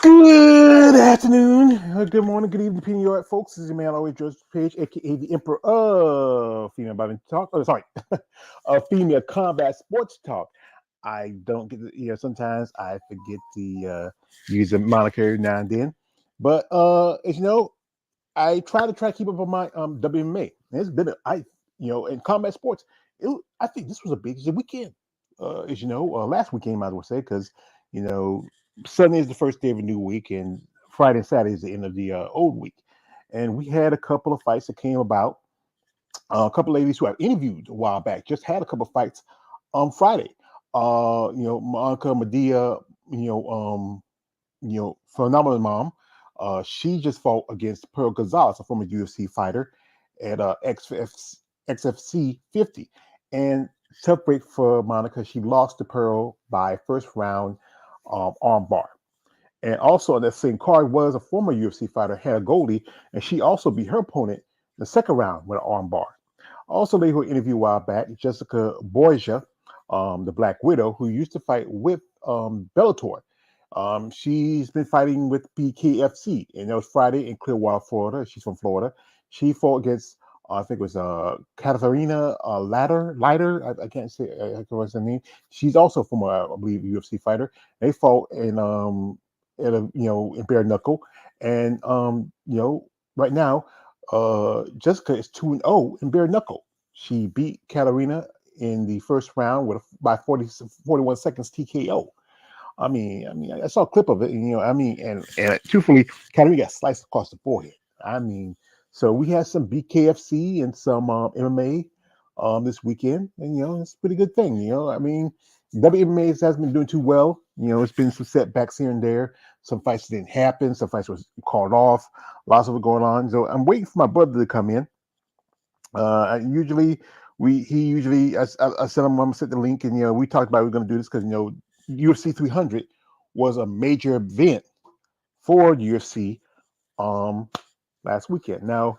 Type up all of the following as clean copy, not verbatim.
Good afternoon, good morning, good evening, depending on your folks. This is your man, always George Page, aka the Emperor of Female Body Talk. Oh, sorry, of Female Combat Sports Talk. I don't get, sometimes I forget to use a moniker now and then, but as you know, I try to keep up on my WMMA. And it's been in combat sports. I think this was a big weekend. As you know, last weekend I might as well say because you know Sunday is the first day of a new week, and Friday and Saturday is the end of the old week. And we had a couple of fights that came about. A couple of ladies who I've interviewed a while back just had a couple of fights on Friday. Monica Medea, phenomenal mom. She just fought against Pearl Gonzalez, a former UFC fighter, at XFC 50. And tough break for Monica. She lost to Pearl by first round armbar. And also on that same card was a former UFC fighter, Hannah Goldie, and she also beat her opponent in the second round with an armbar. Also, they were interviewed a while back, Jessica Borgia, the Black Widow, who used to fight with Bellator. She's been fighting with PKFC, and it was Friday in Clearwater, Florida. She's from Florida. She fought against, I think it was Katarina Leiter. I can't say I can't her name. She's also from, I believe, UFC fighter. They fought in bare knuckle, and right now, Jessica is 2-0 in bare knuckle. She beat Katarina in the first round by 41 seconds TKO. I saw a clip of it, and truthfully, Katarina got sliced across the forehead. So we had some BKFC and some MMA this weekend, and it's a pretty good thing. WMMA hasn't been doing too well. It's been some setbacks here and there. Some fights didn't happen. Some fights was called off. Lots of it going on. So I'm waiting for my brother to come in. I sent him. I'm gonna send the link, and we talked about we're gonna do this because UFC 300 was a major event for UFC last weekend. Now,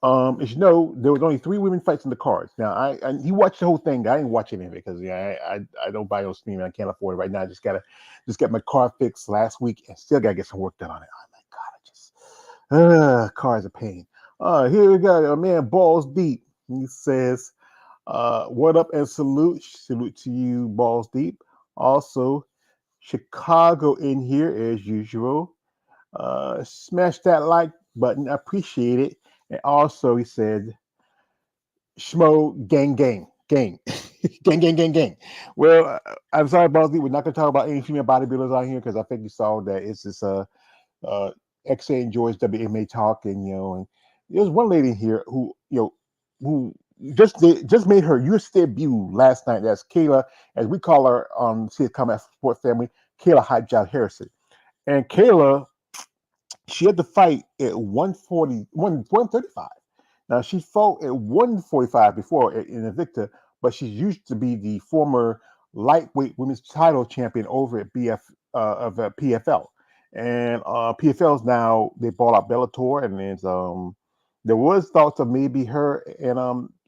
as you know, there was only 3 women fights in the cards. Now, he watched the whole thing. I didn't watch any of it because I don't buy no streaming. I can't afford it right now. I just got my car fixed last week and still gotta get some work done on it. Oh my god, car's a pain. Here we go, a man balls deep. He says, "What up and salute to you, balls deep." Also, Chicago in here as usual. Smash that like button. I appreciate it. And also, he said, Schmo gang gang gang gang gang gang gang. Well, I'm sorry, Bosley. We're not going to talk about any female bodybuilders on here because I think you saw that it's this XA enjoys WMA talk, and there's one lady here who just made her UFC debut last night. That's Kayla, as we call her on CS Combat Sport Family, Kayla Hype Job Harrison. And Kayla, she had to fight at 135. Now, she fought at 145 before in Invicta, but she used to be the former lightweight women's title champion over at PFL. And PFL's now, they bought out Bellator, and there was thoughts of maybe her and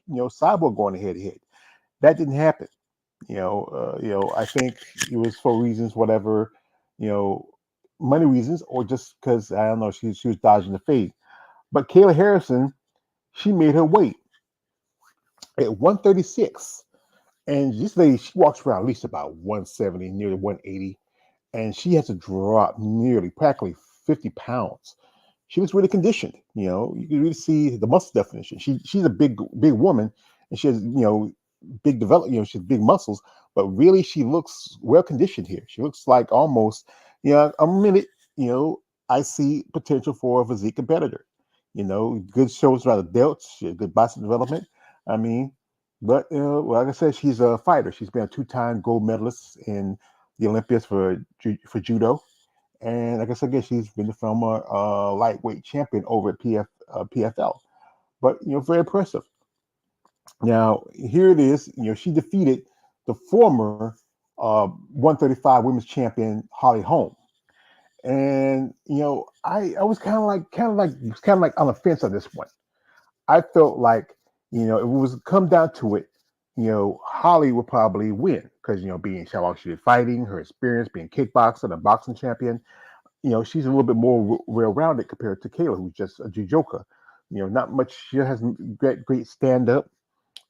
Cyborg going head to head. That didn't happen. I think it was for reasons, whatever, money reasons, or just because I don't know, she was dodging the fade. But Kayla Harrison, she made her weight at 136, and this lady, she walks around at least about 170, nearly 180, and she has to drop nearly practically 50 pounds. She was really conditioned. You can really see the muscle definition. She's a big woman, and she has big development. She has big muscles, but really she looks well conditioned here. She looks like almost a minute. I see potential for a physique competitor. Good shoulders around the delts, good bicep development. But like I said, she's a fighter. She's been a 2-time gold medalist in the Olympics for judo. And like I said, again, she's been the former lightweight champion over at PFL. But, very impressive. Now, here it is. She defeated the former 135 women's champion, Holly Holm. And, I was kind of like on the fence on this one. I felt like, if it was come down to it, Holly would probably win because, being she did fighting, her experience being kickboxer, the boxing champion. she's a little bit more well-rounded compared to Kayla, who's just a judoka. Not much. She has great stand up,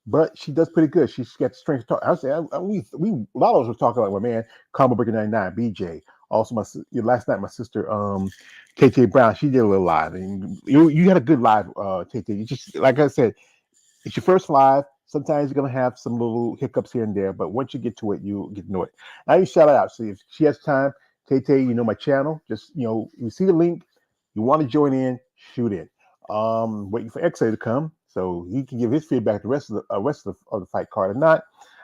but she does pretty good. She's got strength to talk. I say we a lot of us were talking like, my man, Combo Breaker 99, BJ. Also, last night my sister TT Brown, she did a little live, and you had a good live, TT. You just, like I said, it's your first live. Sometimes you're gonna have some little hiccups here and there, but once you get to it, you get to know it. Now you shout it out. So if she has time, Tay Tay, my channel. Just you see the link, you want to join in, shoot in. Waiting for XA to come so he can give his feedback the rest of the fight card or not.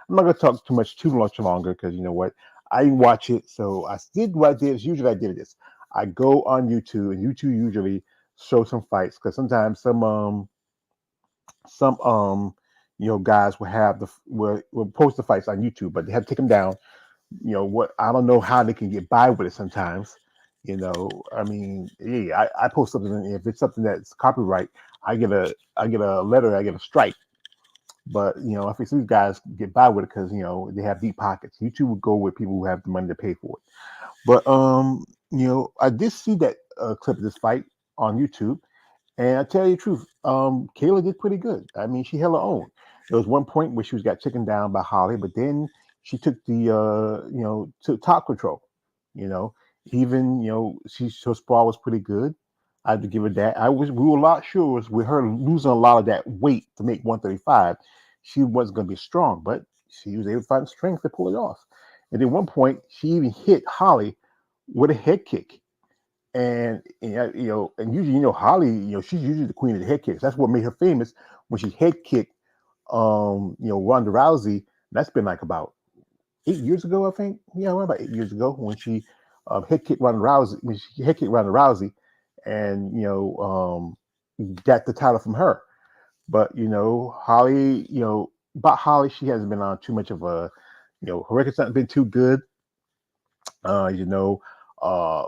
I'm not gonna talk too much longer because you know what, I didn't watch it, so I did what I did. Usually I did this. I go on YouTube, and YouTube usually show some fights because sometimes some guys will have will post the fights on YouTube, but they have to take them down. What, I don't know how they can get by with it sometimes. I mean, yeah, I post something, and if it's something that's copyright, I get a letter, I get a strike. But I think these guys get by with it because they have deep pockets. YouTube would go with people who have the money to pay for it. But I did see that clip of this fight on YouTube, and I tell you the truth, Kayla did pretty good. I mean, she held her own. There was one point where she got taken down by Holly, but then she took took top control. You know, even her sprawl was pretty good. I had to give her that. We were a lot sure with her losing a lot of that weight to make 135, she wasn't going to be strong, but she was able to find the strength to pull it off. And at one point, she even hit Holly with a head kick. And usually, Holly, she's usually the queen of the head kicks. That's what made her famous when she head kicked, Ronda Rousey. That's been like about 8 years ago, I think. Yeah, around about 8 years ago when she head kicked Ronda Rousey. When she head kicked Ronda Rousey, and got the title from her. But Holly, about Holly, she hasn't been on too much of a, her record's not been too good. Uh, you know, uh,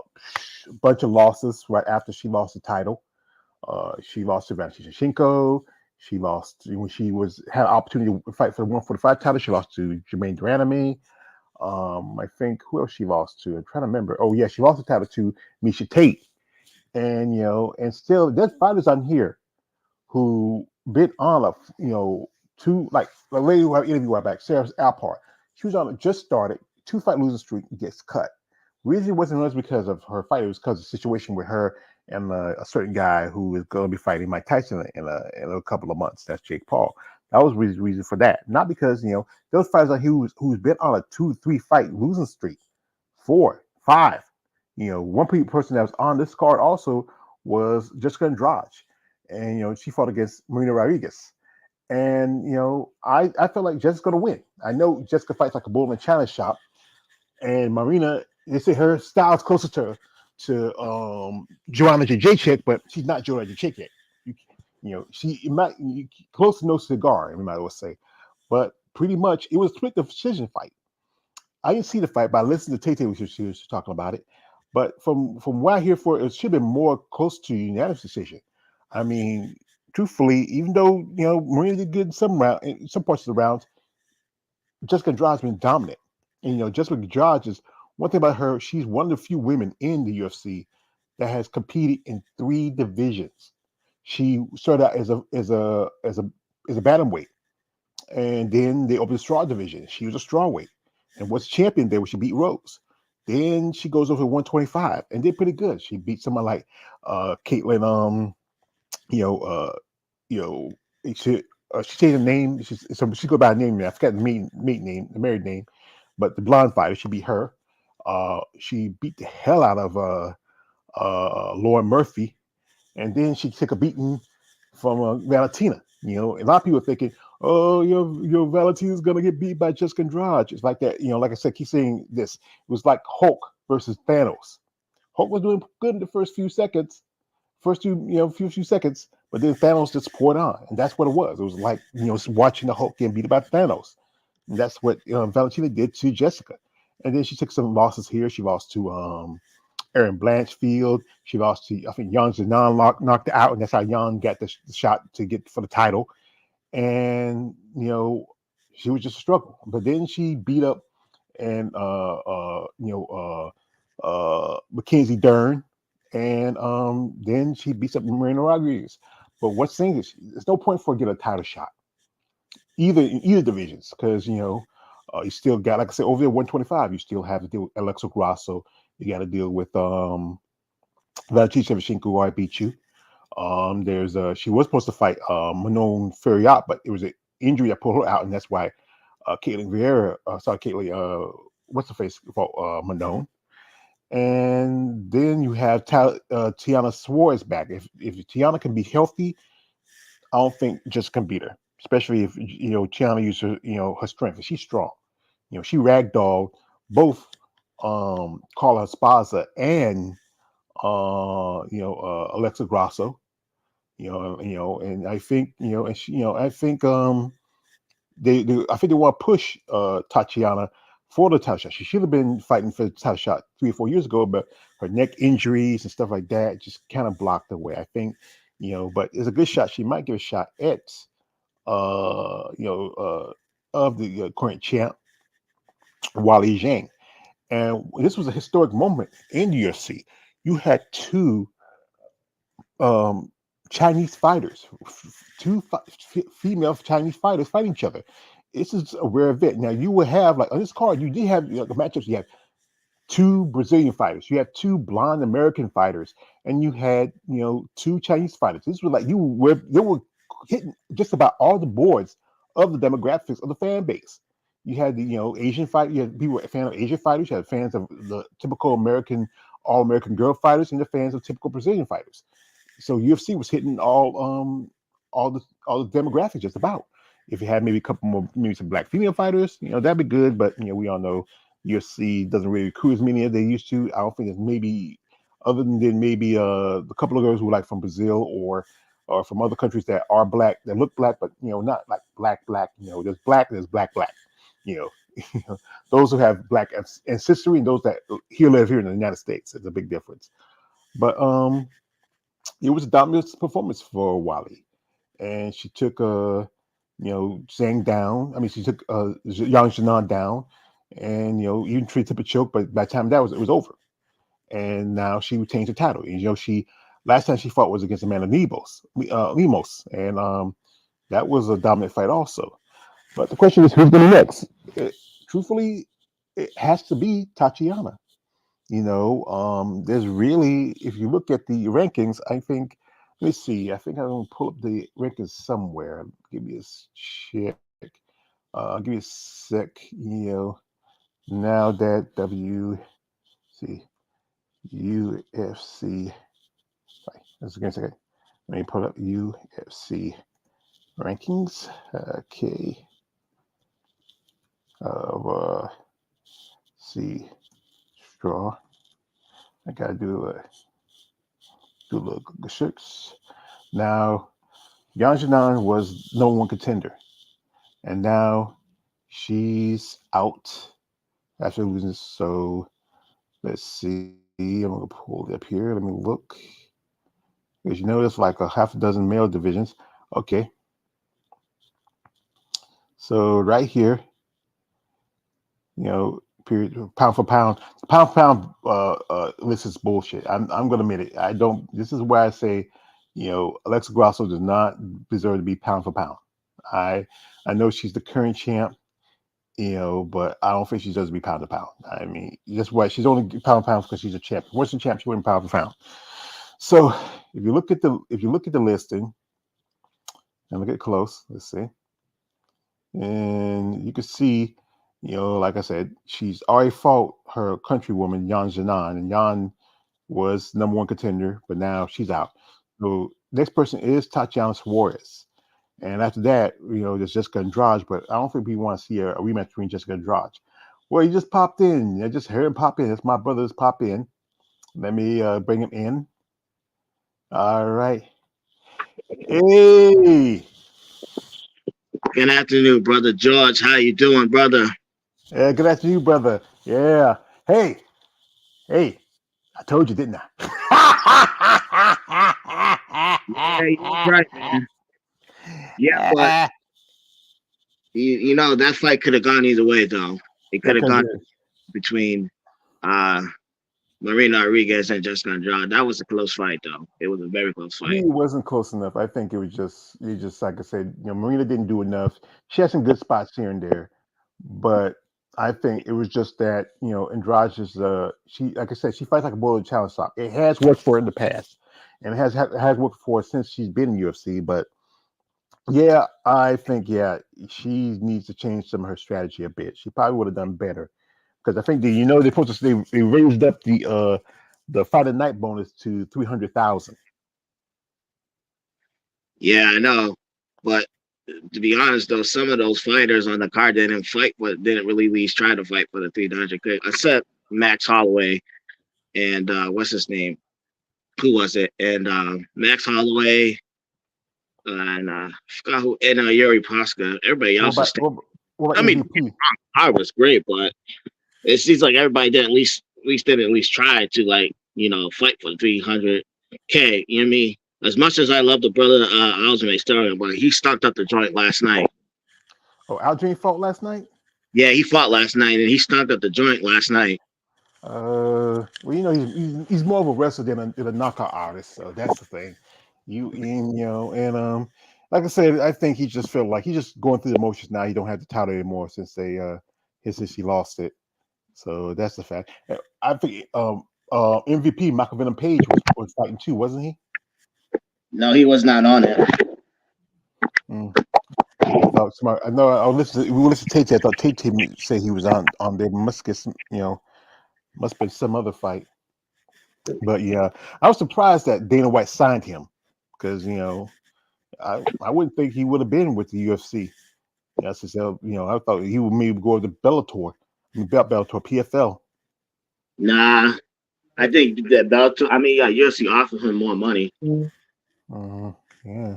a bunch of losses right after she lost the title. She lost to Valentina Shevchenko. She lost when she had an opportunity to fight for the 145 title. She lost to Jermaine Duranami. I think who else she lost to? I'm trying to remember. Oh yeah, she lost the title to Misha Tate. And and still there's fighters on here who been on a two, like the lady who I interviewed a while back, Sarah Alpart. She was on a just started 2 fight losing streak and gets cut. Reason it wasn't because of her fight, it was because of the situation with her and a certain guy who is going to be fighting Mike Tyson in a couple of months. That's Jake Paul. That was the reason for that. Not because those fighters like who's been on a 2-3 fight losing streak, 4, 5. One person that was on this card also was Jessica Andrade, and she fought against Marina Rodriguez. And I felt like Jessica's gonna win. I know Jessica fights like a bull in a challenge shop, and Marina, they say her style's closer to Joanna Jacek, but she's not Joanna Jacek yet. She might close to no cigar, we might well say. But pretty much it was a split decision fight. I didn't see the fight, but I listened to Tate when she was talking about it. But from what I hear for it, it should have been more close to unanimous decision. I mean, truthfully, even though Marina did good in some parts of the rounds, Jessica Andrade's been dominant. And Jessica Andrade is one thing about her. She's one of the few women in the UFC that has competed in 3 divisions. She started out as a bantamweight, and then they opened the straw division. She was a strawweight and was champion there when she beat Rose. Then she goes over to 125 and did pretty good. She beat someone like Caitlin. You know, uh, you know, she changed her name. She go by a name. I forgot the maiden name, the married name, but the blonde fighter. She beat her. She beat the hell out of Lauren Murphy, and then she took a beating from Valentina. A lot of people are thinking, "Oh, your Valentina's gonna get beat by Jessica Andrade." It's like that. Like I said, keep saying this. It was like Hulk versus Thanos. Hulk was doing good in the first few seconds, few seconds, but then Thanos just poured on, and that's what it was. It was like watching the Hulk getting beat by Thanos, and that's what Valentina did to Jessica. And then she took some losses here. She lost to Erin Blanchfield. She lost to, I think, Jan Zanon knocked her out, and that's how Jan got the shot to get for the title. And she was just a struggle. But then she beat up and Mackenzie Dern, and then she beats up Marina Rodriguez. But what's saying is, there's no point for getting a title shot either in either divisions because you still got, like I said, over there 125. You still have to deal with Alexa Grasso. You got to deal with Valentina Shevchenko, who I beat you. There's she was supposed to fight Manon Ferriat, but it was an injury that pulled her out, and that's why Caitlin Vieira, sorry, Caitlin, what's the face for Manon. And then you have Tiana Suarez back. If Tiana can be healthy, I don't think just can beat her. Especially if Tiana uses her strength. She's strong. She ragdolled both Carla Esparza and Alexa Grasso. And I think and she, I think I think they want to push Tatiana for the title shot. She should have been fighting for the title shot 3 or 4 years ago, but her neck injuries and stuff like that just kind of blocked the way. I think, but it's a good shot. She might get a shot at, of the current champ, Wally Zhang. And this was a historic moment in the UFC. You had two um, Chinese fighters, two female Chinese fighters fighting each other. This is a rare event. Now you will have, like, on this card, you did have the matchups. You had two Brazilian fighters, you had two blonde American fighters, and you had two Chinese fighters. This was like they were hitting just about all the boards of the demographics of the fan base. You had the Asian fight. You had people who were a fan of Asian fighters. You had fans of the typical American, all American girl fighters, and the fans of typical Brazilian fighters. So UFC was hitting all the demographics just about. If you had maybe a couple more, maybe some black female fighters, that'd be good. But we all know UFC doesn't really recruit as many as they used to. I don't think it's maybe other than maybe the couple of girls who are like from Brazil or from other countries that are black, that look black, but not like black. There's black. You know, those who have black ancestry and those that live here in the United States. It's a big difference. But it was a dominant performance for Wally, and she took Zhang down. I mean, she took Yang Jinan down, and even treated a choke. But by the time it was over, and now she retains the title. And, she last time she fought was against Amanda Lemos, and that was a dominant fight also. But the question is, who's going to next? Truthfully, it has to be Tatiana. There's really, if you look at the rankings, I think, let me see, I think I'm going to pull up the rankings somewhere. Give me a check. Give me a sec. Now that UFC, sorry, that's again a second. Let me pull up UFC rankings. Okay. Of see straw. I gotta do a little Google search. Now, Yang Jinan was no one contender, and now she's out after losing. So let's see. I'm gonna pull it up here. Let me look. Because there's like a half a dozen male divisions. Okay. So right here, period, pound for pound list is bullshit. I'm gonna admit it. I don't. This is where I say, Alexa Grasso does not deserve to be pound for pound. I know she's the current champ, but I don't think she deserves to be pound for pound. I mean, that's why she's only pound for pound because she's a champ. Once she's a champ, she wouldn't pound for pound. So if you look at the listing and look at it close, let's see, and you can see. Like I said, she's already fought her countrywoman, Yan Jinan, and Yan was number one contender, but now she's out. So next person is Tatiana Suarez. And after that, there's Jessica Andrade, but I don't think we want to see a rematch between Jessica Andrade. Well, he just popped in. I just heard him pop in. That's my brother's pop in. Let me bring him in. All right. Hey. Good afternoon, brother George. How you doing, brother? Yeah, good afternoon, brother. Yeah. Hey. I told you, didn't Yeah, you're right, man. Yeah, but I? that fight could have gone either way, though. It could have Because gone between uh Marina Rodriguez and Jessica Andrade. That was a close fight, though. It was a very close To me, fight. it wasn't close enough. I think it just like I said, Marina didn't do enough. She had some good spots here and there, but I think it was just that Andrade is she like I said, she fights like a bull in a challenge stop. It has worked for her in the past, and it has worked for her since she's been in UFC. But yeah, I think she needs to change some of her strategy a bit. She probably would have done better because I think they supposed to they raised up the fight of night bonus to 300,000. Yeah, I know. But to be honest, though, some of those fighters on the card didn't fight, but didn't really at least try to fight for the 300. Except Max Holloway and what's his name? Who was it? And Max Holloway and I forgot who, and Yuri Pasca. Everybody What else was. about what, what about I mean, MVP? I was great, but it seems like everybody did at least didn't at least try to fight for 300K. You know what I mean? As much as I love the brother Aljamain Sterling, but he stuck up the joint last night. Oh, Aldrin fought last night. Yeah, he fought last night and he stunk up the joint last night. Well, he's more of a wrestler than a knockout artist, so that's the thing. And like I said, I think he just felt like he's just going through the motions now. He don't have the title anymore since he lost it. So that's the fact. I think MVP Michael Venom Page was fighting too, wasn't he? No, he was not on it. Mm. I thought smart. I know. We listened to Tate. I thought Tate say he was on there. Must get some, must be some other fight. But yeah, I was surprised that Dana White signed him because I wouldn't think he would have been with the UFC. Yes, I thought he would maybe go to Bellator, Bellator PFL. Nah, I think that Bellator. I mean, yeah, UFC offered him more money. Yeah. Yeah,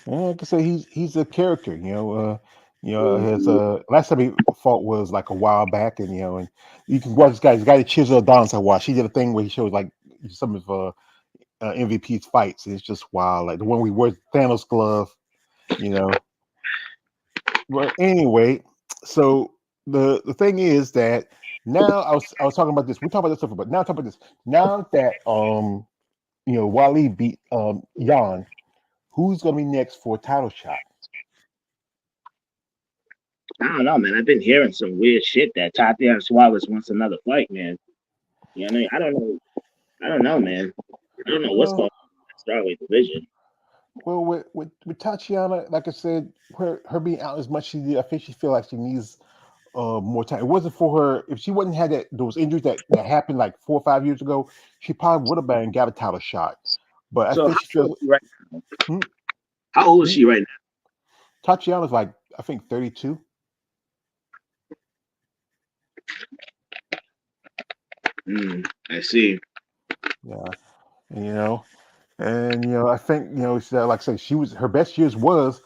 like I say, he's a character. His last time he fought was like a while back, and you can watch this guy. This guy that Chisel Downs I watched. He did a thing where he showed like some of MVP's fights. And it's just wild, like the one we wore Thanos glove. You know. But anyway, so the thing is that now I was talking about this. We talked about this stuff, but now talk about this. Now that Wally beat Jan, who's gonna be next for a title shot? I don't know, man. I've been hearing some weird shit that Tatiana Suarez wants another fight, man. You know what I mean? I don't know. I don't know, man. I don't know what's Well, going on in the strawweight division. well, with Tatiana, like I said, her being out as much as she did, I think she feel like she needs more time. It wasn't for her. If she wouldn't had those injuries that happened like 4 or 5 years ago, she probably would have been and got a title shot. But I So think how she old feels. is she right now? Hmm, How old is hmm, she right Tatiana's like I think 32. now? I see. Yeah, and, I think like I said, she was her best years was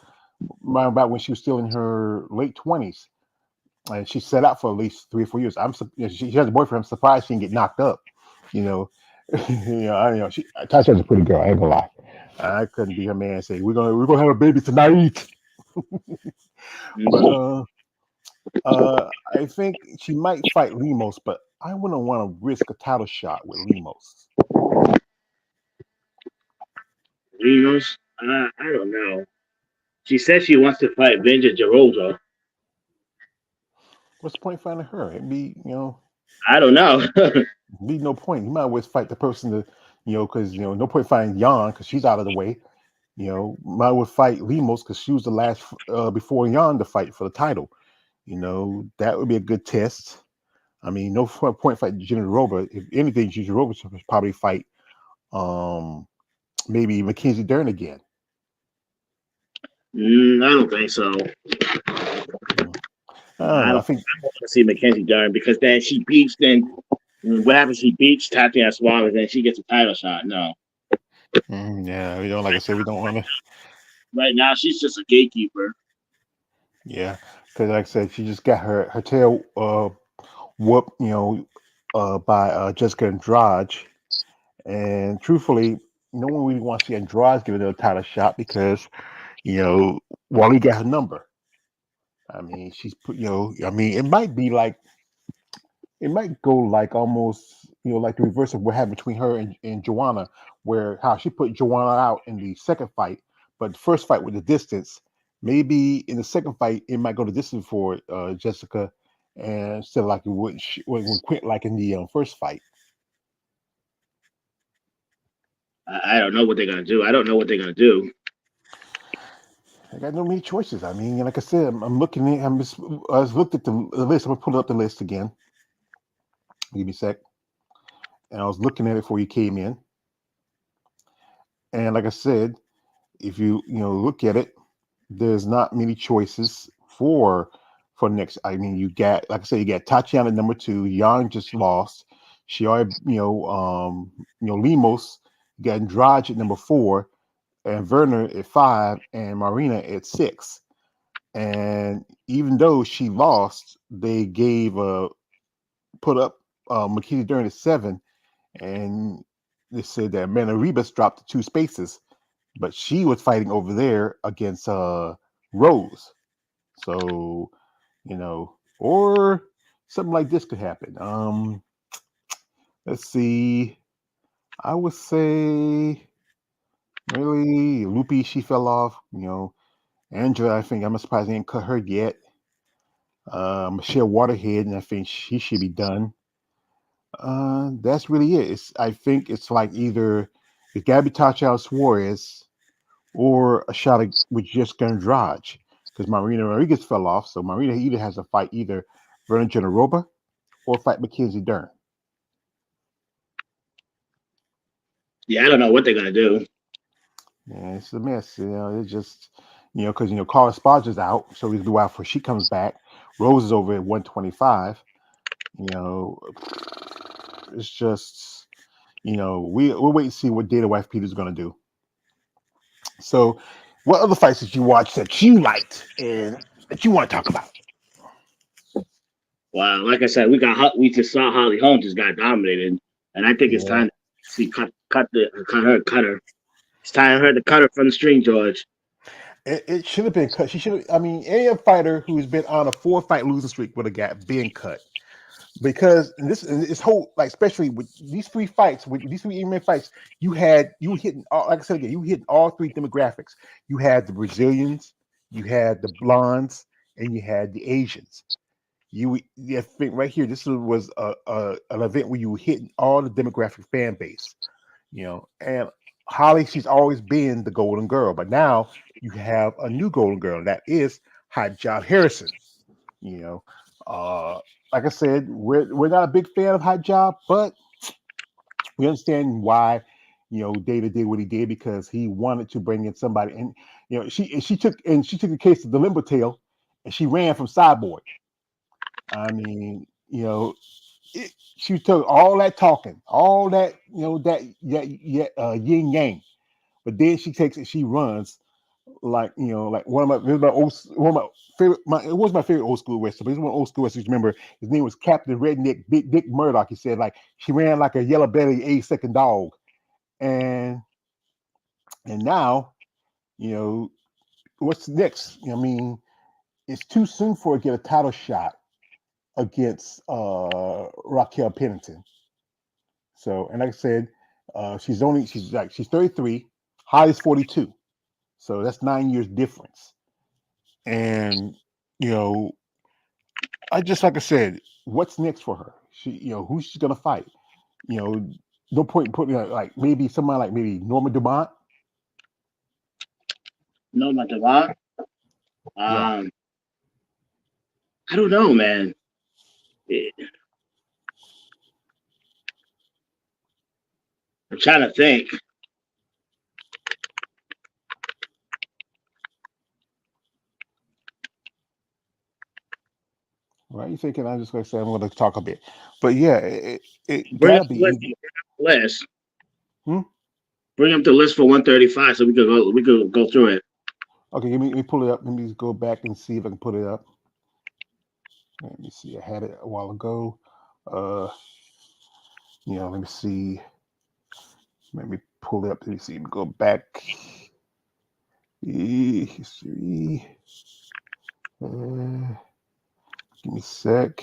around about when she was still in her late 20s, and she set out for at least 3 or 4 years. She has a boyfriend. I'm surprised she didn't get knocked up. You know, Tatiana's a pretty girl. I ain't gonna lie. I couldn't be her man and say we're gonna have a baby tonight. But Mm-hmm. I think she might fight Lemos, but I wouldn't want to risk a title shot with Lemos. Renos? I don't know. She said she wants to fight Benja Gerosa. What's the point of fighting her? It'd be I don't know. be no point. You might always fight the person that because no point fighting Jan because she's out of the way. Might would fight Lemos because she was the last before Jan to fight for the title. That would be a good test. I mean, no point fight Jenna Roba. If anything, Jenna Roba should probably fight um maybe Mackenzie Dern again. I don't think so. Mm. I don't I know. don't. I think I want to see Mackenzie Dern because then she beats. Then what happens? She beats Tatiana Suarez, and she gets a title shot. No, yeah, we don't like I said, we don't want to. right now she's just a gatekeeper. Yeah, because like I said, she just got her tail whooped, by Jessica Andrade. And truthfully, no one really wants to see Andrade give it a title shot because, Wally got her number. I mean, she's put, I mean, it might be like it might go like almost like the reverse of what happened between her and Joanna, where how she put Joanna out in the second fight, but the first fight with the distance. Maybe in the second fight it might go the distance for Jessica, and instead of like it would when quit like in the first fight. I don't know what they're gonna do. I don't know what they're gonna do. I got no many choices. I mean, like I said, I'm looking at. I was looked at the list. I'm gonna pull up the list again. Give me a sec. And I was looking at it before you came in. And like I said, if you look at it, there's not many choices for next. I mean, you got like I said, you got Tatiana at number 2. Young just lost. She already Limos. You got Andrade at number 4, and Werner at 5, and Marina at 6. And even though she lost, they gave put up Mackenzie Dern at 7, and they said that Manaribus dropped to 2 spaces, but she was fighting over there against Rose. So or something like this could happen. Let's see. I would say really Loopy. She fell off. Angela. I think I'm surprised they didn't cut her yet. Michelle Waterhead, and I think she should be done. That's really it. I think it's like either it's Gabby Tachal Suarez or a shot with just Andrade because Marina Rodriguez fell off. So Marina either has to fight either Vernon Generoba or fight Mackenzie Dern. Yeah, I don't know what they're gonna do. Yeah, it's a mess. It's just because Carla Sparger's out, so he'll be out for she comes back. Rose is over at 125. You know, it's just we'll wait and see what Data Wife Peter's going to do. So, what other fights did you watch that you liked and that you want to talk about? Well, like I said, we just saw Holly Holm just got dominated, and I think it's Yeah, time to see cut her. It's time for her to cut her from the string, George. it should have been cut. She should have. I mean, any fighter who's been on a 4-fight losing streak would have got been cut because this whole like especially with these 3 fights with these 3 MMA fights, you were hitting like I said again, you were hitting all 3 demographics. You had the Brazilians, you had the blondes, and you had the Asians. I think right here, this was an event where you were hitting all the demographic fan base, and Holly, she's always been the golden girl, but now you have a new golden girl, and that is Hot Job Harrison. You know, uh, like I said, we're not a big fan of Hot Job, but we understand why David did what he did because he wanted to bring in somebody, and she took the case of the limbo tail, and she ran from Cyborg. I mean, she took all that talking, all that yin yang, but then she takes it, she runs like one of my favorite. It was my favorite old school wrestler, but he's one old school wrestler. Remember, his name was Captain Redneck Big Dick Murdoch. He said like she ran like a yellow belly 8-second dog, and now you know what's next. I mean, it's too soon for her to get a title shot against Raquel Pennington. So, and like I said, she's 33, Holly's 42. So that's 9 years difference. And you know, I just like I said, what's next for her? Who's she gonna fight? You know, no point in putting like maybe somebody like maybe Norma Dumont. No, my Devon. Yeah, Um, I don't know, man. Eh, I'm trying to think. right. You thinking I'm just gonna say I'm gonna talk a bit, but yeah, it Bring up gotta the list. be. Bring up the list. Hmm? Bring up the list for 135 so we could go. We could go through it. Okay, let me pull it up. Let me go back and see if I can put it up. Let me see. I had it a while ago. Uh, let me see. Let me pull it up. Let me see. Go back. History. Uh, give me a sec.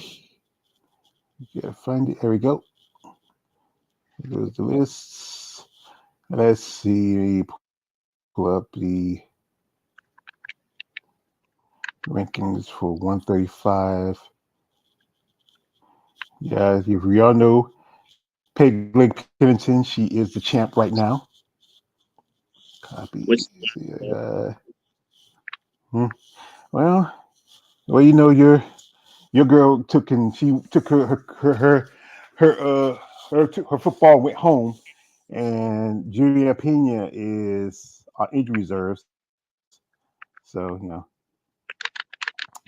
Yeah, find it. Here we go. Here goes the list. Let's see. Pull up the rankings for 135. Yeah, if we all know Peg Leg Pennington, she is the champ right now. Copy. Which Hmm. Well, you know your girl she took her her football went home, and Julia Pena is on injury reserves. So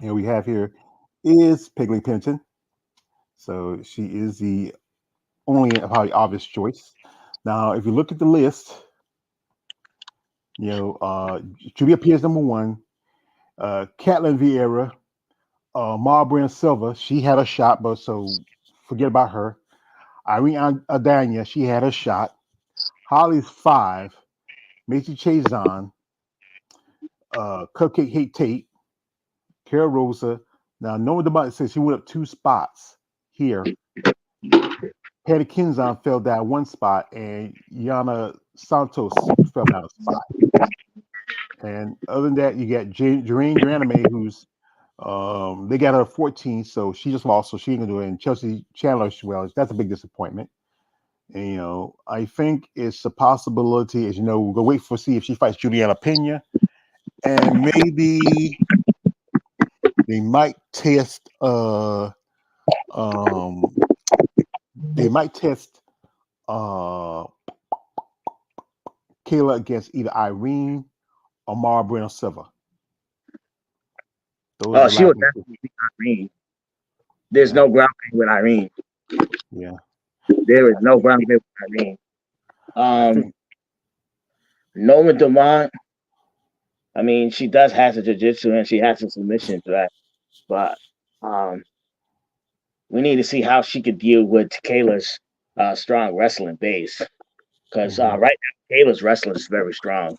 we have here is Peggy Pennington. So she is the only probably obvious choice. Now, if you look at the list, Julia Pena is number one. Catlin Vieira, Marbury Silva, she had a shot, but so forget about her. Irene Adania, she had a shot. Holly's five. Macy Chazon, Cupcake Hate Tate, Kara Rosa. Now, Noah DeMont says she went up two spots here. Patty Kinzon fell down one spot, and Yana Santos fell down a spot. And other than that, you got Jareen Geranime, who's they got her 14, so she just lost, so she ain't gonna do it. And Chelsea Chandler, well, that's a big disappointment. And I think it's a possibility, as we'll go wait for see if she fights Juliana Pena, and maybe they might test um they might test uh Kayla against either Irene or Mara Bueno Silva. Those oh, are she would likely. definitely beat Irene. There's Yeah, no ground game with Irene. yeah. There is no ground game with Irene. I Um, think Norma Dumont, I mean, she does have the jiu-jitsu and she has a submission threat, but um, we need to see how she could deal with Kayla's strong wrestling base. Because mhm, right now, Kayla's wrestling is very strong.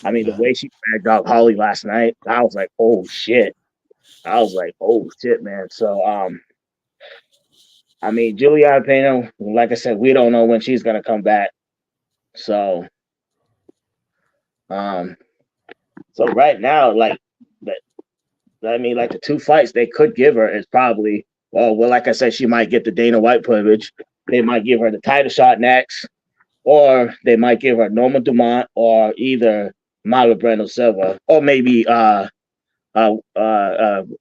I mean, the yeah, way she dragged out Holly last night, I was like, oh shit. I was like, oh shit, man. So, I mean, Julia Pena, like I said, we don't know when she's gonna come back. So, um, so right now, like, but I mean, like the two fights they could give her is probably, well, like I said, she might get the Dana White privilege. They might give her the title shot next, or they might give her Norma Dumont or either Mara Breno Silva, or maybe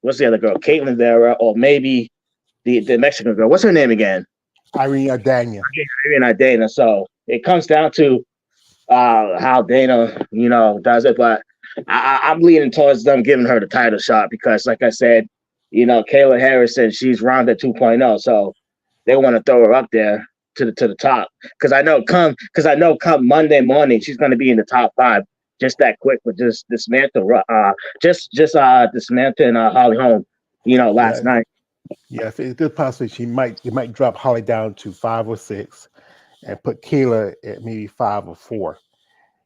what's the other girl, Caitlin Vera, or maybe the Mexican girl. What's her name again? Irene Adania. Not Dana. So it comes down to how Dana, does it. But I'm leaning towards them giving her the title shot because, like I said, Kayla Harrison, she's Ronda 2.0, so they want to throw her up there to the top. Because I know come Monday morning she's going to be in the top five just that quick with just dismantling Holly Holm, last Yeah, night. yeah. It's good possibly they might drop Holly down to 5 or 6 and put Kayla at maybe 5 or 4.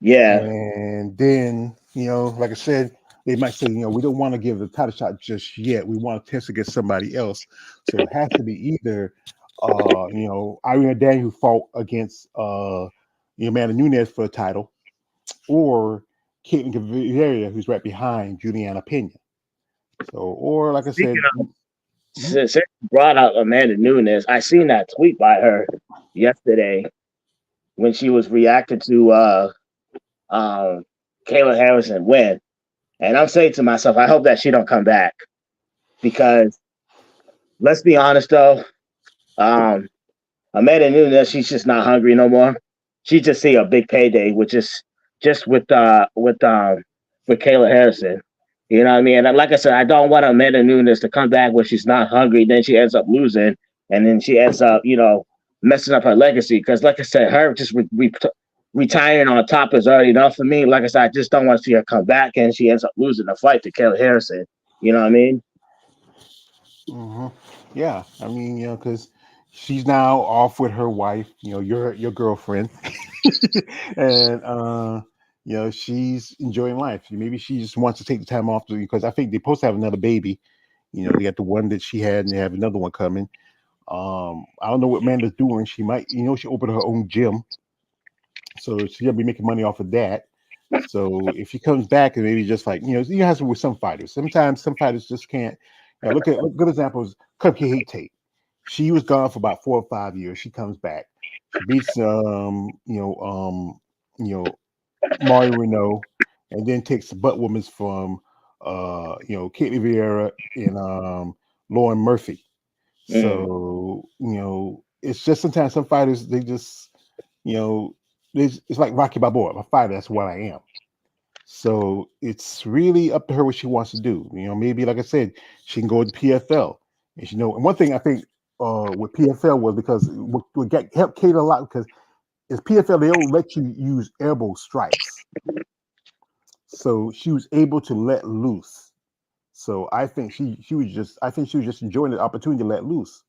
Yeah, And then, like I said, they might say, we don't want to give the title shot just yet. We want to test against somebody else. So it has to be either, Irina Daniel who fought against, Amanda Nunes for the title, or Caitlin Caveria, who's right behind Juliana Pena. So, or like I speaking said, of mhm, since you brought out Amanda Nunes, I seen that tweet by her yesterday when she was reacting to um, Kayla Harrison win. And I'm saying to myself, I hope that she don't come back because let's be honest though, um, Amanda Nunes, she's just not hungry no more. She just see a big payday, which is just with Kayla Harrison. You know what I mean? And like I said, I don't want Amanda Nunes to come back when she's not hungry. Then she ends up losing, and then she ends up, messing up her legacy. Because like I said, her just retiring on top is already enough for me. Like I said, I just don't want to see her come back, and she ends up losing the fight to Kayla Harrison. You know what I mean? mhm. Yeah, I mean, because she's now off with her wife, your girlfriend, and she's enjoying life. Maybe she just wants to take the time off because I think they're supposed to have another baby. They got the one that she had, and they have another one coming. I don't know what Amanda's doing. She might, she opened her own gym, so she's gonna be making money off of that. So if she comes back and maybe just like you have to with some fighters. Sometimes some fighters just can't. Look, good examples. Cupcake Tate. She was gone for about 4 or 5 years. She comes back. She beats you know Mario Renault, and then takes the butt women's from Caitlin Vieira and Lauren Murphy. Mm. So it's just sometimes some fighters they just you know it's like Rocky Balboa. I'm a fighter. That's what I am. So it's really up to her what she wants to do. Maybe like I said, she can go to PFL. And one thing I think with PFL was because what helped Kate a lot because is PFL they don't let you use elbow strikes. So she was able to let loose. So I think she was just enjoying the opportunity to let loose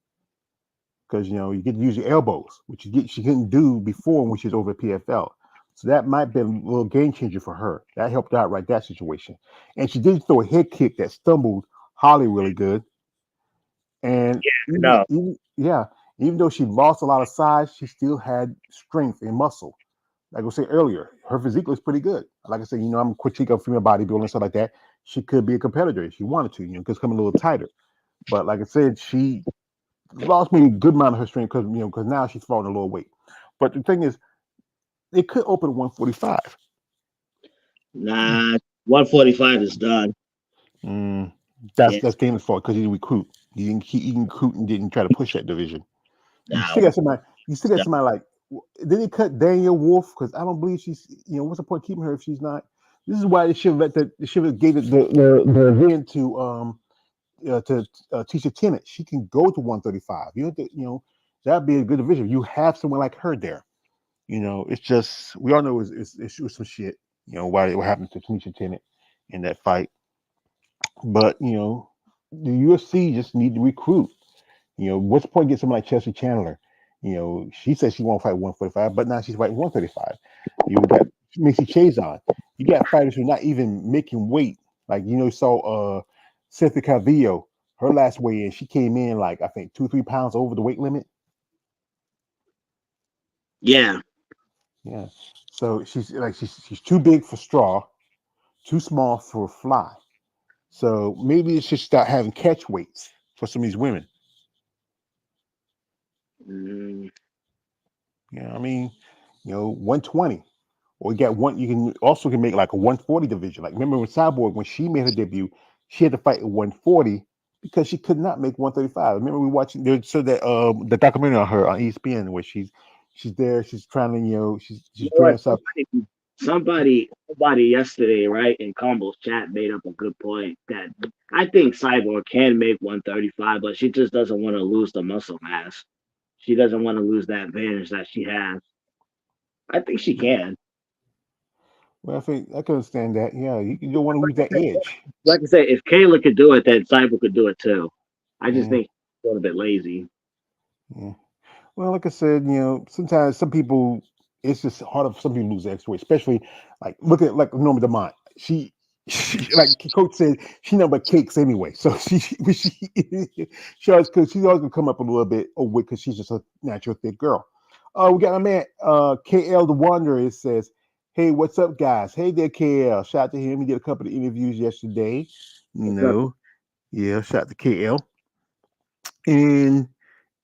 because you get to use your elbows, which she couldn't do before when she was over at PFL. So that might be a little game changer for her. That helped out right that situation. And she did throw a head kick that stumbled Holly really good. And No. yeah, even though she lost a lot of size, she still had strength and muscle. Like I said earlier, her physique was pretty good. Like I said, I'm a critique of female bodybuilding and stuff like that. She could be a competitor if she wanted to, because come a little tighter. But like I said, she lost maybe a good amount of her strength because now she's falling a little weight. But the thing is, it could open at 145. Nah, 145 is done. Mm, Yeah, that's Dana's fault because he didn't recruit. He didn't recruit and didn't try to push that division. You nah, still got somebody. You still got done. somebody like. Did they cut Daniel Wolf? Because I don't believe she's. What's the point keeping her if she's not? This is why they should have let they should have gave it the event to Tisha Tennant. She can go to 135. That'd be a good division. You have someone like her there. It's just we all know it was some shit. Why what happened to Tisha Tennant in that fight. But the UFC just need to recruit. What's the point getting someone like Chelsea Chandler? She says she won't fight 145, but now she's fighting 135. You got Macy Chazon. You got fighters who are not even making weight. Like you saw Cynthia Calvillo, her last weigh in, she came in like I think 2 3 pounds over the weight limit. Yeah. Yeah. So she's too big for straw, too small for fly. So maybe it should start having catch weights for some of these women. Mm, I mean, 120. Or you got one. You can also can make like a 140 division. Like remember when Cyborg when she made her debut, she had to fight at 140 because she could not make 135. Remember we watching so that the documentary on her on ESPN where she's there, she's trying to you she's know what? dressed up. Somebody yesterday, right, in Combo's chat made up a good point that I think Cyborg can make 135, but she just doesn't want to lose the muscle mass. She doesn't want to lose that advantage that she has. I think she can. Well, I think I can understand that. Yeah, you don't want to lose that edge. Like I said, if Kayla could do it, then Cyborg could do it too. I just Yeah, think she's a little bit lazy. yeah. Well, like I said, sometimes some people, it's just hard for some people to lose extra weight, especially like look at like Norma Demont. She like Coach said, she never cakes anyway. So she always because she's always gonna come up a little bit overweight because she's just a natural thick girl. We got a man, KL the Wanderer. It says, "Hey, what's up, guys? Hey there, KL. Shout out to him. He did a couple of interviews yesterday. You What's up? know, yeah. Shout out to KL and."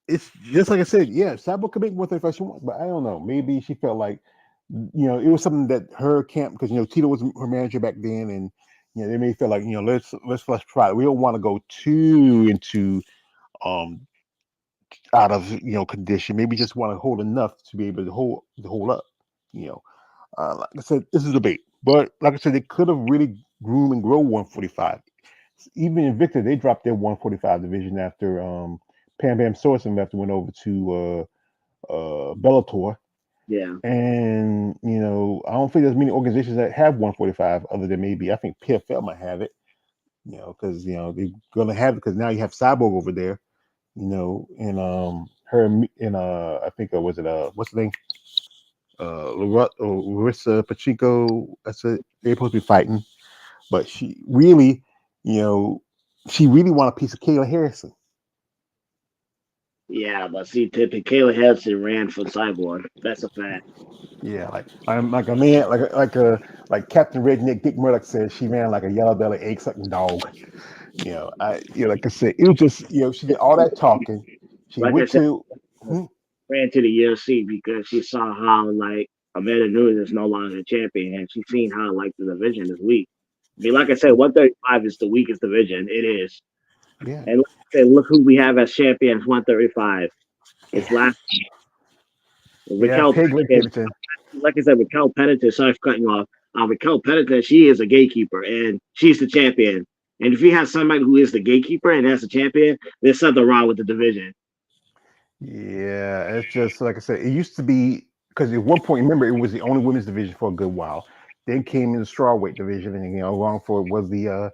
It's just like I said, yeah, Sabo could make 135 she wants, but I don't know. Maybe she felt like, it was something that her camp because Tito was her manager back then, and they may feel like let's try it. We don't want to go too into um out of condition. Maybe just want to hold enough to be able to hold up. You know, like I said, this is a debate, but like I said, they could have really groomed and grow 145. Even in Victor, they dropped their 145 division after Pam Pam Sorensen left and went over to Bellator. Yeah. And I don't think there's many organizations that have 145 other than maybe I think PFL might have it. Because they're gonna have it because now you have Cyborg over there. And her and I think was it what's the name Larissa Pacheco. That's it. They're supposed to be fighting, but you know, she really want a piece of Kayla Harrison. Yeah, but see, Kayla Hansen ran for Cyborg. That's a fact. Yeah, like I'm like a man, like Captain Redneck Dick Murdoch said, she ran like a yellow belly egg sucking dog. Like I said, it was just she did all that talking. She Like I went said, to hmm, ran to the UFC because she saw how like Amanda Nunes is no longer a champion, and she's seen how like the division is weak. I mean, like I said, 135 is the weakest division. It is, yeah, and like I said, look who we have as champions. 135. It's yeah, last yeah. Raquel Peggy Pennington. Pennington. Like I said, Raquel Pennington. Sorry for cutting you off. Raquel Pennington. She is a gatekeeper, and she's the champion. And if you have somebody who is the gatekeeper and that's the champion, there's something wrong with the division. Yeah, it's just like I said. It used to be because at one point, remember, it was the only women's division for a good while. Then came in the strawweight division, and along for it was the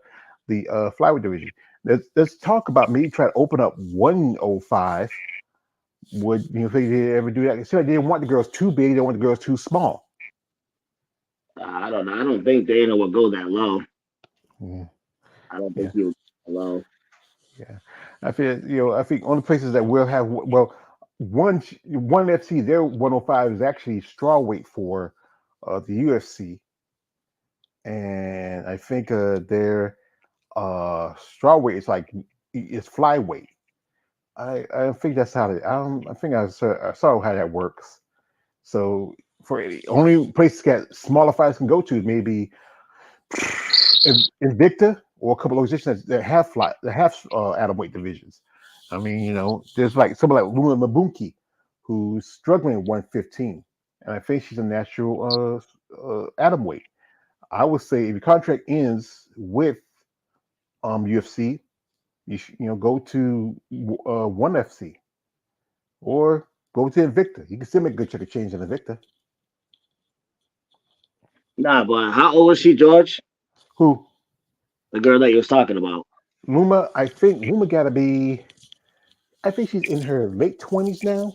flyweight division. Let's talk about maybe try to open up 105. Would if they did ever do that? It seemed like they didn't want the girls too big. They didn't want the girls too small. I don't know. I don't think Dana will go that low. Yeah, I don't think yeah, he'll go that low. yeah. I feel I think only places that will have one FC their 105 is actually strawweight for the UFC, and I think their strawweight is like it's flyweight. I think that's how they. I think I saw how that works. So for only places that smaller fighters can go to is maybe Invicta or a couple of organizations that have atom weight divisions. I mean, there's like someone like Luma Mabunki who's struggling at 115, and I think she's a natural atom weight. I would say if your contract ends with UFC, go to one FC or go to Invicta. You can still make a good chunk of change in Invicta. Nah, but how old is she, George? Who The girl that you was talking about. Luma? I think Luma got to be. I think she's in her late 20s now.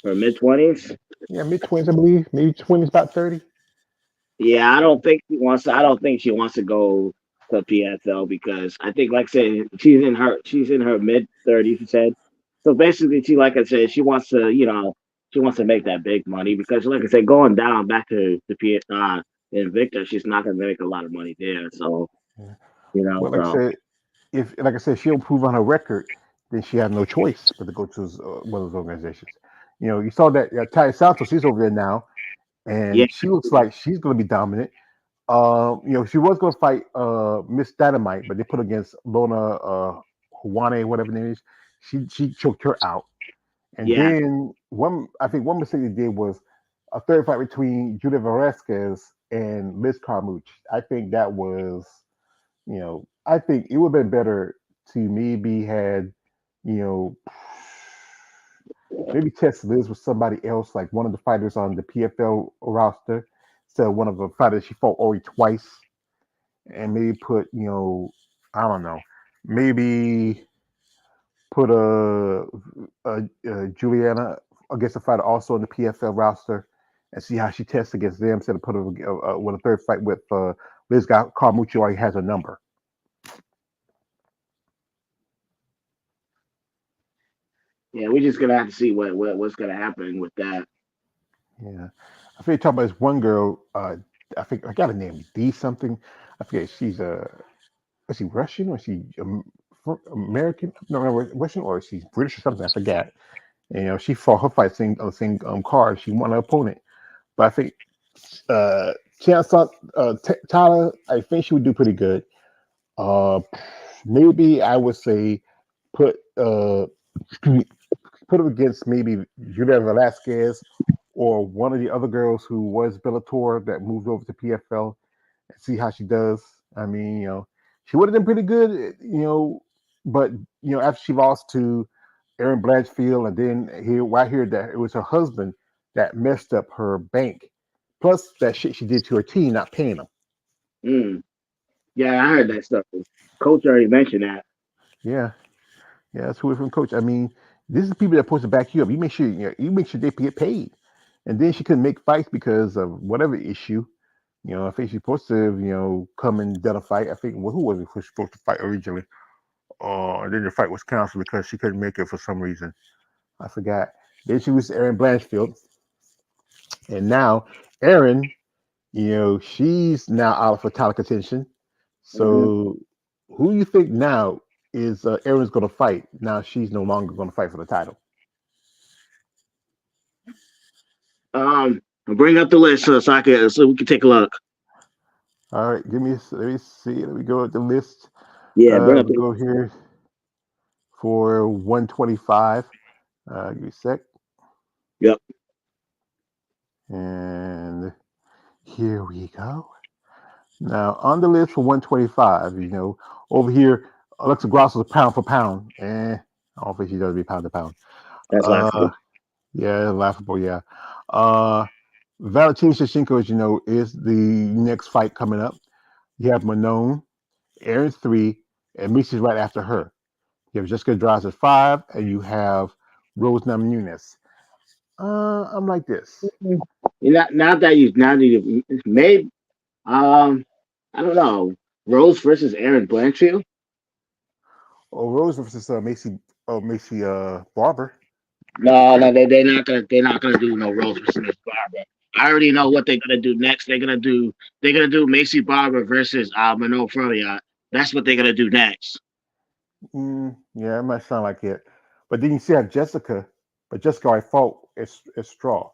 Her mid 20s. Yeah, mid 20s, I believe. Maybe 20s, about 30. Yeah, I don't think she wants to. I don't think she wants to go to PFL because I think, like I said, she's in her mid 30s. She said so. Basically, she like I said, she wants to she wants to make that big money because, like I said, going down back to the Invicta, she's not going to make a lot of money there. So Yeah. Well, like I so said, if like I said, she'll improve on her record, then she had no choice but to go to one of those organizations. You saw that Ty Santos, she's over there now, yeah, and she looks like she's going to be dominant. She was going to fight Miss Dynamite, but they put her against Lona Huane, whatever her name is. She choked her out. And yeah, then I think one mistake they did was a third fight between Julia Velasquez and Liz Carmouche. I think that was, I think it would have been better to maybe had, you know, maybe test Liz with somebody else, like one of the fighters on the PFL roster, instead of one of the fighters she fought already twice, and maybe put, I don't know, maybe put a Juliana against a fighter also on the PFL roster and see how she tests against them instead of put her with a third fight with Liz Carmucci already has a number. yeah. We're just gonna have to see what's gonna happen with that. Yeah. I think talking about this one girl, I think I got a name, D something. I forget. She's is she Russian or is she American? No, no, Russian or is she British or something? I forgot. And, she fought her fight on the same card. She won her opponent. But I think Chance Tyler, I think she would do pretty good. Uh, Maybe I would say put put her against maybe Julia Velasquez or one of the other girls who was Bellator that moved over to PFL and see how she does. I mean, she would have done pretty good, but after she lost to Aaron Blanchfield, and then I hear that it was her husband that messed up her bank, plus that shit she did to her team, not paying them. Mm. Yeah, I heard that stuff. Coach already mentioned that. Yeah, yeah, that's who we're from, coach. I mean, this is people that are supposed to back you up. You make sure they get paid, and then she couldn't make fights because of whatever issue. I think she's supposed to, come and done a fight. I think who was it who was supposed to fight originally? And then the fight was canceled because she couldn't make it for some reason. I forgot. Then she was Erin Blanchfield, and now Erin, she's now out for title contention. Mhm. So, who do you think now is Erin's going to fight? Now she's no longer going to fight for the title. Bring up the list so we can take a look. All right, let me see. Let me go at the list. Yeah, bring up We the go here for 125. Give me a sec. Yep. And here we go. Now, on the list for 125, over here, Alexa Grasso is pound for pound. I don't think she does be pound to pound. That's Uh, laughable. yeah, laughable, yeah. Uh, Valentina Shevchenko, as you know, is the next fight coming up. You have Manon, Aaron's three, and Missy's right after her. You have Jessica Andrade at five, and you have Rose Namajunas. I'm like this. Now that you made I don't know, Rose versus Aaron Blanchfield. Oh, Rose versus Macy Barber. No, no, they're not gonna do no Rose versus Miss Barber. I already know what they're gonna do next. They're gonna do Macy Barber versus Manon Froya. That's what they're gonna do next. Yeah, it might sound like it. But then you see have Jessica, but Jessica I fought is Straw.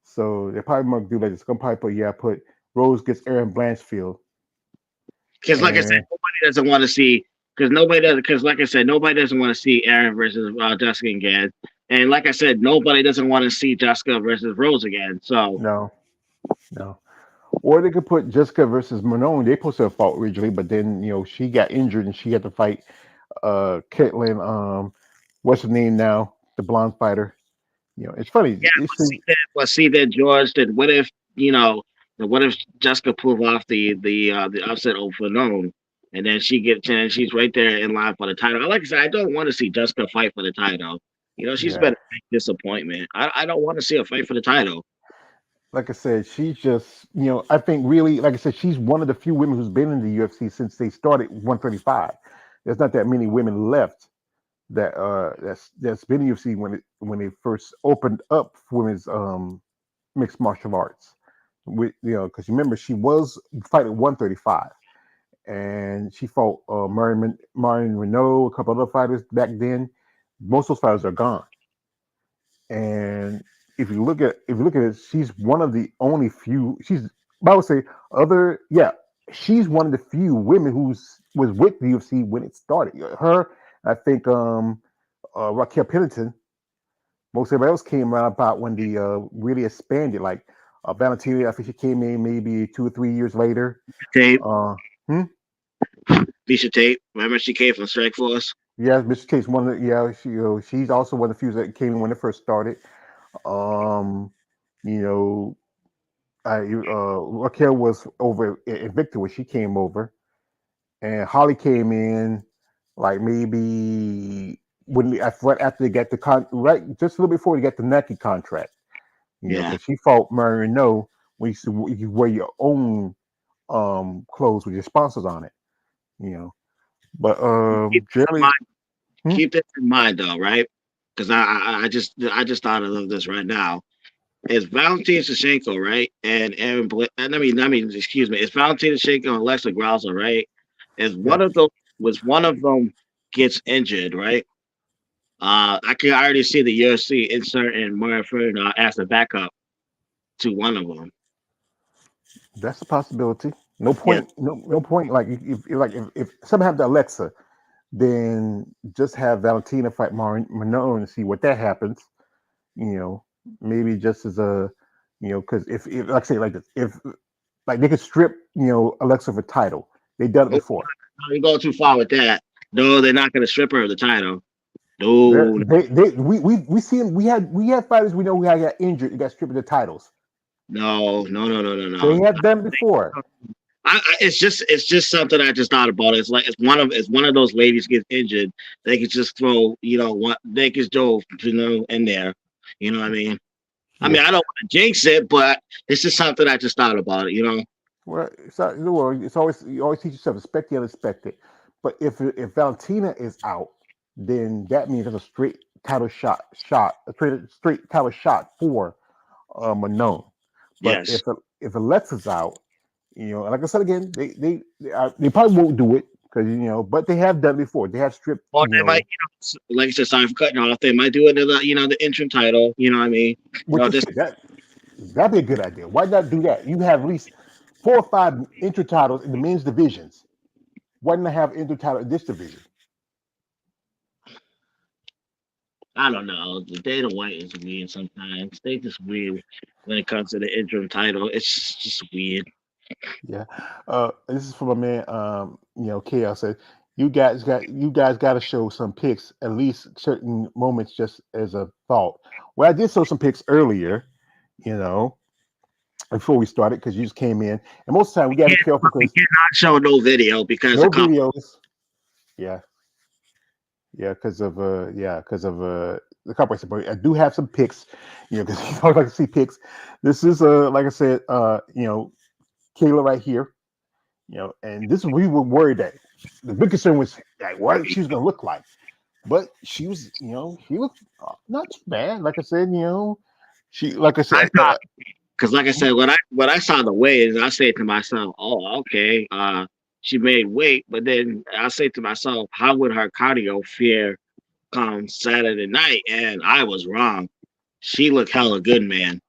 So they probably might do like this. Gonna probably put Rose gets Aaron Blanchfield. Because like I said, And nobody doesn't want to see. Because nobody does. Because like I said, nobody doesn't want to see Aaron versus Jessica again. And like I said, nobody doesn't want to see Jessica versus Rose again. So no, no. Or they could put Jessica versus Manon. They supposed to have fought originally, but then she got injured and she had to fight Caitlin. What's her name now? The blonde fighter. It's funny. yeah, It's but see that George. Then what if what if Jessica pulled off the upset over known, and then she's right there in line for the title. Like I said, I don't want to see Jessica fight for the title. She's yeah. been a big disappointment. I don't want to see her fight for the title. Like I said, she's just, I think really, like I said, she's one of the few women who's been in the UFC since they started 135. There's not that many women left that's been in UFC when they first opened up women's mixed martial arts. Because remember she was fighting 135, and she fought Marion Renault, a couple other fighters back then. Most of those fighters are gone. And if you look at it, she's one of the only few. I would say she's one of the few women was with the UFC when it started. Her, I think, Raquel Pennington. Most everybody else came around about when the really expanded. Like Valentina, I think she came in maybe 2 or 3 years later. Tape, Uh, hmm? Lisa Tape. Remember she came from Strike Force. Yeah, Mr. Case, one of the, yeah, she's also one of the few that came in when it first started. Um, you know, Raquel was over in Victor when she came over, and Holly came in like maybe right after they got the right just a little before they got the Nike contract. Yeah. Because she fought Mary No when you wear your own clothes with your sponsors on it. You know, but Keep this in generally, mind. hmm? Keep this in mind though, right? Because I just thought of this right now. It's Valentina Shevchenko, right? And excuse me, it's Valentina Shevchenko and Alexa Grasso, right? Is one Yes, of those was one of them gets injured, right? I can already see the UFC inserting Maria Ferdinand as a backup to one of them. that's a possibility. No Yeah, point. No point. Like if something happened to Alexa, then just have Valentina fight Manon and see what that happens. You know, maybe just as a, because if like I say like this, if like they could strip Alexa of a title, they've done it oh, before. you go too far with that. No, they're not going to strip her of the title. No, no, We had fighters we know who got injured, got stripped of the titles. no, no, no, no, no, They no. have done it before. It's just something I just thought about. It's like it's one of those ladies gets injured, they could just throw what they could throw in there. You know what I mean? I Yeah. mean I don't want to jinx it, but it's just something I just thought about. Well, it's always you always teach yourself respect the unexpected. But if Valentina is out, then that means there's a straight title shot, a straight title shot for Manon. But Yes. if Alexa's out, and like I said again, they probably won't do it because but they have done it before. They have stripped, Or they might, like I said, sorry for cutting off. They might do it in the interim title. You know what I mean? what you Just said. That'd be a good idea. Why not do that? You have at least 4 or 5 inter titles in the men's divisions. Why not have inter title in this division? I don't know. The Dana White is weird sometimes. They just weird when it comes to the interim title. It's just weird. Yeah. This is from a man. KL said, you guys got to show some pics at least certain moments just as a thought. Well, I did show some pics earlier. You know, before we started because you just came in, and most of the time we got to be careful We because cannot show no video because no the cop. videos. Yeah, because of the copyright. But I do have some pics. Because you always like to see pics. This is like I said, Kayla right here. And this is we were worried that the big concern was like what she was gonna look like, but she was, she looked not too bad. Like I said, she like I I said, thought because, like I said, when I saw the weight, I said to myself, "Oh, okay, she made weight." But then I say to myself, "How would her cardio fare come Saturday night?" And I was wrong. She looked hella good, man.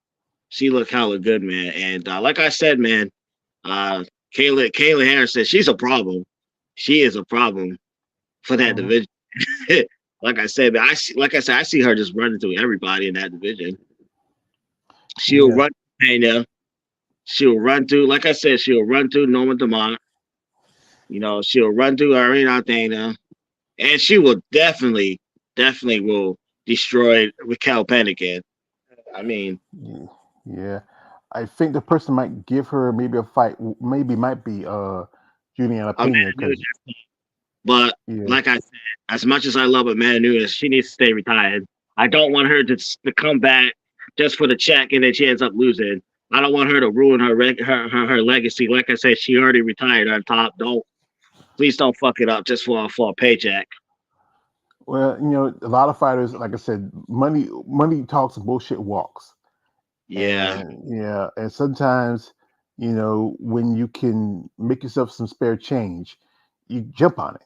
She looked hella good, man. And like I said, man, uh, Kayla Harris said she's a problem. She is a problem for that mhm, division. Like I said, man, I see her just running through everybody in that division. She'll yeah, run Pena. She'll run through, like I said, she'll run through Norma Demont. She'll run through Irene Dana, and she will definitely will destroy Raquel Pennington. I mean, yeah, yeah. I think the person might give her maybe a fight. Maybe might be Juliana Amanda Pena because Nunes. But yeah, like I said, as much as I love Amanda Nunes, she needs to stay retired. I don't want her to come back just for the check and then she ends up losing. I don't want her to ruin her legacy. Like I said, she already retired on top. Please don't fuck it up just for a paycheck. well, a lot of fighters, like I said, money talks and bullshit walks. Yeah, And yeah, and sometimes, when you can make yourself some spare change, you jump on it.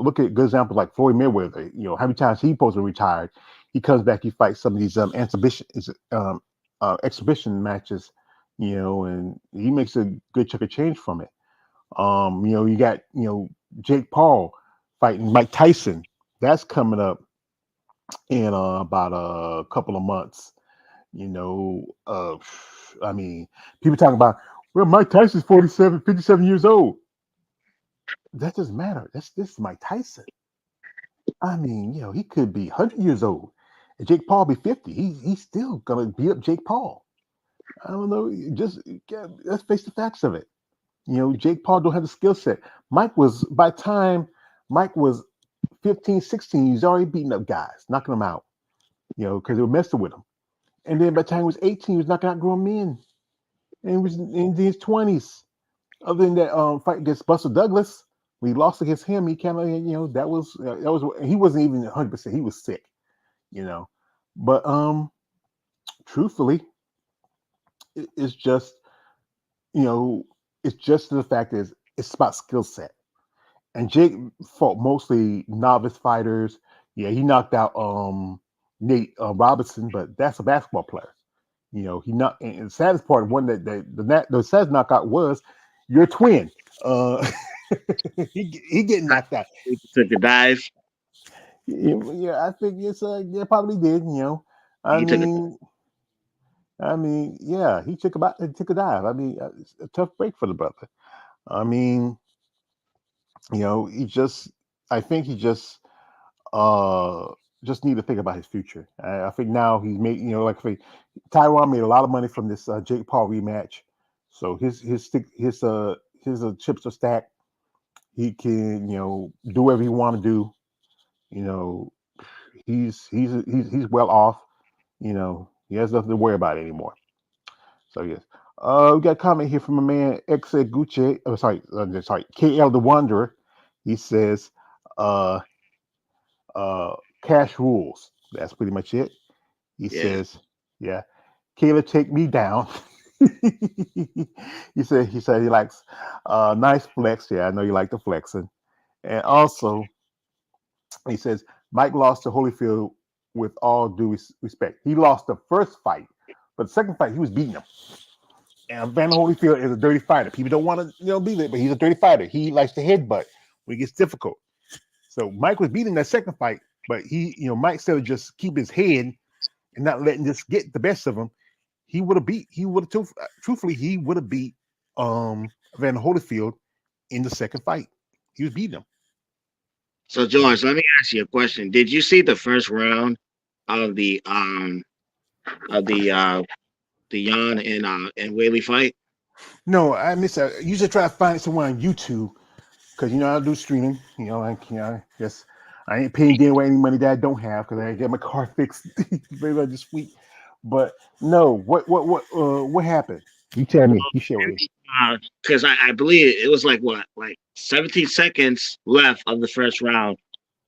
Look at good examples like Floyd Mayweather. How many times he supposed to retired, he comes back, he fights some of these exhibition matches, and he makes a good chunk of change from it. You got Jake Paul fighting Mike Tyson. That's coming up in about a couple of months. You know, uh, I mean, people talking about, well, Mike Tyson's 47, 57 years old. That doesn't matter. This is Mike Tyson. I mean, he could be 100 years old. And Jake Paul be 50. He's still gonna beat up Jake Paul. I don't know. Just let's face the facts of it. Jake Paul don't have the skill set. By the time Mike was 15, 16, he's already beating up guys, knocking them out. Because they were messing with him. And then by the time he was 18, he was knocking out grown men. And he was in his 20s. Other than that fight against Buster Douglas, we lost against him. He kind of, that was he wasn't even 100%. He was sick, you know. But truthfully, it's just, you know, it's just the fact is it's about skill set. And Jake fought mostly novice fighters. Yeah, he knocked out Nate Robinson, but that's a basketball player. He not. And the saddest part, one the saddest knockout was your twin. Uh, he getting knocked out. he took a dive. Yeah, I think it's yeah, probably did. I He took a mean, yeah, he took a dive. I mean, it's a tough break for the brother. I mean, he just, I think he just need to think about his future. I think now he's made, like I say, Taiwan made a lot of money from this Jake Paul rematch, so his chips are stacked. He can do whatever he want to do. You know he's well off. He has nothing to worry about anymore. So yes. We got a comment here from a man Exe Gucci. Oh, sorry, KL the Wanderer. He says, uh, cash rules. That's pretty much it. He Yeah. says, yeah, Kayla, take me down. He said he likes nice flex. Yeah, I know you like the flexing. And also, he says Mike lost to Holyfield with all due respect. He lost the first fight, but the second fight he was beating him. And Van Holyfield is a dirty fighter. People don't want to believe it, but he's a dirty fighter. He likes to headbutt when it gets difficult. So Mike was beating that second fight, but Mike said just keep his head and not letting this get the best of him. He would have truthfully he would have beat Van Holyfield in the second fight. He was beating him. So George, let me ask you a question. Did you see the first round of the Jan and Whaley fight? No, I miss. I usually try to find it somewhere on YouTube because I do streaming. Yes, I ain't paying anyway any money that I don't have because I get my car fixed very much this week. But no, what happened? You tell me. You share with me. Because I believe it was like 17 seconds left of the first round.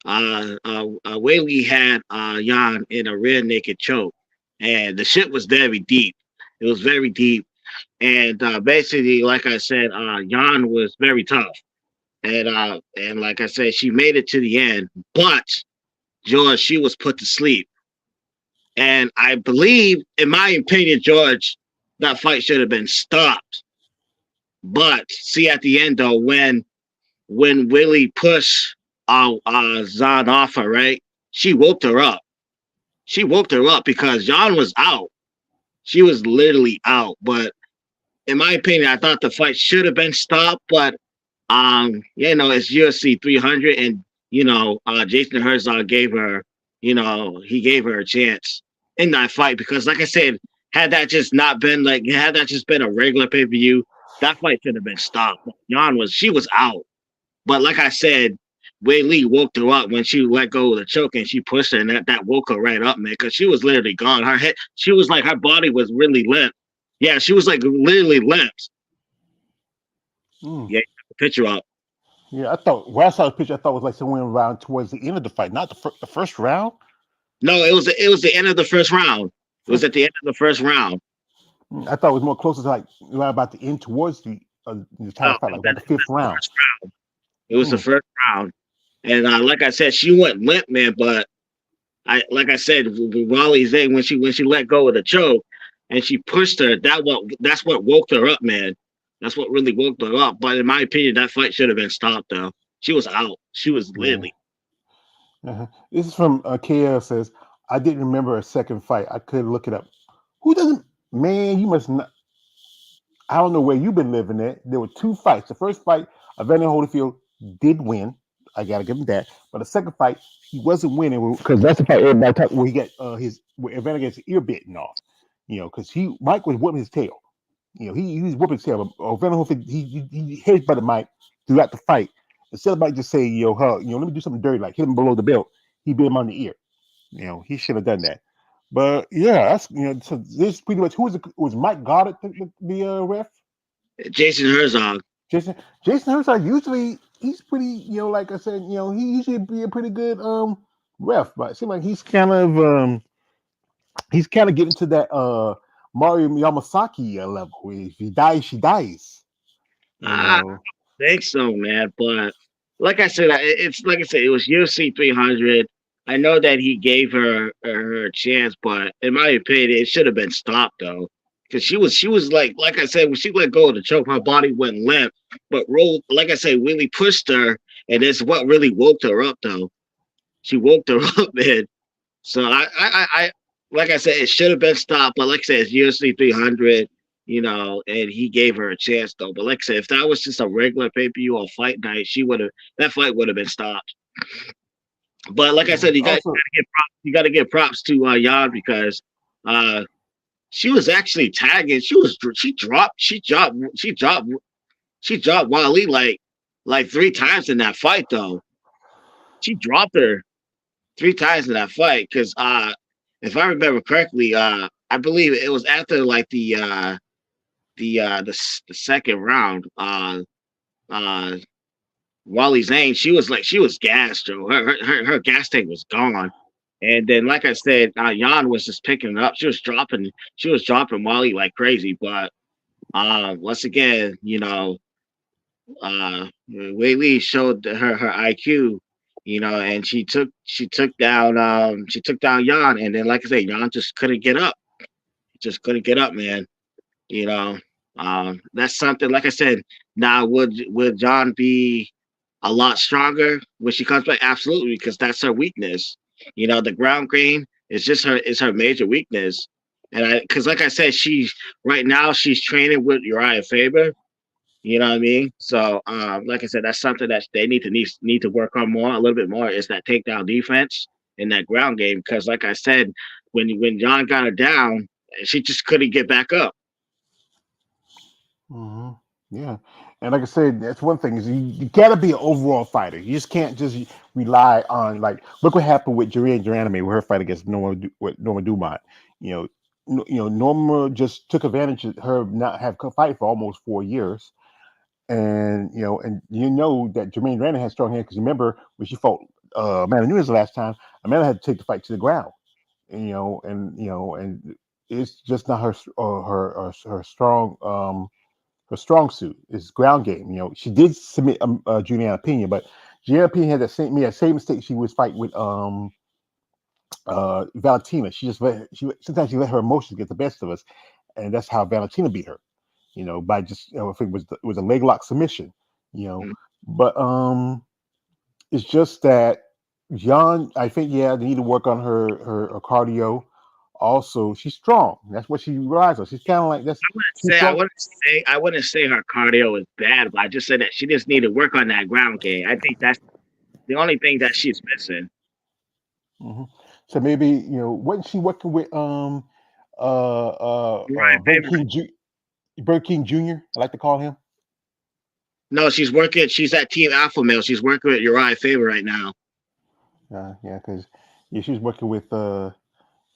Whaley had Jan in a rear naked choke, and the shit was very deep. It was very deep, and basically, like I said, Jan was very tough, and like I said, she made it to the end, but George, she was put to sleep, and I believe, in my opinion, George, that fight should have been stopped. But see, at the end though, when Willie pushed Zan off her, right? She woke her up. She woke her up because Jan was out. She was literally out. But in my opinion, I thought the fight should have been stopped. But it's UFC 300, and Jason Herzog gave her, he gave her a chance in that fight because, like I said, had that just been a regular pay per view, that fight should have been stopped. She was out. But like I said, Wei Lee woke her up when she let go of the choke and she pushed her, and that woke her right up, man, because she was literally gone. Her head, she was like, her body was really limp. Yeah, she was like literally limp. Mm. Yeah, picture up. Yeah, I thought when I saw the picture, I thought it was like somewhere around towards the end of the fight, not the first round. No, it was the end of the first round. It was First, at the end of the first round. I thought it was more closer to like right about the end towards the entire No, fight, like about the fifth the round. first round. It was the Mm. first round. And like I said, she went limp, man. But like I said, Wally Zay when she let go of the choke and she pushed her, that's what woke her up, man. That's what really woke her up. But in my opinion, that fight should have been stopped though. She was out. She was Yeah. literally. This is from KL says, I didn't remember a second fight. I could look it up. Who doesn't? Man, you must not. I don't know where you've been living at. There were two fights. The first fight, Evander Holyfield did win. I gotta give him that. But the second fight, he wasn't winning because that's the fight everybody talked where he got where Evander gets his ear bitten off. Because Mike was whipping his tail. He was whipping his tail. But Evander Holyfield he headbutted Mike throughout the fight. Instead of Mike just saying, let me do something dirty, like hit him below the belt, he bit him on the ear. He should have done that. But yeah, that's so this pretty much was Mike Goddard the ref? Jason Herzog. Jason Jason Herzog usually he's pretty, like I said, he usually be a pretty good ref, but it seems like he's kind of getting to that Mario Yamasaki level. If he dies, she dies. You I know. think so, man. But like I said, it's like I said, it was UFC 300. I know that he gave her a chance, but in my opinion, it should have been stopped though, because she was like I said, when she let go of the choke, her body went limp, but rolled. Like I said, really pushed her, and it's what really woke her up though. She woke her up, man. So like I said, it should have been stopped, but like I said, it's UFC 300. And he gave her a chance though. But like I said, if that was just a regular pay per view or fight night, that fight would have been stopped. But like I said, Also, you got to give props to Yan because uh, she was actually tagging. She dropped Wally like three times in that fight though. She dropped her three times in that fight because if I remember correctly, I believe it was after like the second round. Uh, Wally Zane, she was gassed, Joe. Her gas tank was gone. And then, like I said, Jan was just picking it up. She was dropping Wally like crazy. But once again, Wei Lee showed her IQ, and she took down Jan, and then like I said, Jan just couldn't get up, just couldn't get up, man. You know, that's something. Like I said, now would Jan be a lot stronger when she comes back? Absolutely, because that's her weakness. The ground game is her major weakness. And because like I said, she's right now she's training with Uriah Faber. You know what I mean? So, like I said, that's something that they need to work on more, a little bit more, is that takedown defense in that ground game. Because, like I said, when John got her down, she just couldn't get back up. Hmm. Yeah, and like I said, that's one thing is you got to be an overall fighter. You just can't just rely on like look what happened with Jorian Geranime with her fight against Norma Dumont. You know, Norma just took advantage of her not have fight for almost 4 years, and that Jermaine Grannon had strong hands because remember when she fought Amanda Nunes the last time, Amanda had to take the fight to the ground. And it's just not her strong her strong suit is ground game. She did submit Juliana Pena, but Juliana Pena had that same mistake she was fighting with Valentina. Sometimes she let her emotions get the best of us, and that's how Valentina beat her. By just I think it was a leg lock submission. You know, Mm. but it's just that John. I think they need to work on her cardio. Also, she's strong. That's what she relies on. She's kind of like that's I wouldn't she's say I strong. wouldn't say I wouldn't say her cardio is bad, but I just said that she just need to work on that ground game. I think that's the only thing that she's missing. Hmm. So maybe wasn't she working with Uriah Burger Faber. King Burger King Jr. I like to call him. No, she's working. She's at Team Alpha Male. She's working with Uriah Faber right now. Yeah, because she's working with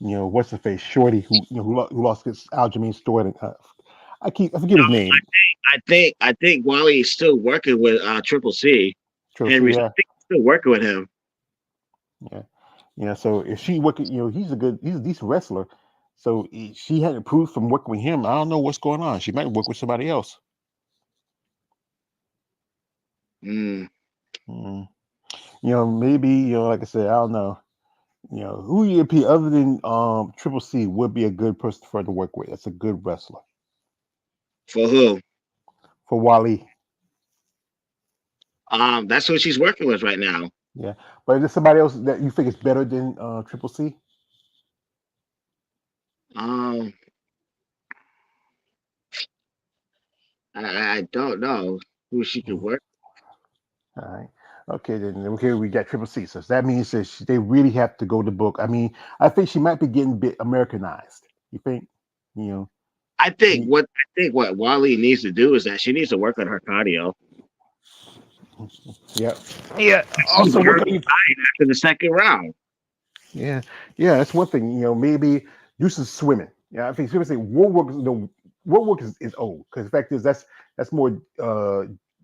what's the face Shorty who lost his Aljamain store. And, I forget his name. I think Wally is still working with Triple C. Chelsea, Henry, I yeah, think he's still working with him. yeah, yeah. So if she working, he's a decent wrestler. So she had improved from working with him. I don't know what's going on. She might work with somebody else. Mm. Mm. Maybe like I said, I don't know. Who EMP other than Triple C would be a good person for her to work with. That's a good wrestler For who? for Wally. That's who she's working with right now. Yeah, but is there somebody else that you think is better than Triple C? Um, I don't know who she could Mhm. work. All right. Okay, then okay, we got Triple C. So that means that they really have to go to book. I mean, I think she might be getting a bit Americanized. You think? You know, she. I think what Wally needs to do is that she needs to work on her cardio. Yeah. Yeah. She was Also, work very on. tired after the second round. Yeah, yeah, that's one thing. Maybe do some swimming. Yeah, I think people say war work. War work is old because the fact is that's more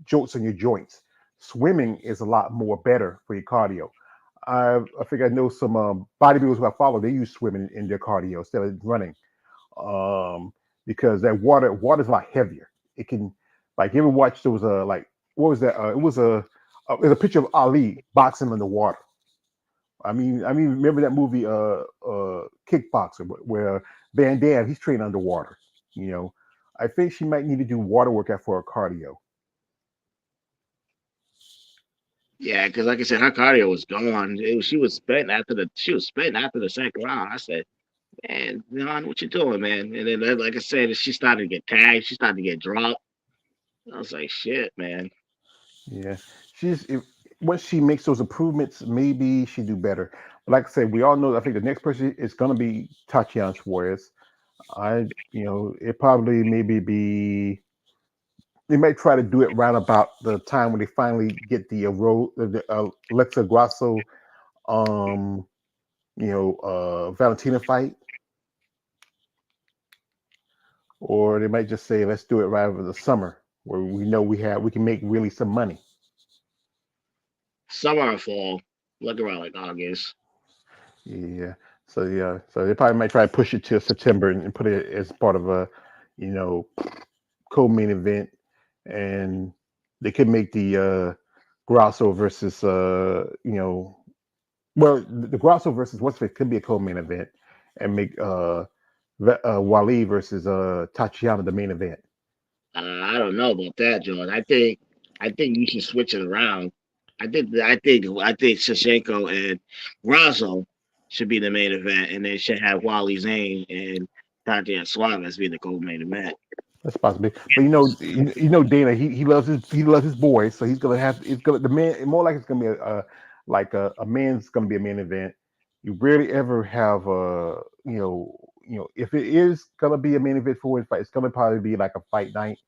jolts in your joints. Swimming is a lot more better for your cardio. I think I know some bodybuilders who I follow. They use swimming in their cardio instead of running, um, because that water's a lot heavier. It can like you ever watch there was a like what was that? It was a picture of Ali boxing in the water. I mean, remember that movie, Kickboxer, where Van Damme he's trained underwater. You know, I think she might need to do water workout for her cardio. Yeah, because like I said, her cardio was gone. She was spent after the second round. I said, man, Ron, what you doing, man? And then, like I said, she started to get tagged. She started to get dropped. I was like, shit, man. Yeah, she's if once she makes those improvements, maybe she do better. But like I said, we all know. I think the next person is going to be Tatiana Suarez. It probably maybe be. They might try to do it right about the time when they finally get the Alexa Grasso, um, Valentina fight, or they might just say, let's do it right over the summer where we know we can make really some money. summer or fall. Look around like August. Yeah. So yeah. So they probably might try to push it to September and put it as part of a, you know, co-main event, and they could make the Grasso versus well, the Grasso versus what's it could be a co-main event, and make Wally versus Tatiana the main event. I don't know about that, John. I think you should switch it around. I think Shevchenko and Grasso should be the main event, and they should have Wally Zane and Tatiana Suarez be the co-main event. That's possible, but Dana. He loves his boys, so he's gonna have it's gonna the man more like it's gonna be a man's gonna be a main event. You rarely ever have if it is gonna be a main event for a fight, it's gonna probably be like a fight night,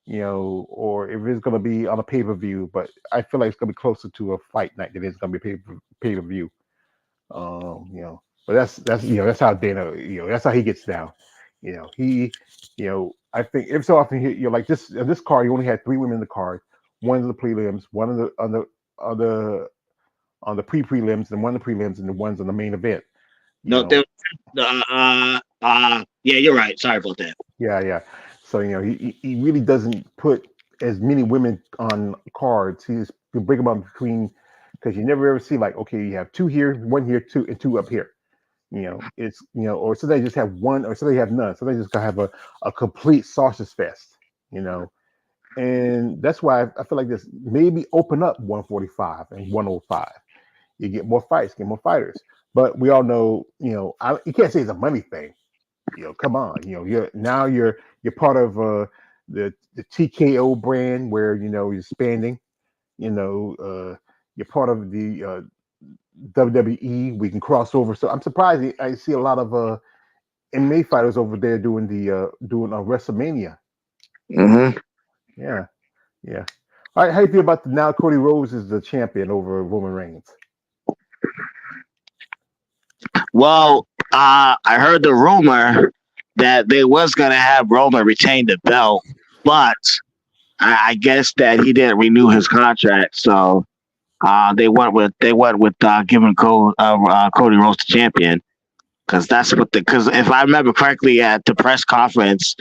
or if it's gonna be on a pay per view. But I feel like it's gonna be closer to a fight night than it's gonna be pay per view. But that's how Dana, that's how he gets down. He, I think if so often like this card, you only had three women in the card. One of the prelims, one of the on the pre-prelims, and one of the prelims, and the ones on the main event. You No, know, yeah, you're right. Sorry about that. yeah. So he really doesn't put as many women on cards. He's to break them up between because you never ever see like okay, you have two here, one here, two and two up here. It's or so they just have one, or so they have none. So they just gonna have a complete sausage fest. And that's why I feel like this maybe open up 145 and 105. You get more fights, get more fighters. But we all know, you can't say it's a money thing. Come on, you're part of the TKO brand where you're expanding. You're part of the WWE. We can cross over. So I'm surprised I see a lot of MMA fighters over there doing doing a WrestleMania. Mm-hmm. Yeah, yeah. All right, how you feel about now Cody Rhodes is the champion over Roman Reigns? Well, I heard the rumor that they was gonna have Roman retain the belt, but I guess that he didn't renew his contract, so they went with giving Cody Rhodes the champion because that's what because if I remember correctly at the press conference,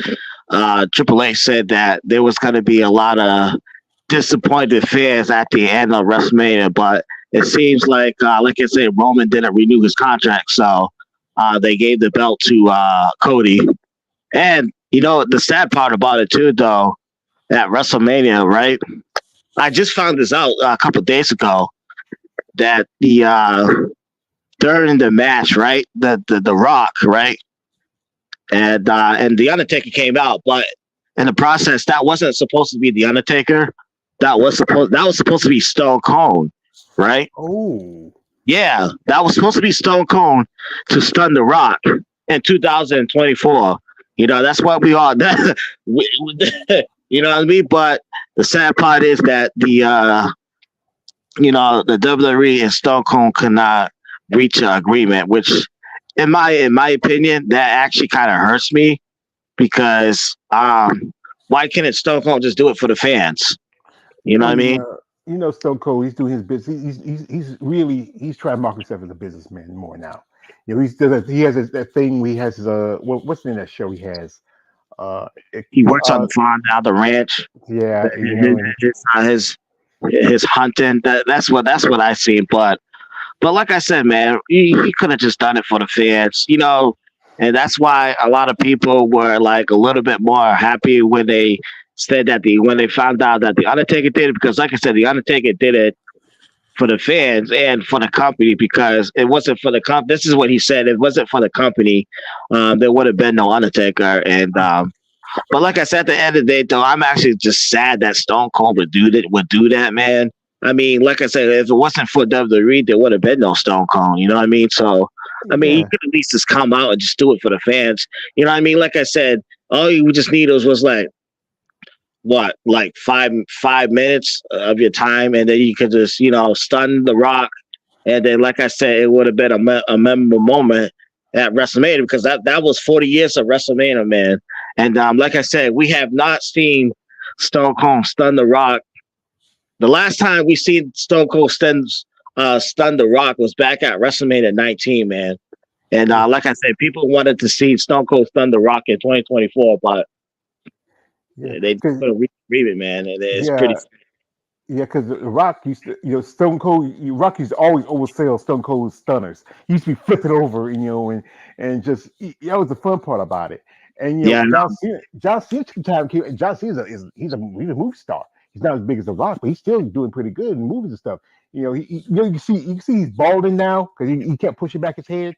Triple H said that there was going to be a lot of disappointed fans at the end of WrestleMania, but it seems like I said, Roman didn't renew his contract, so they gave the belt to Cody. And the sad part about it too, though, at WrestleMania, right? I just found this out a couple of days ago that during the match, right, the Rock, right, and the Undertaker came out, but in the process, that wasn't supposed to be the Undertaker. That was supposed to be Stone Cold, right? Oh, Yeah, that was supposed to be Stone Cold to stun the Rock in 2024. That's what we all. You know what I mean? But the sad part is that the WWE and Stone Cold could not reach an agreement, which, in my opinion, that actually kind of hurts me because why can't Stone Cold just do it for the fans? You know what I mean? Stone Cold. He's doing his business. He's trying to market himself as a businessman more now. He has that thing. He has what's the name of that show he has? He works on the farm now, the ranch. Yeah, his hunting. That's what I see. But like I said, man, he could have just done it for the fans, and that's why a lot of people were like a little bit more happy when they said that when they found out that the Undertaker did it, because like I said, the Undertaker did it for the fans and for the company, because it wasn't for the company. This is what he said. It wasn't for the company. There would have been no Undertaker. And but like I said, at the end of the day, though, I'm actually just sad that Stone Cold would do that, man. I mean, like I said, if it wasn't for WWE, there would have been no Stone Cold. You know what I mean? So, I mean, he could at least just come out and just do it for the fans. You know what I mean? Like I said, all you just need was like, what, like 5 minutes of your time, and then you could just stun the Rock, and then like I said, it would have been a memorable moment at WrestleMania, because that was 40 years of WrestleMania, man. And like I said, we have not seen Stone Cold stun the Rock The last time we seen Stone Cold stun The Rock was back at WrestleMania 19, man. And Yeah, like I said, people wanted to see Stone Cold stun The Rock in 2024, but yeah, they because couldn't reach agreement, man. And it's pretty. yeah, yeah, because the Rock used to, Stone Cold, Rock used to always oversell Stone Cold stunners. He used to be flipping over, and just that was the fun part about it. And Yeah, John Cena took time came, and John Cena he's a movie star. He's not as big as the Rock, but he's still doing pretty good in movies and stuff. You can see he's balding now because he kept pushing back his head.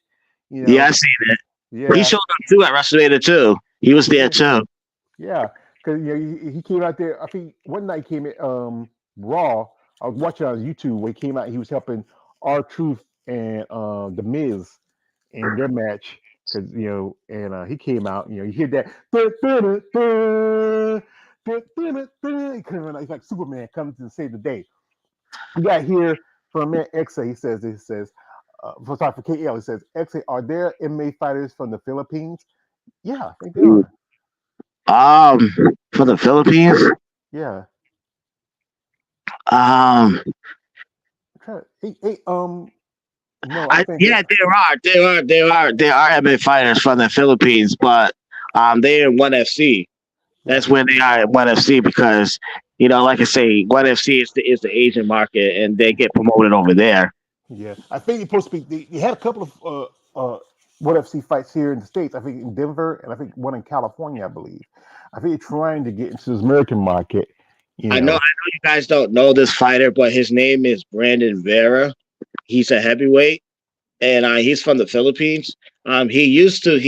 You yeah, I know, seen it. He yeah, showed up too at WrestleMania too. He was there yeah. too. Yeah, because he came out there. I think one night he came in Raw. I was watching on YouTube where he came out. He was helping R Truth and the Miz in their match because and he came out. You hear that. He comes in, he's like Superman comes to save the day. You got here from man XA. He says, sorry for KL. He says, XA, are there MMA fighters from the Philippines? Yeah, I think they are. Um, for the Philippines. Yeah. Um, No, I think yeah, there are MMA fighters from the Philippines, but they're in One FC. yeah, That's where they are at One FC because like I say, One FC is the Asian market, and they get promoted over there. yeah. I think they're supposed to be. They had a couple of what FC fights here in the states. I think in Denver, and I think one in California. I believe. I think they're trying to get into this American market. You I know know. you guys don't know this fighter, but his name is Brandon Vera. He's a heavyweight, and he's from the Philippines. He used to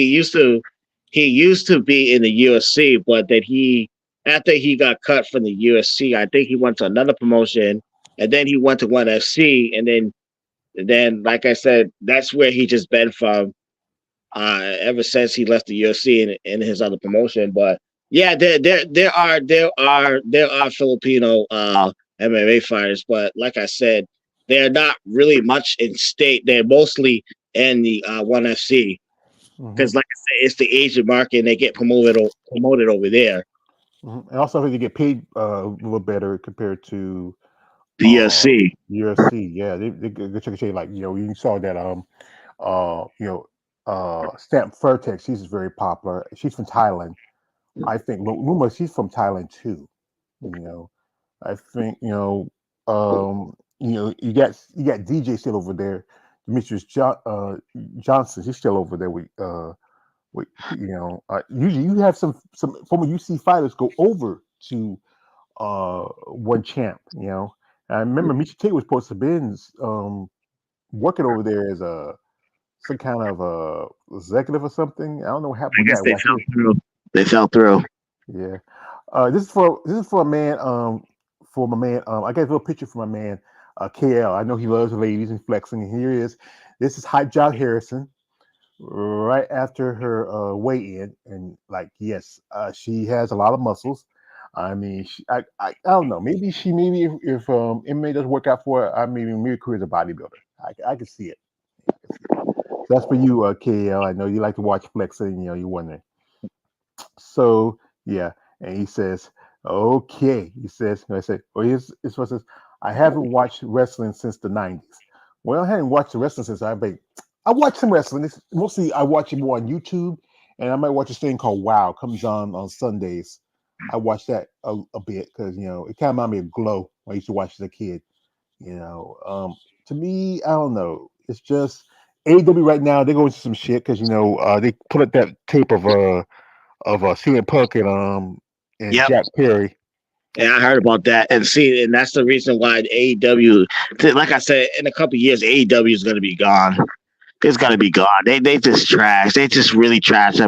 be in the UFC, but that he after he got cut from the UFC, I think he went to another promotion, and then he went to One FC, and then like I said, that's where he just been from ever since he left the UFC and in his other promotion. But yeah, there are Filipino MMA fighters, but like I said, they're not really much in state. They're mostly in the One FC Hmm. because, like I said, it's the Asian market, and they get promoted over there. And also, I think they get paid a little better compared to The UFC. UFC. Yeah, they check shade like you saw that Stamp Furtex. She's very popular. She's from Thailand. I think Luma, she's from Thailand too. You know, I think you got DJ still over there. Demetrius Johnson, he's still over there with usually you have some former UC fighters go over to one champ. I remember Misha Tate was supposed to be working over there as some kind of executive or something. I don't know what happened I with guess that. they Well, fell through. They fell through. yeah. This is for a man. For my man. I got a little picture for my man. KL. I know he loves ladies and flexing. And here he is. This is Hype Job Harrison. Right after her weigh-in, and like, yes, she has a lot of muscles. I mean, I don't know. Maybe if MMA doesn't work out for her, maybe career as a bodybuilder. I can see it. I can see it. So that's for you, KL. I know you like to watch flexing. You're wondering. So yeah, and he says, okay. He says, I say, well, here's what it says. I haven't watched wrestling since the '90s. Well, I hadn't watched the wrestling since I watch some wrestling. Mostly I watch it more on YouTube, and I might watch this thing called Wow. Comes on Sundays. I watch that a bit because it kind of reminded me of Glow. I used to watch as a kid. To me, I don't know. It's just AEW right now. They're going through some shit because they put up that tape of CM Punk and Yep. Jack Perry. Yeah, I heard about that, and see, and that's the reason why AEW, like I said, in a couple of years, AEW is going to be gone. It's gonna be gone. They just trash. They just really trash.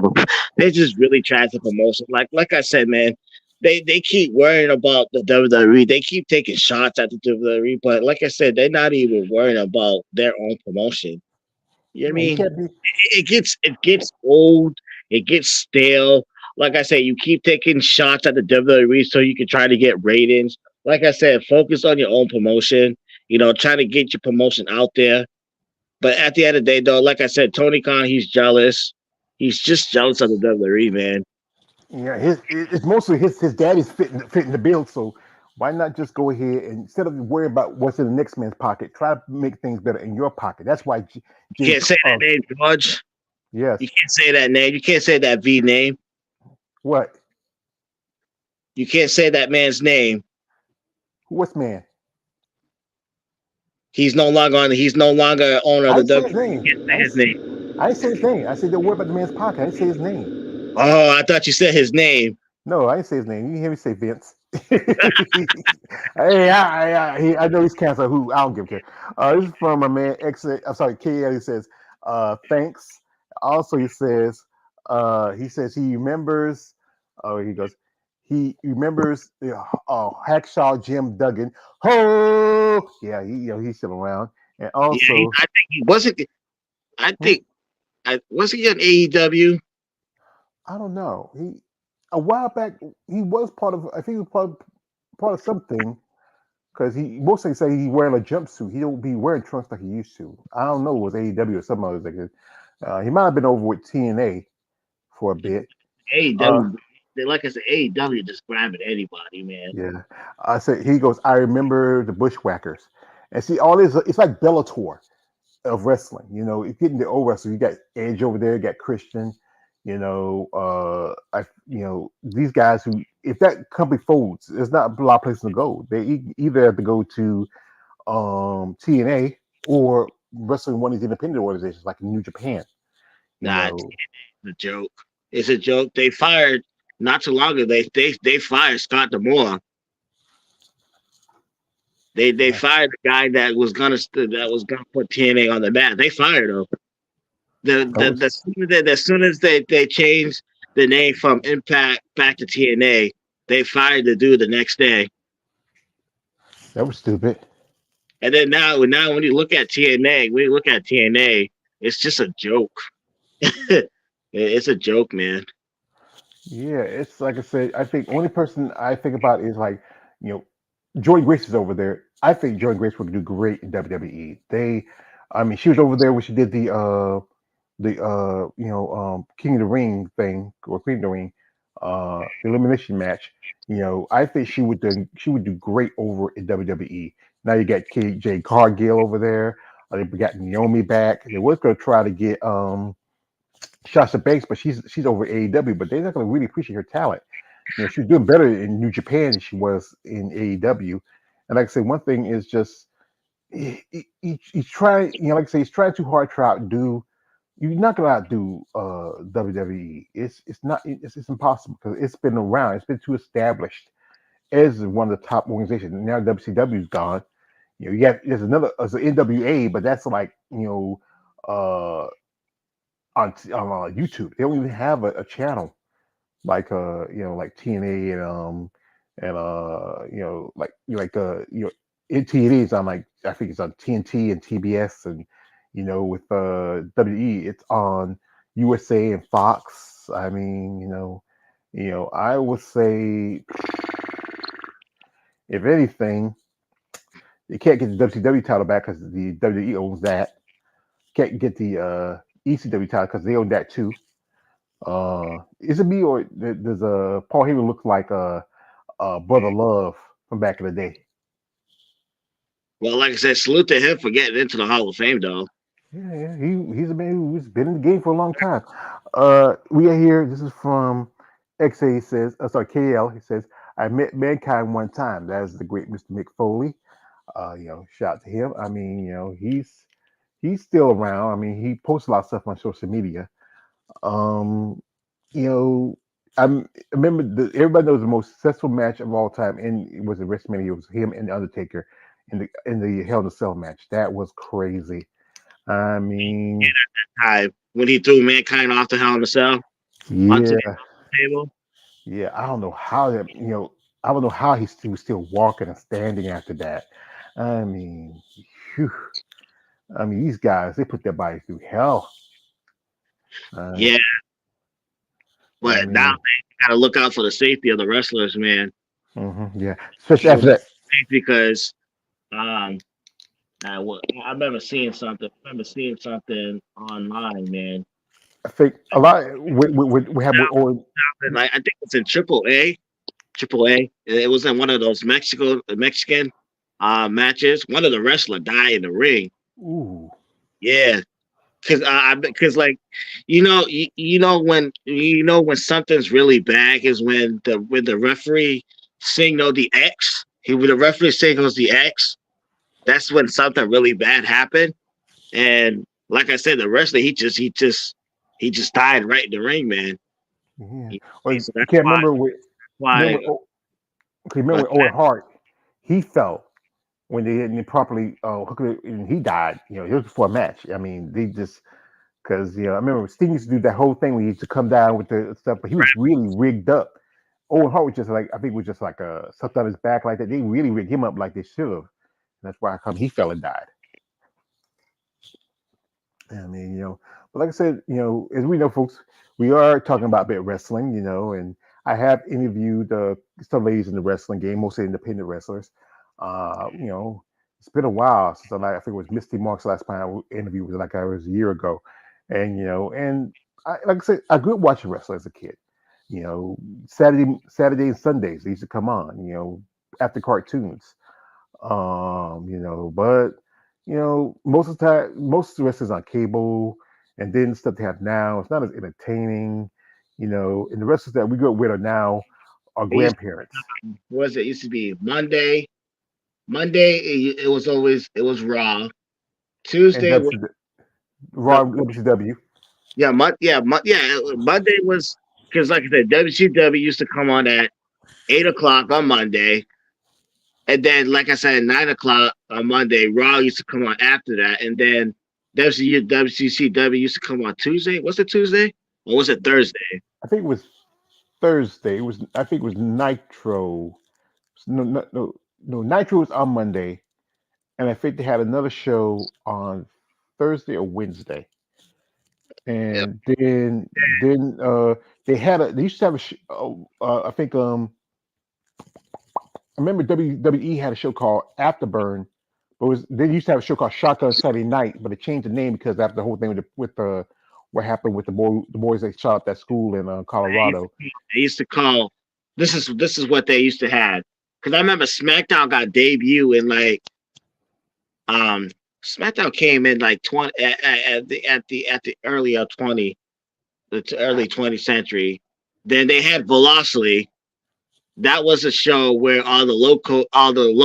They just really trash the promotion. Like I said, man, they keep worrying about the WWE. They keep taking shots at the WWE, but like I said, they're not even worrying about their own promotion. You know what I Yeah, you mean? can't be. It gets old. It gets stale. Like I said, you keep taking shots at the WWE so you can try to get ratings. Like I said, focus on your own promotion. Try to get your promotion out there, but at the end of the day, though, like I said, Tony Khan, he's jealous. He's just jealous of the WWE, man. Yeah, it's mostly his daddy's fitting the bill. So Why not just go ahead and instead of worry about what's in the next man's pocket, try to make things better in your pocket. That's why You Jay. can't say that name, George. You Yes. can't say that name. You can't say that V name. What? You can't say that man's name. What's man? He's no longer on. He's no longer owner of I the didn't say W. his You can't name. say his name. I didn't say his name. I said don't worry about the man's pocket. I didn't say his name. Oh, I thought you said his name. No, I didn't say his name. You hear me say Vince? Hey, I know he's cancer. Who? I don't give a care. This is from my man X. I'm sorry, KL. He says, thanks. Also, he says he remembers. Oh, he goes. He remembers Hackshaw Jim Duggan. Oh, yeah, he's still around. And Yeah, also, I think he wasn't. I hmm, think I was he on AEW. I don't know. He a while back he was part of. I think he was part of something. Because he mostly say he's wearing a jumpsuit. He don't be wearing trunks like he used to. I don't know. It was AEW or some others. Like he might have been over with TNA for a bit. Uh, AEW. Like I said, AEW just grabbing anybody, man. yeah. I said he goes. I remember the Bushwhackers, and see all this. It's like Bellator of wrestling. It's getting the old wrestlers. You got Edge over there. You got Christian. These guys who, if that company folds, there's not a lot of places to go. They either have to go to TNA or wrestling one of these independent organizations like New Japan. You Nah, know, it's a joke. It's a joke. They fired not too long ago. They fired Scott Demore. They yeah, fired the guy that was gonna put TNA on the map. They fired him. that was As soon as they changed the name from Impact back to TNA, they fired the dude the next day. that was stupid. And then now when you look at TNA, it's just a joke. It's a joke, man. Yeah, it's like I said. I think only person I think about is like you know, Jordan Grace is over there. I think Jordan Grace would do great in WWE. I mean, she was over there when she did the King of the Ring thing or Queen of the Ring, the elimination match. I think she would do great over in WWE. Now you got KJ Cargill over there. They got Naomi back. They was gonna try to get Sasha Banks, but she's over AEW. But they're not gonna really appreciate her talent. She's doing better in New Japan than she was in AEW. And like I said, one thing is just he's trying. Like I say, he's trying too hard to outdo. You're not gonna outdo WWE. It's impossible because it's been around. It's been too established as one of the top organizations. Now WCW's gone. There's an NWA, but that's like uh, on YouTube. They don't even have a channel like TNA and TNA is on like I think it's on TNT and TBS and with WE it's on USA and Fox. I mean, I would say if anything, you can't get the WCW title back because the WWE owns that. Can't get the ECW title because they own that too. Is it me or does Paul Heyman look like Brother Love from back in the day? Well, like I said, salute to him for getting into the Hall of Fame, though. Yeah, he's a man who's been in the game for a long time. We are here. This is from XA. He says, sorry, KL. He says, I met Mankind one time. That is the great Mr. Mick Foley. Shout out to him. I mean, he's still around. I mean, he posts a lot of stuff on social media. Um, you know, I remember everybody knows the most successful match of all time, and it was at WrestleMania. It was him and the Undertaker in the Hell in a Cell match. That was crazy. I mean, Time when he threw Mankind off the Hell in a Cell onto the yeah, table. yeah. I don't know how that. I don't know how he was still walking and standing after that. I mean, phew. I mean, these guys they put their bodies through hell. Uh, Yeah, I but now mean, they gotta look out for the safety of the wrestlers, man. yeah. Especially For after that. because um, I remember seeing something. Online, man. I think a lot. We have with or Like I think it's in Triple A. Triple A. It was in one of those Mexican matches. One of the wrestler died in the ring. Ooh. Yeah, because like when something's really bad is when the referee signal the X. When the referee signals the X, that's when something really bad happened. And like I said, the wrestler he just died right in the ring, man. Yeah. He, Or so you that's can't why remember with why remember. Okay, remember but when Owen Hart, he fell when they didn't properly hook it, and he died. It was before a match. I mean, they just because I remember Sting used to do that whole thing where he used to come down with the stuff, but he was really rigged up. Owen Hart was just like I think was just like something on his back like that. They really rigged him up like they should have. That's why I come he fell and died. I mean, but like I said, as we know, folks, we are talking about a bit of wrestling, and I have interviewed some ladies in the wrestling game, mostly independent wrestlers. It's been a while since I think it was Misty Marks last time I interviewed was like I was a year ago, and like I said, I grew up watching wrestling as a kid. Saturday and Sundays they used to come on, after cartoons. But most of the time, most of the rest is on cable, and then the stuff they have now, it's not as entertaining, and the rest of that we grew up with are now our it used grandparents what was it? It used to be Monday. Monday it was Raw. and Tuesday was WCW, Raw WCW, Monday was because like I said, WCW used to come on at 8 o'clock on Monday, and then like I said, 9 o'clock on Monday. Raw used to come on after that, and then WCCW used to come on Tuesday. Was it Tuesday or was it Thursday? I think it was Thursday. It was I think it was Nitro. No, Nitro was on Monday, and I think they had another show on Thursday or Wednesday. Yep. And then they used to have I think I remember WWE had a show called Afterburn, but they used to have a show called Shotgun Saturday Night, but they changed the name because after the whole thing with what happened with the boys that shot up that school in Colorado. They used to call this is what they used to have because I remember SmackDown got debut in like um SmackDown came in like 20 at the early of 20 the early 20th century. Then they had Velocity. That was a show where all the low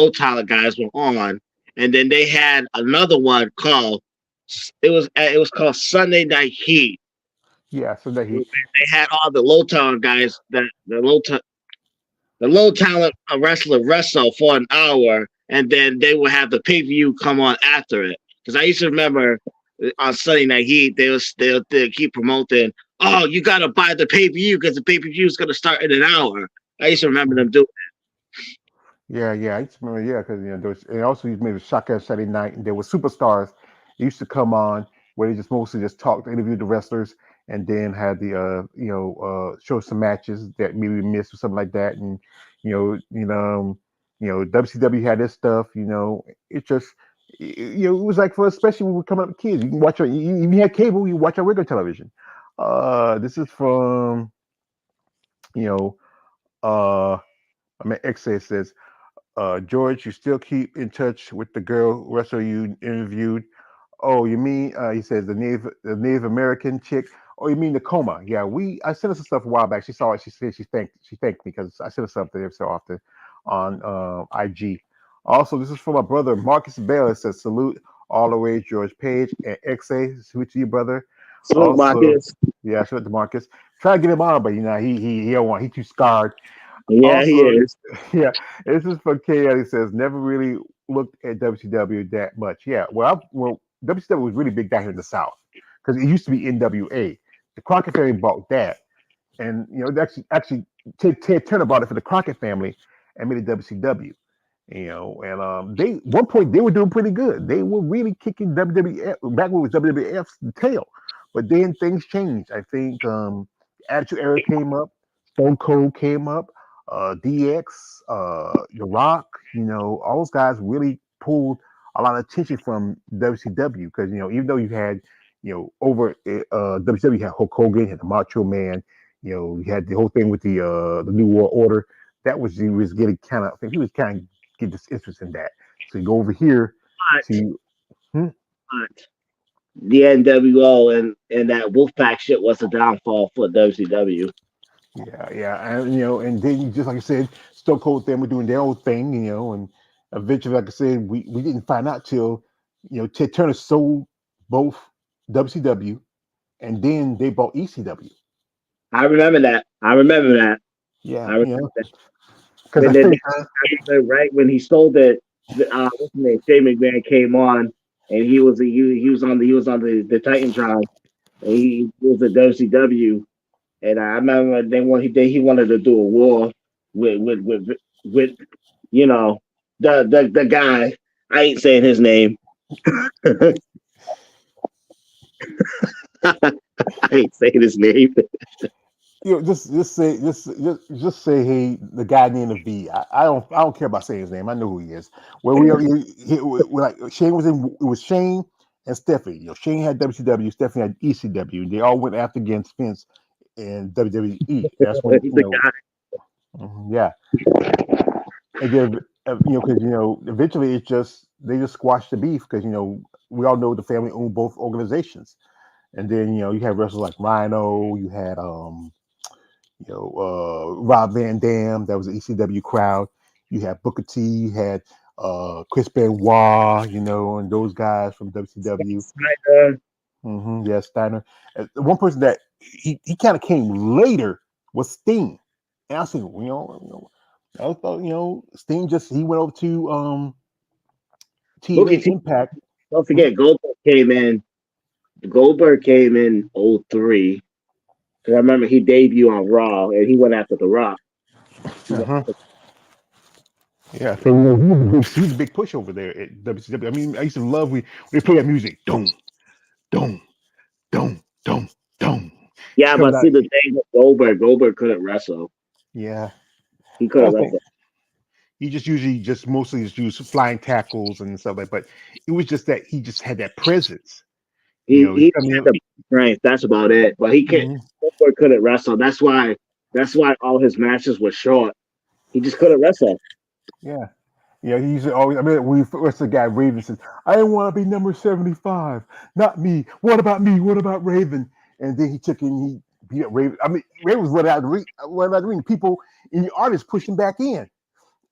talent guys were on, and then they had another one called it was called Sunday Night Heat. Yeah, so that he They had all the low talent guys that the low talent wrestler wrestle for an hour, and then they would have the pay per view come on after it. Because I used to remember on Sunday Night Heat, they keep promoting, oh, you gotta buy the pay per view because the pay per view is gonna start in an hour. I used to remember them doing. yeah, I just remember, yeah, because there was, and also you made a Shotgun Saturday Night, and there was Superstars. They used to come on where they just mostly just talked, interviewed the wrestlers, and then had the show some matches that maybe we missed or something like that, and WCW had this stuff. It just it was like for especially when we were coming up kids, you can watch if you had cable, you watch on regular television. This is from you know I mean, X says. George, you still keep in touch with the girl wrestler you interviewed. Oh, you mean he says the Native American chick? Oh, you mean the coma? Yeah, I sent her some stuff a while back. She saw it. She said she thanked me because I sent her something every so often on IG. Also, this is from my brother Marcus Bell. It says salute all the way George Page and XA. Salute to you, brother. Salute, Also, Marcus. yeah, salute to Marcus. Try to get him on, but he don't want. He too scarred. Yeah, he Also, is. yeah, this is for K. He says never really looked at WCW that much. Yeah, well, WCW was really big down here in the South because it used to be NWA. The Crockett family bought that, and actually Ted Turner bought it for the Crockett family and made it WCW. And they one point they were doing pretty good. They were really kicking WWF back when it was WWF's tail, but then things changed. I think Attitude Era came up, Stone Cold came up, DX, The Rock. All those guys really pulled a lot of attention from WCW because even though you had over WCW, you had Hulk Hogan, you had the Macho Man. You had the whole thing with the New World Order. That was he was getting kind of. I think he was kind of get this interest in that. So you go over here But, to. Hmm? but the NWO and that Wolfpack shit was the downfall for WCW. Yeah, yeah, and and then you just like I said, Stone Cold them were doing their own thing, and eventually, like I said, we didn't find out till Ted Turner sold both WCW, and then they bought ECW. I remember that. I remember that. I Yeah, remember that. because I And then think, I remember right when he sold it, what's his name? Shane McMahon came on, and he was on the Titantron, and he was at WCW. And I remember he wanted to do a war with you know the guy. I ain't saying his name. I ain't saying his name. just say hey, the guy named the V. I don't care about saying his name. I know who he is. Where we like Shane was in. It was Shane and Stephanie. Shane had WCW, Stephanie had ECW. They all went after against Vince and WWE. That's when He's the guy. yeah. And then because eventually it's just they just squashed the beef because we all know the family owned both organizations. And then you had wrestlers like Rhino. You had Rob Van Dam, that was the ECW crowd. You had Booker T, you had Chris Benoit, and those guys from WCW. Snyder. Yeah, Steiner. The one person that he kind of came later was Sting. And I was thinking, I thought, Sting just he went over to Bookie TNA T. Impact. Don't Mhm. forget Goldberg came in. Goldberg came in '03. Because I remember he debuted on Raw and he went after The Rock. He went Uh-huh. after, Yeah, so he was a big push over there at WCW. I mean, I used to love when they play that music. Dum, dum, dum, dum, dum. yeah, Comes but out. see the thing with Goldberg couldn't wrestle. Yeah, He I couldn't think wrestle. he just usually just mostly just used flying tackles and stuff like. But it was just that he just had that presence. He He come had in. the strength. That's about it. But he can't. Mhm. Goldberg couldn't wrestle. That's why all his matches were short. He just couldn't wrestle. Yeah, yeah. He used to always. I mean, when first the guy Raven says, "I didn't want to be number 75. Not me. What about me? What about Raven?" And then he took in. He beat up Raven. I mean, Raven was running out of the ring. Running out of the ring. People in the audience pushed him back in.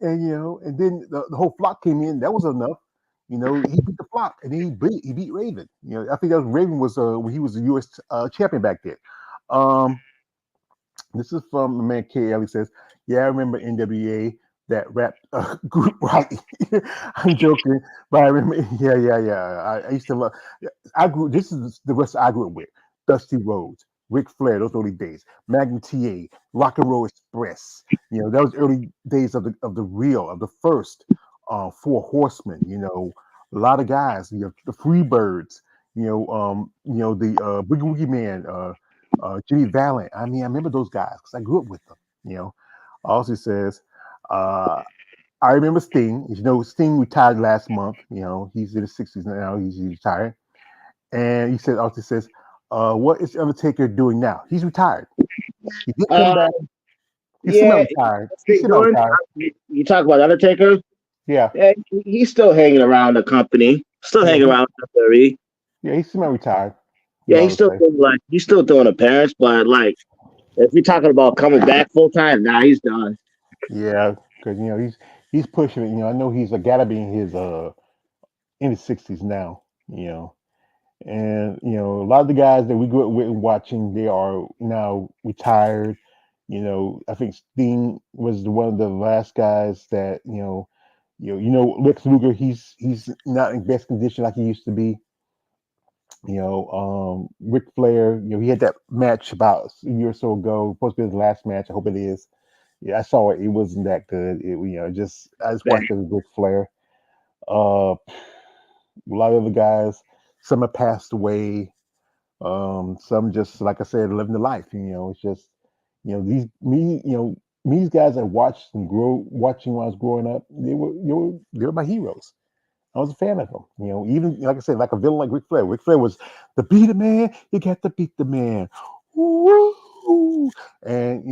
And then the whole flock came in. That was enough. He beat the flock, and then he beat Raven. I think that was Raven was when he was the U.S. Champion back then. Um, this is from the man K. Ellie says, "Yeah, I remember NWA that rap group right." I'm joking, but I remember. Yeah, yeah, yeah. I used to love. I grew. This is the rest I grew up with: Dusty Rhodes, Ric Flair, those early days, Magnum TA, Rock and Roll Express. That was early days of the real of the first Four Horsemen. A lot of guys. The Freebirds. The Boogie Woogie Man. Jimmy Valiant. I mean, I remember those guys because I grew up with them. Also says, uh, I remember Sting. Sting retired last month. He's in his 60s now. He's retired. And he said, also says, what is Undertaker doing now? He's retired. He did come Uh, back. He's yeah. semi-retired. What's He's he doing? semi-retired. You talk about Undertaker. Yeah. Yeah, he's still hanging around the company. Still Yeah. hanging around WWE. Yeah. He's semi-retired. Yeah, I would say. he's still doing appearance, but like if you're talking about coming back full time, nah, he's done. Yeah. Because he's pushing it. I know he's got to be in his 60s now. And a lot of the guys that we grew up with and watching, they are now retired. I think Sting was one of the last guys that Lex Luger. He's not in best condition like he used to be. Ric Flair. He had that match about a year or so ago. Supposed to be his last match. I hope it is. Yeah, I saw it. It wasn't that good. Just I just Man, watched it with Ric Flair. A lot of the guys. Some have passed away. Some just like I said, living the life. It's just these guys I watched and watching when I was growing up. They were my heroes. I was a fan of them. Even like I said, like a villain like Ric Flair. Ric Flair was the beat the man. You got to beat the man. Woo! And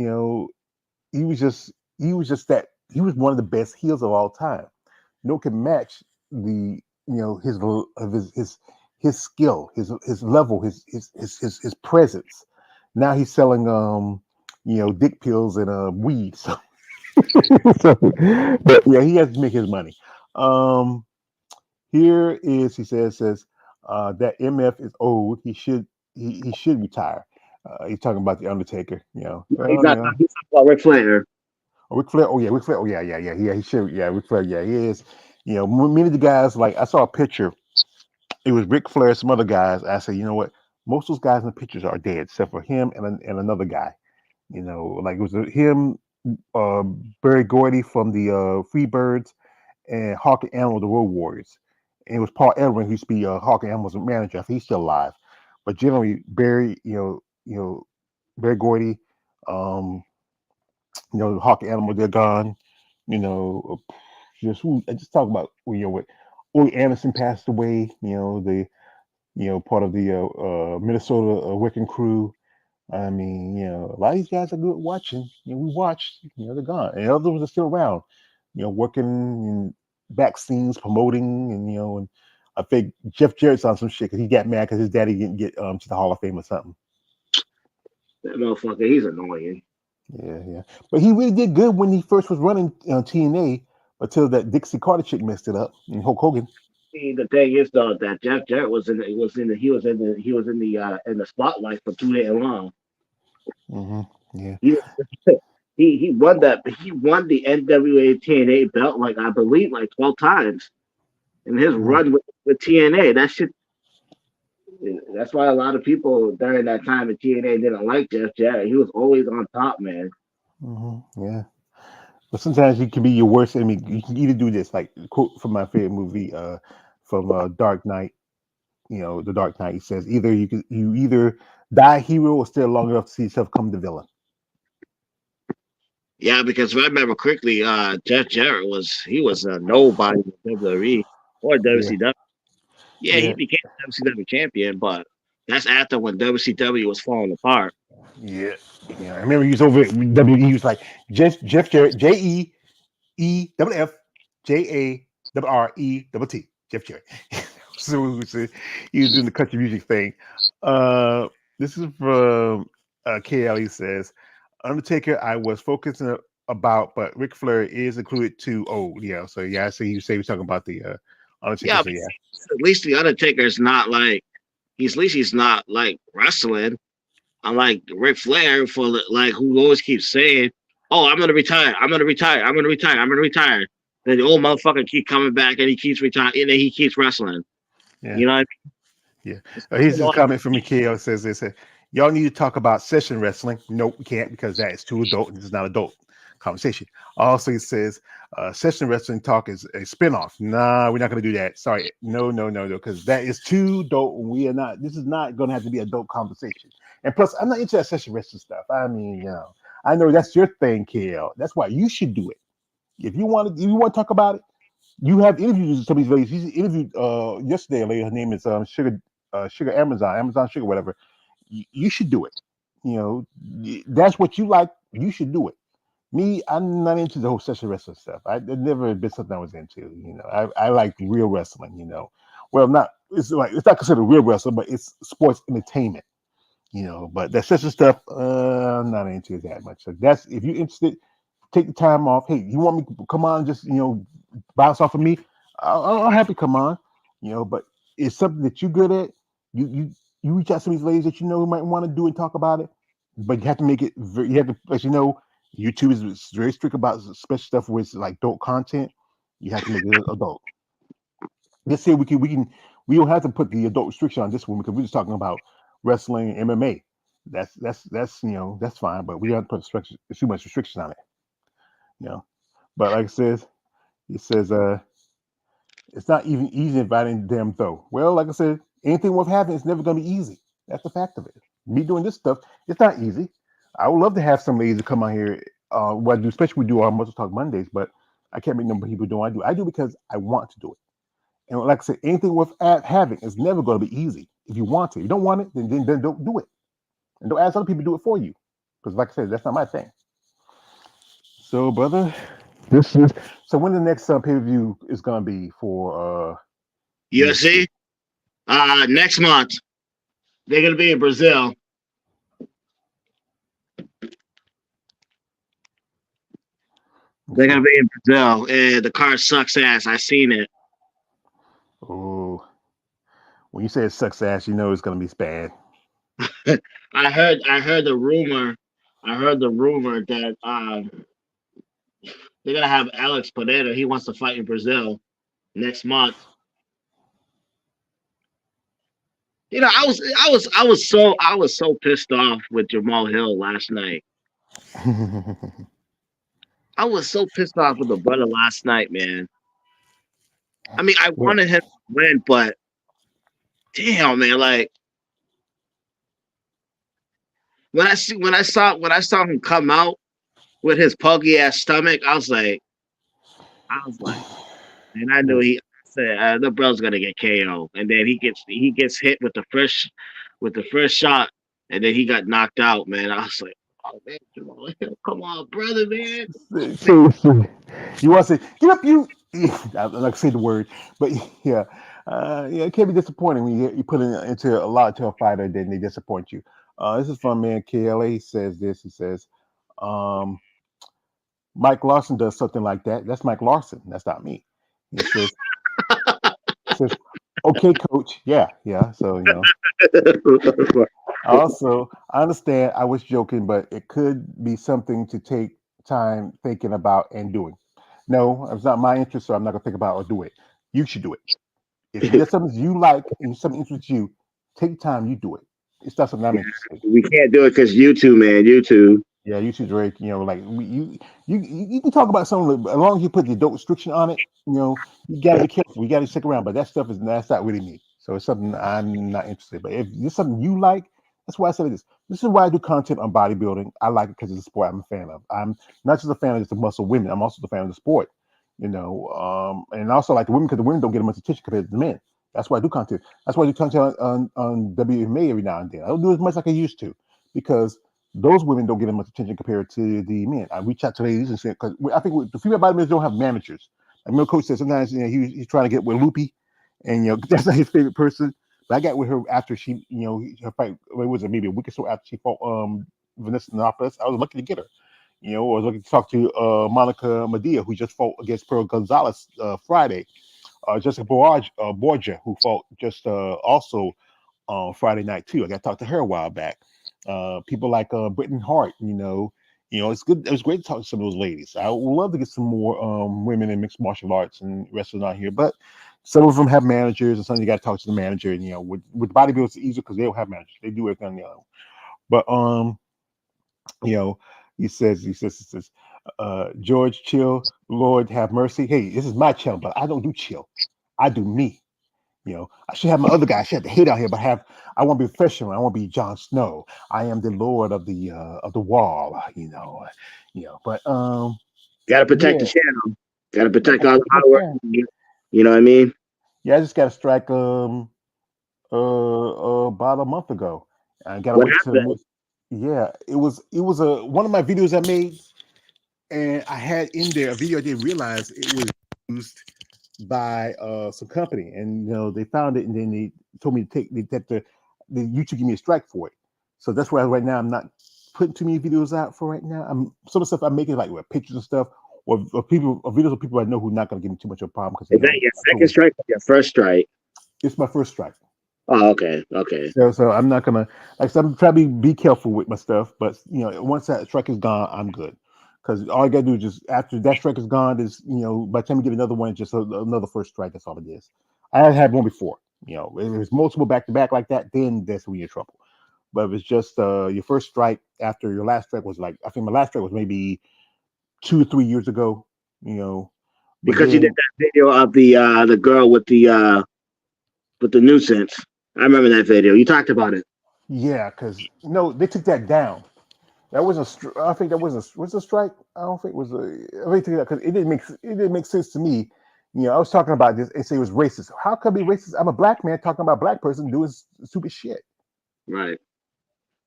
he was just. he was just that he was one of the best heels of all time. No can match the his of his skill, his level, his presence. Now he's selling dick pills and weed. So, so but yeah, he has to make his money. Um Here is, he says that MF is old. He should retire. He's talking about the Undertaker. He's Well, not talking about Ric Flair. Ric Flair. Oh yeah, Ric Flair. Oh yeah. He should. Yeah, Ric Flair. Yeah, he is. Many of the guys, like I saw a picture. It was Ric Flair, some other guys. I said, you know what? Most of those guys in the pictures are dead, except for him and another guy. Like it was him, uh, Barry Gordy from the Freebirds, and Hawk and Animal, the Road Warriors. And it was Paul Ellering who used to be Hawk and Animal's manager. I think he's still alive. But generally, Barry, Barry Gordy, um, Hawk and Animal, they're gone. You know, I just talk about what Ole Anderson passed away. The part of the Minnesota Wiccan crew. I mean, a lot of these guys are good watching. We watched, they're gone. And others are still around, working in back scenes, promoting, and I think Jeff Jarrett's on some shit because he got mad because his daddy didn't get to the Hall of Fame or something. That motherfucker, he's annoying. Yeah. But he really did good when he first was running TNA until that Dixie Carter chick messed it up and Hulk Hogan. See, the thing is though that Jeff Jarrett was in the spotlight for too damn long. Hmm. Yeah. He he won the NWA TNA belt like I believe like 12 times in his Hmm. run with TNA. That shit. That's why a lot of people during that time in TNA didn't like Jeff Jarrett. He was always on top, man. Yeah. But sometimes you can be your worst enemy. You can either do this, like quote from my favorite movie, from Dark Knight. The Dark Knight. He says you either die a hero or stay long enough to see yourself come the villain. Yeah, because if I remember correctly, Jeff Jarrett was a nobody in WWE or Yeah, WCW. Yeah, he yeah, became WCW champion, but that's after when WCW was falling apart. yeah, yeah. I remember he was over at WWE. He was like Jeff Jarrett, JEFFJARRETT. Jeff Jarrett. So he was doing the country music thing. Uh, this is from KL. He says, Undertaker, I was focusing about, but Ric Flair is included too. Oh, yeah. So yeah, I see you say he was talking about the Undertaker. Yeah, So but yeah, see, at least the Undertaker's not like he's at least he's not like wrestling. Unlike Ric Flair, for like who always keeps saying, "Oh, I'm gonna retire. I'm gonna retire. I'm gonna retire. I'm gonna retire." Then the old motherfucker keep coming back and he keeps retiring and then he keeps wrestling. yeah. You know, what Yeah. I Here's this mean? comment from Mikhail. It says, y'all need to talk about session wrestling. Nope, we can't because that is too adult and it's not adult conversation. Also, he says, session wrestling talk is a spinoff. Nah, we're not going to do that. Sorry. No, because that is too adult. We are not, this is not going to have to be adult conversation. And plus, I'm not into that session wrestling stuff. I mean, I know that's your thing, KL. That's why you should do it. If you want to talk about it, you have interviews with some of these ladies. She's interviewed yesterday. A lady, her name is Sugar Amazon Sugar, whatever. You should do it. That's what you like. You should do it. Me, I'm not into the whole session wrestling stuff. It never been something I was into. I like real wrestling. Well, not it's not considered real wrestling, but it's sports entertainment. But that session stuff, I'm not into it that much. So that's if you're interested, take the time off. Hey, you want me to come on? Just bounce off of me. I'll happy come on. But it's something that you're good at. You reach out to these ladies that you know who might want to do and talk about it. But you have to make it. You have to, as you know, YouTube is very strict about special stuff with like adult content. You have to make it adult. Let's say we don't have to put the adult restriction on this one because we're just talking about wrestling, MMA. That's that's fine, but we don't put too much restriction on it. You know, but like I said, he says it's not even easy inviting them though. Well, like I said, anything worth having is never going to be easy. That's the fact of it. Me doing this stuff, it's not easy. I would love to have some ladies to come out here. What I do, especially we do our Muscle Talk Mondays, but I can't make number of people do. I do. I do because I want to do it. And like I said, anything worth having is never going to be easy. If you want to, if you don't want it, then don't do it, and don't ask other people to do it for you. Because like I said, that's not my thing. So, brother, this is so when the next pay per view is gonna be for UFC. UFC. Next month they're gonna be in Brazil. They're gonna Okay. be in Brazil, and the car sucks ass. I seen it. Oh, when you say it sucks ass, you know it's gonna be bad. I heard the rumor. I heard the rumor that they're gonna have Alex Pereira. He wants to fight in Brazil next month. I was so pissed off with Jamal Hill last night. I was so pissed off with the brother last night, man. I mean, I Well, wanted him to win, but damn, man, like when I saw him come out with his puggy ass stomach, I was like, and I knew well, he said the bro's gonna get KO, and then he gets hit with the first shot, and then he got knocked out, man. I was like, oh man, Jamal Hill, come on, brother, man. see, you want to say get up, you. I'm not gonna say the word, but yeah, yeah, it can be disappointing when you put it into a lot to a fighter, then they disappoint you. This is from man KLA says this. He says, um, Mike Larson does something like that. That's Mike Larson. That's not me. He says, okay, coach. Yeah, yeah. So Also, I understand I was joking, but it could be something to take time thinking about and doing. No, it's not my interest, so I'm not gonna think about or do it. You should do it. If there's something you like and something interests you, take time, you do it. It's not something I'm interested in. We can't do it because YouTube, man, YouTube. Yeah, you should Drake. Like you can talk about something as long as you put the adult restriction on it. You got to be careful. You got to stick around. But that's not really me. So it's something I'm not interested. But if it's something you like, that's why I said this. This is why I do content on bodybuilding. I like it because it's a sport I'm a fan of. I'm not just a fan of just the muscle women. I'm also a fan of the sport. And also like the women because the women don't get as much attention compared to the men. That's why I do content. That's why I do content on WMA every now and then. I don't do as much like I used to because those women don't get as much attention compared to the men. I reach out to ladies and say, because I think the female bodybuilders don't have managers. Like my coach said, sometimes he's trying to get with Loopy, and that's not his favorite person. But I got with her after she, her fight. What was it? Maybe a week or so after she fought Vanessa Nopoulos. I was lucky to get her. I was lucky to talk to Monica Medea, who just fought against Pearl Gonzalez Friday. Jessica Borgia, who fought just also on Friday night too. I got to talk to her a while back. People like Britton Hart, it's good. It was great to talk to some of those ladies. I would love to get some more women in mixed martial arts and wrestling out here, but some of them have managers, and some you got to talk to the manager. And with bodybuilders, it's easier because they don't have managers; they do everything on their own. But you know, he says, George, chill, Lord have mercy. Hey, this is my channel, but I don't do chill. I do me. I should have my other guy. I should have the hate out here, but I want to be professional. I want to be Jon Snow. I am the Lord of the Wall. But Got to protect yeah, the channel. Got to yeah, protect I all the my hard work. channel. You know what I mean? Yeah, I just got a strike about a month ago. I gotta What wait till happened? next. Yeah, it was a one of my videos I made, and I had in there a video I didn't realize it was used by some company, and they found it, and then they told me to that the YouTube gave me a strike for it. So that's why right now I'm not putting too many videos out for right now. I'm some of the stuff I'm making like with pictures and stuff, or people or videos of people I know who are not going to give me too much of a problem because Is that your I second told strike or your first strike? it's my first strike. Oh, okay, okay. So I'm not gonna like I said, I'm trying to be careful with my stuff, but once that strike is gone, I'm good. Because all I gotta do is just after that strike is gone, is by the time you get another one, it's just another first strike. That's all it is. I had one before. If it's multiple back to back like that, then that's when you're in trouble. But if it's just your first strike after your last strike was like I think my last strike was maybe 2 or 3 years ago. You know, but Because you did then that video of the girl with the nuisance. I remember that video. You talked about it. yeah, because they took that down. That wasn't. I think that was a strike. I don't think it was a. I think because it didn't make sense to me. I was talking about this and say it was racist. How could it be racist? I'm a black man talking about a black person doing stupid shit. Right.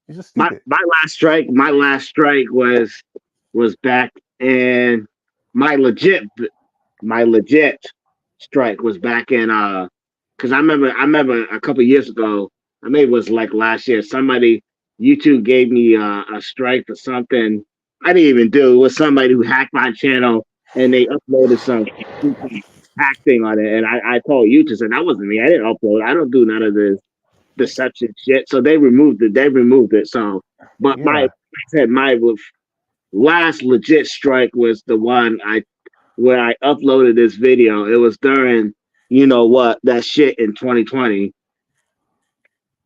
It's just My stupid. my last strike. My last strike was back. and my legit my legit strike was back in because I remember a couple years ago, I mean it was like last year, somebody YouTube gave me a strike for something I didn't even do. It was somebody who hacked my channel and they uploaded some hack thing on it, and I told YouTube, and that wasn't me. I didn't upload. I don't do none of this deception shit. So they removed it. They removed it. So, but my Yeah. like I said my last legit strike was the one I where I uploaded this video. It was during, you know what, that shit in 2020,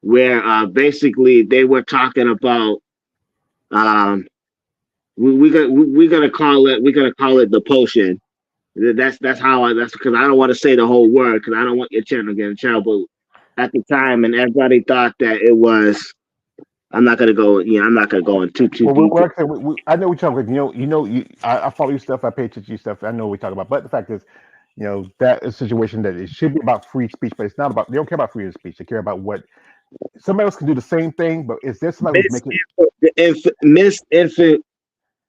where basically they were talking about um we're gonna call it the potion. That's how that's because I don't want to say the whole word because I don't want your channel to get in trouble. At the time, and everybody thought that it was. I'm not gonna go. Yeah, I'm not gonna go into too Well, deep. actually, I know we talk about, I follow your stuff, I pay attention to your stuff, I know what we talk about. But the fact is, that is a situation that it should be about free speech, but it's not about, they don't care about free speech. They care about what somebody else can do the same thing, but is there somebody who's making,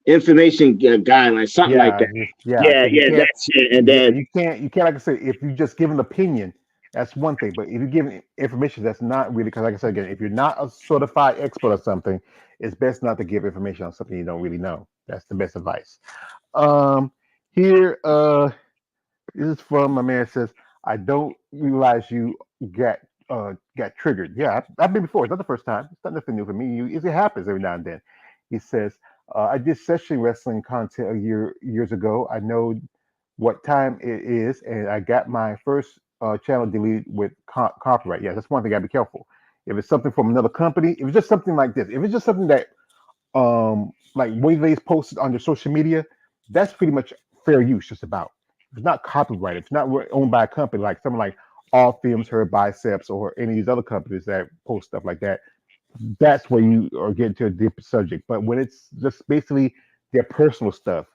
Misinformation guidelines, something like yeah, that. yeah. Yeah, So you yeah, can't, that's it. And yeah, then you can't, like I said, if you just give an opinion, that's one thing. But if you give information that's not really, because like I said again, if you're not a certified expert or something, it's best not to give information on something you don't really know. That's the best advice. Um, here, this is from my man says, I don't realize you got got triggered. Yeah, I've been before. It's not the first time. It's not nothing new for me. It happens every now and then. He says, I did session wrestling content years ago. I know what time it is, and I got my first channel deleted with copyright. Yeah, that's one thing. I gotta be careful. If it's something from another company, if it's just something like this, if it's just something that like Waylays posted on their social media, that's pretty much fair use. Just about. If it's not copyrighted, if it's not owned by a company like someone like All Films, Her Biceps, or any of these other companies that post stuff like that, that's where you are getting to a deeper subject. But when it's just basically their personal stuff,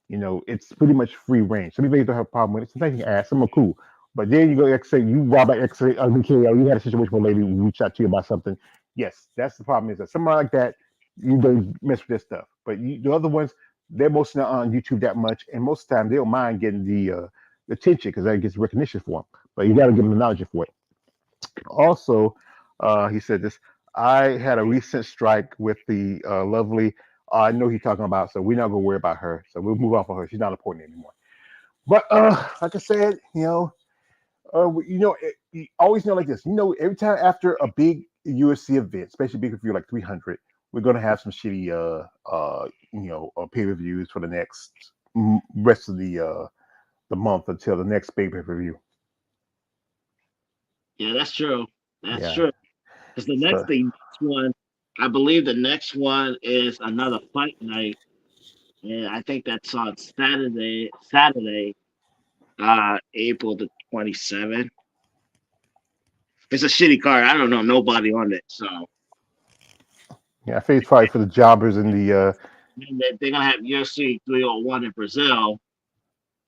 it's pretty much free range. Some people don't have a problem with it. Sometimes you can ask, some are cool. But then you go, like say, you rob an X-ray, you had a situation where a lady reached out to you about something. Yes, that's the problem is that somebody like that, you don't mess with this stuff. But the other ones, they're mostly not on YouTube that much. And most of the time, they don't mind getting the attention because that gets recognition for them. But you got to give them the knowledge for it. Also, he said this. I had a recent strike with the lovely. I know he's talking about, so we're not gonna worry about her. So we'll move on from her. She's not important anymore. But like I said, you always know like this. Every time after a big UFC event, especially big review like 300, we're gonna have some shitty pay per views for the next rest of the month until the next big pay per view. yeah, that's true. That's Yeah. true. Because So the next one, I believe the next one is another fight night, and I think that's on Saturday, April the 27th. It's a shitty card. I don't know nobody on it, so yeah, I think it's probably for the jobbers and the and they're gonna have UFC 301 in Brazil.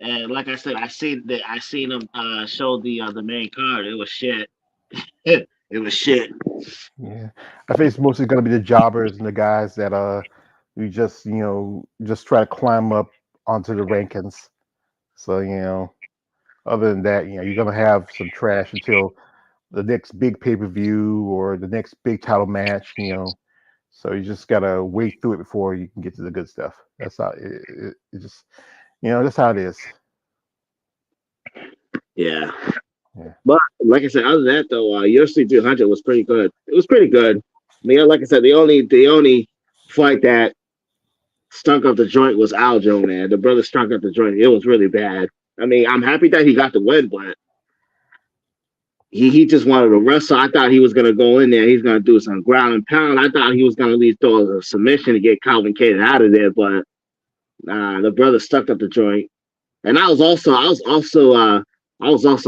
And like I said, I seen them show the main card. It was shit. it was shit. yeah. I think it's mostly gonna be the jobbers and the guys that you just try to climb up onto the rankings. So other than that, you're gonna have some trash until the next big pay per view or the next big title match. So you just gotta wait through it before you can get to the good stuff. That's how it just that's how it is. Yeah. Yeah. But like I said, other than that though, UFC 300 was pretty good. It was pretty good. I mean, like I said, the only fight that stunk up the joint was Aljo, man. The brother stunk up the joint. It was really bad. I mean, I'm happy that he got the win, but he just wanted to wrestle. I thought he was gonna go in there. He's gonna do some ground and pound. I thought he was gonna at least throw a submission to get Calvin Cater out of there, but the brother stuck up the joint. And I was also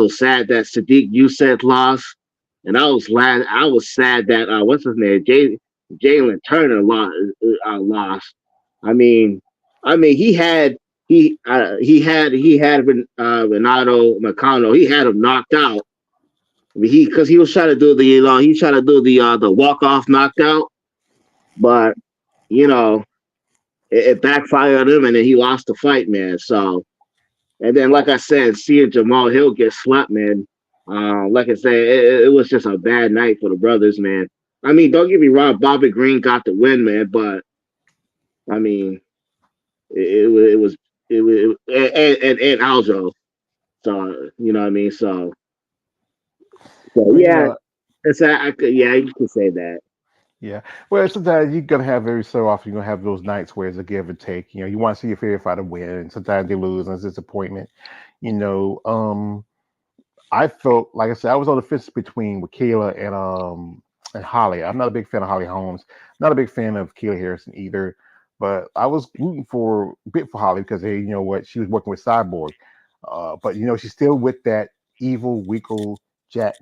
sad that Sadiq Youssef lost, and I was sad that what's his name, Jalen Turner lost. I mean, he had Renato Macano. He had him knocked out. I mean, he was trying to do the walk off knockout, but you know it backfired on him, and then he lost the fight, man. So, and then like I said, seeing Jamal Hill get slapped, man. Like I said, it was just a bad night for the brothers, man. I mean, don't get me wrong, Bobby Green got the win, man, but I mean, it was and Aljo. So you know what I mean. So Well, yeah, it's I could yeah you could say that. yeah. Well, sometimes you're gonna have every so often you're gonna have those nights where it's a give and take. You want to see your favorite fighter win, and sometimes they lose, and it's disappointment. You know, I felt like I said I was on the fence between with Kayla and Holly. I'm not a big fan of Holly Holmes. Not a big fan of Kayla Harrison either. But I was rooting for a bit for Holly because hey, you know what, she was working with Cyborg. But she's still with that evil, weaker Jack.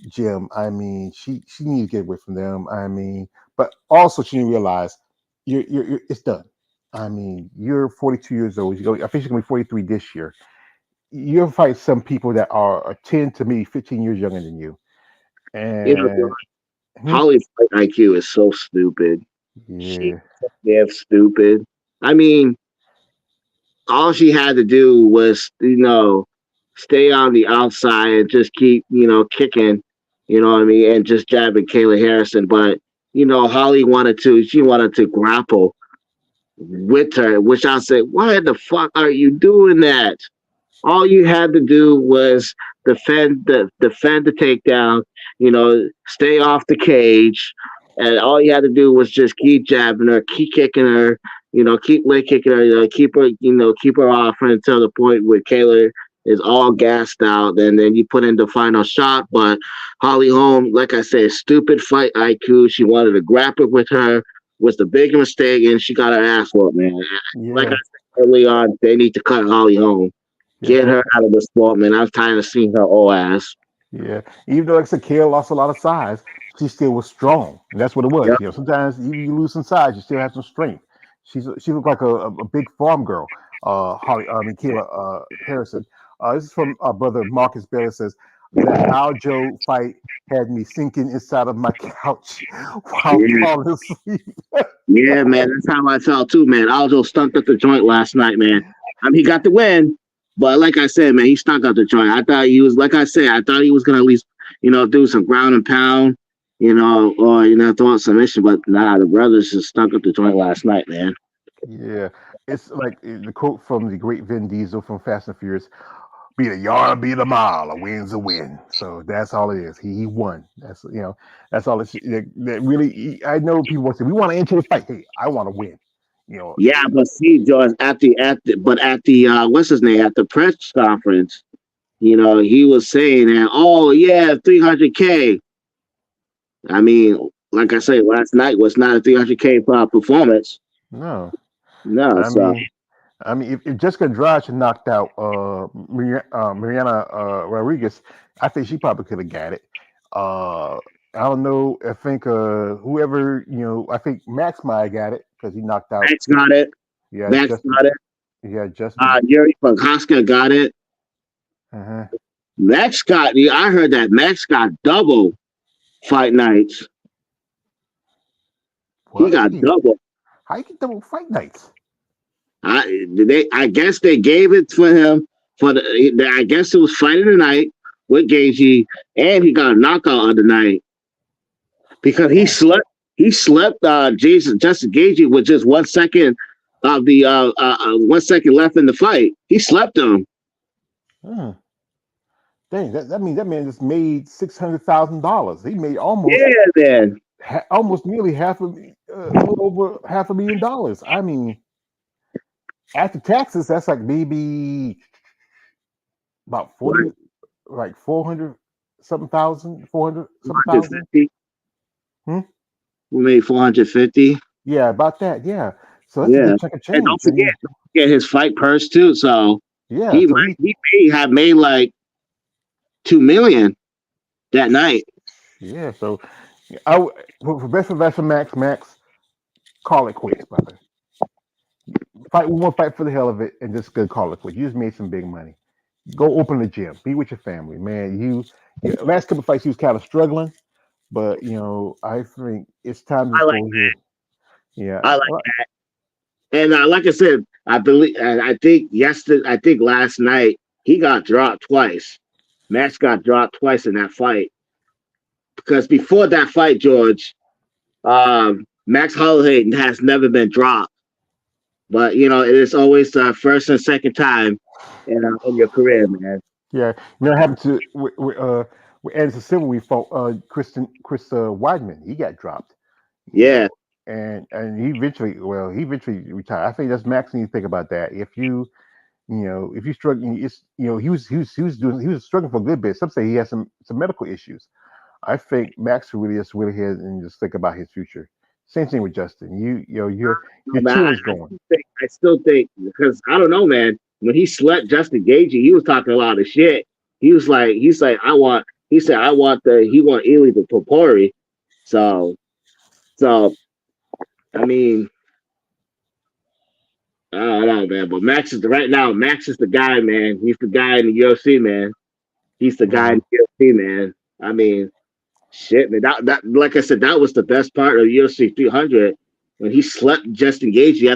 Jim. I mean, she needs to get away from them. I mean, but also she didn't realize you're it's done. I mean, you're 42 years old. I think she's gonna be 43 this year. You'll fight some people that are 10 to maybe 15 years younger than you. You know, And hmm, Holly's fight IQ is so stupid. She's yeah, so damn stupid. I mean, all she had to do was, stay on the outside and just keep, kicking, you know what I mean, and just jabbing Kayla Harrison. But, she wanted to grapple with her, which I said, why the fuck are you doing that? All you had to do was defend the takedown, stay off the cage, and all you had to do was just keep jabbing her, keep kicking her, keep leg kicking her, keep her off until the point where Kayla is all gassed out, and then you put in the final shot. But Holly Holm, like I said, stupid fight IQ. She wanted to grapple with her, was the big mistake, and she got her ass whooped, man. Like I yeah, said early on, they need to cut Holly Holm. yeah. Get her out of the sport, man. I'm tired of seeing her old ass. Yeah, even though like I said, Kale lost a lot of size, she still was strong. And that's what it was. Yep. Sometimes you lose some size, you still have some strength. She looked like a big farm girl. Kayla Harrison. This is from our brother Marcus Bailey says that Aljo fight had me sinking inside of my couch while Yeah, falling asleep. yeah, man. That's how I felt too, man. Aljo stunk up the joint last night, man. I mean, he got the win, but like I said, man, he stunk up the joint. I thought he was, like I said, I thought he was gonna at least, do some ground and pound, or throw out some mission. But nah, the brothers just stunk up the joint last night, man. Yeah, it's like the quote from the great Vin Diesel from Fast and Furious: "Be a yard, be a mile, a win's a win." So that's all it is. He won. That's all. That really. I know people want to say we want to enter the fight. Hey, I want to win. You know, Yeah, but see, George, at the what's his name at the press conference, he was saying that, oh yeah, 300K. I mean, like I said, last night was not a 300K performance. no. No, I so mean, if Jessica Andrade knocked out Mariana Rodriguez, I think she probably could have got it. Uh, I don't know. I think whoever I think Max might have got it because he knocked out. Max got it. Yeah, Max Justin. got it. Yeah, Justin. Yuri Prochaska got it. Uh-huh. Max got. I heard that Max got double fight nights. He What? got double. How you get double fight nights? I guess they gave it for him for the. I guess it was fighting the night with Gagey, and he got a knockout of the night because he Dang. slept. He slept. Justin Gagey with just 1 second of the 1 second left in the fight. He slept him. Hmm. Dang. That means that man just made $600,000. He made almost Yeah, man. almost nearly a little over $500,000. I mean, after taxes, that's like maybe about What? 40, like 400 something thousand, 400 something thousand. 450. Hmm? We made 450. Yeah, about that. Yeah. So that's a Yeah, good chunk of and change. I mean, don't forget his fight purse too. So yeah. So he may have made like 2 million that night. yeah. So for best advice for Max, call it quits, brother. Fight. We won't fight for the hell of it and just go call it quits. You just made some big money. Go open a gym. Be with your family, man. Last couple fights, you was kind of struggling, but I think it's time to I just like go here. Yeah. I like, Well, and like I said, I believe, and I think last night he got dropped twice. Max got dropped twice in that fight because before that fight, George, Max Holloway has never been dropped. But it is always the first and second time in your career, man. yeah. You know what happened to with Anderson Silva? We fought Chris Weidman. He got dropped. You Yeah, know, and he eventually retired. I think that's Max need to think about that. If you struggling, it's he was struggling for a good bit. Some say he has some medical issues. I think Max will really just really here and just think about his future. Same thing with Justin. Your no, man, chin is going. I still think because I don't know, man. When he slept Justin Gagey, he was talking a lot of shit. He's like, he said, he want Ely to Popori. So, so I mean, I don't know, man. But right now. Max is the guy, man. He's the guy in the UFC, man. He's the guy Hmm. in the UFC, man. I mean, shit, man. That like I said, that was the best part of UFC 300 when he slept Justin Gaethje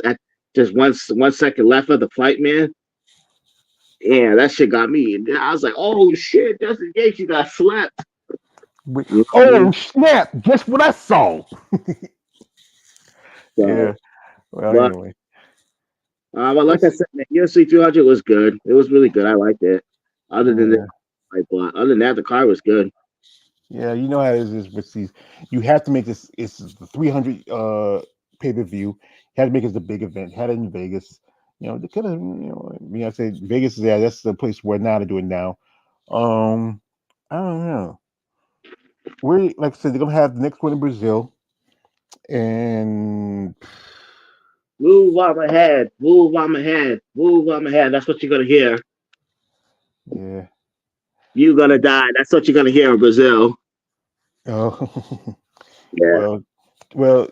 at just 1 second left of the fight, man. Yeah, that shit got me. I was like, oh shit, Justin Gaethje got slept. You know what I Oh mean? snap! Guess what I saw? So, Yeah. Well, but anyway, like I let's. said, man, UFC 300 was good. It was really good. I liked it. Other than that, Yeah. but other than that, the car was good. Yeah, you know how it is with these. You have to make this. It's the 300 pay per view. You had to make it a big event. Had it in Vegas. They could have. I said Vegas is there. That's the place where now to do it now. Um, I don't know. We like I said, they're gonna have the next one in Brazil, and Move on ahead, move on ahead, move on ahead. That's what you're gonna hear. yeah. You gonna die. That's what you're gonna hear in Brazil. Oh, Yeah. well, well,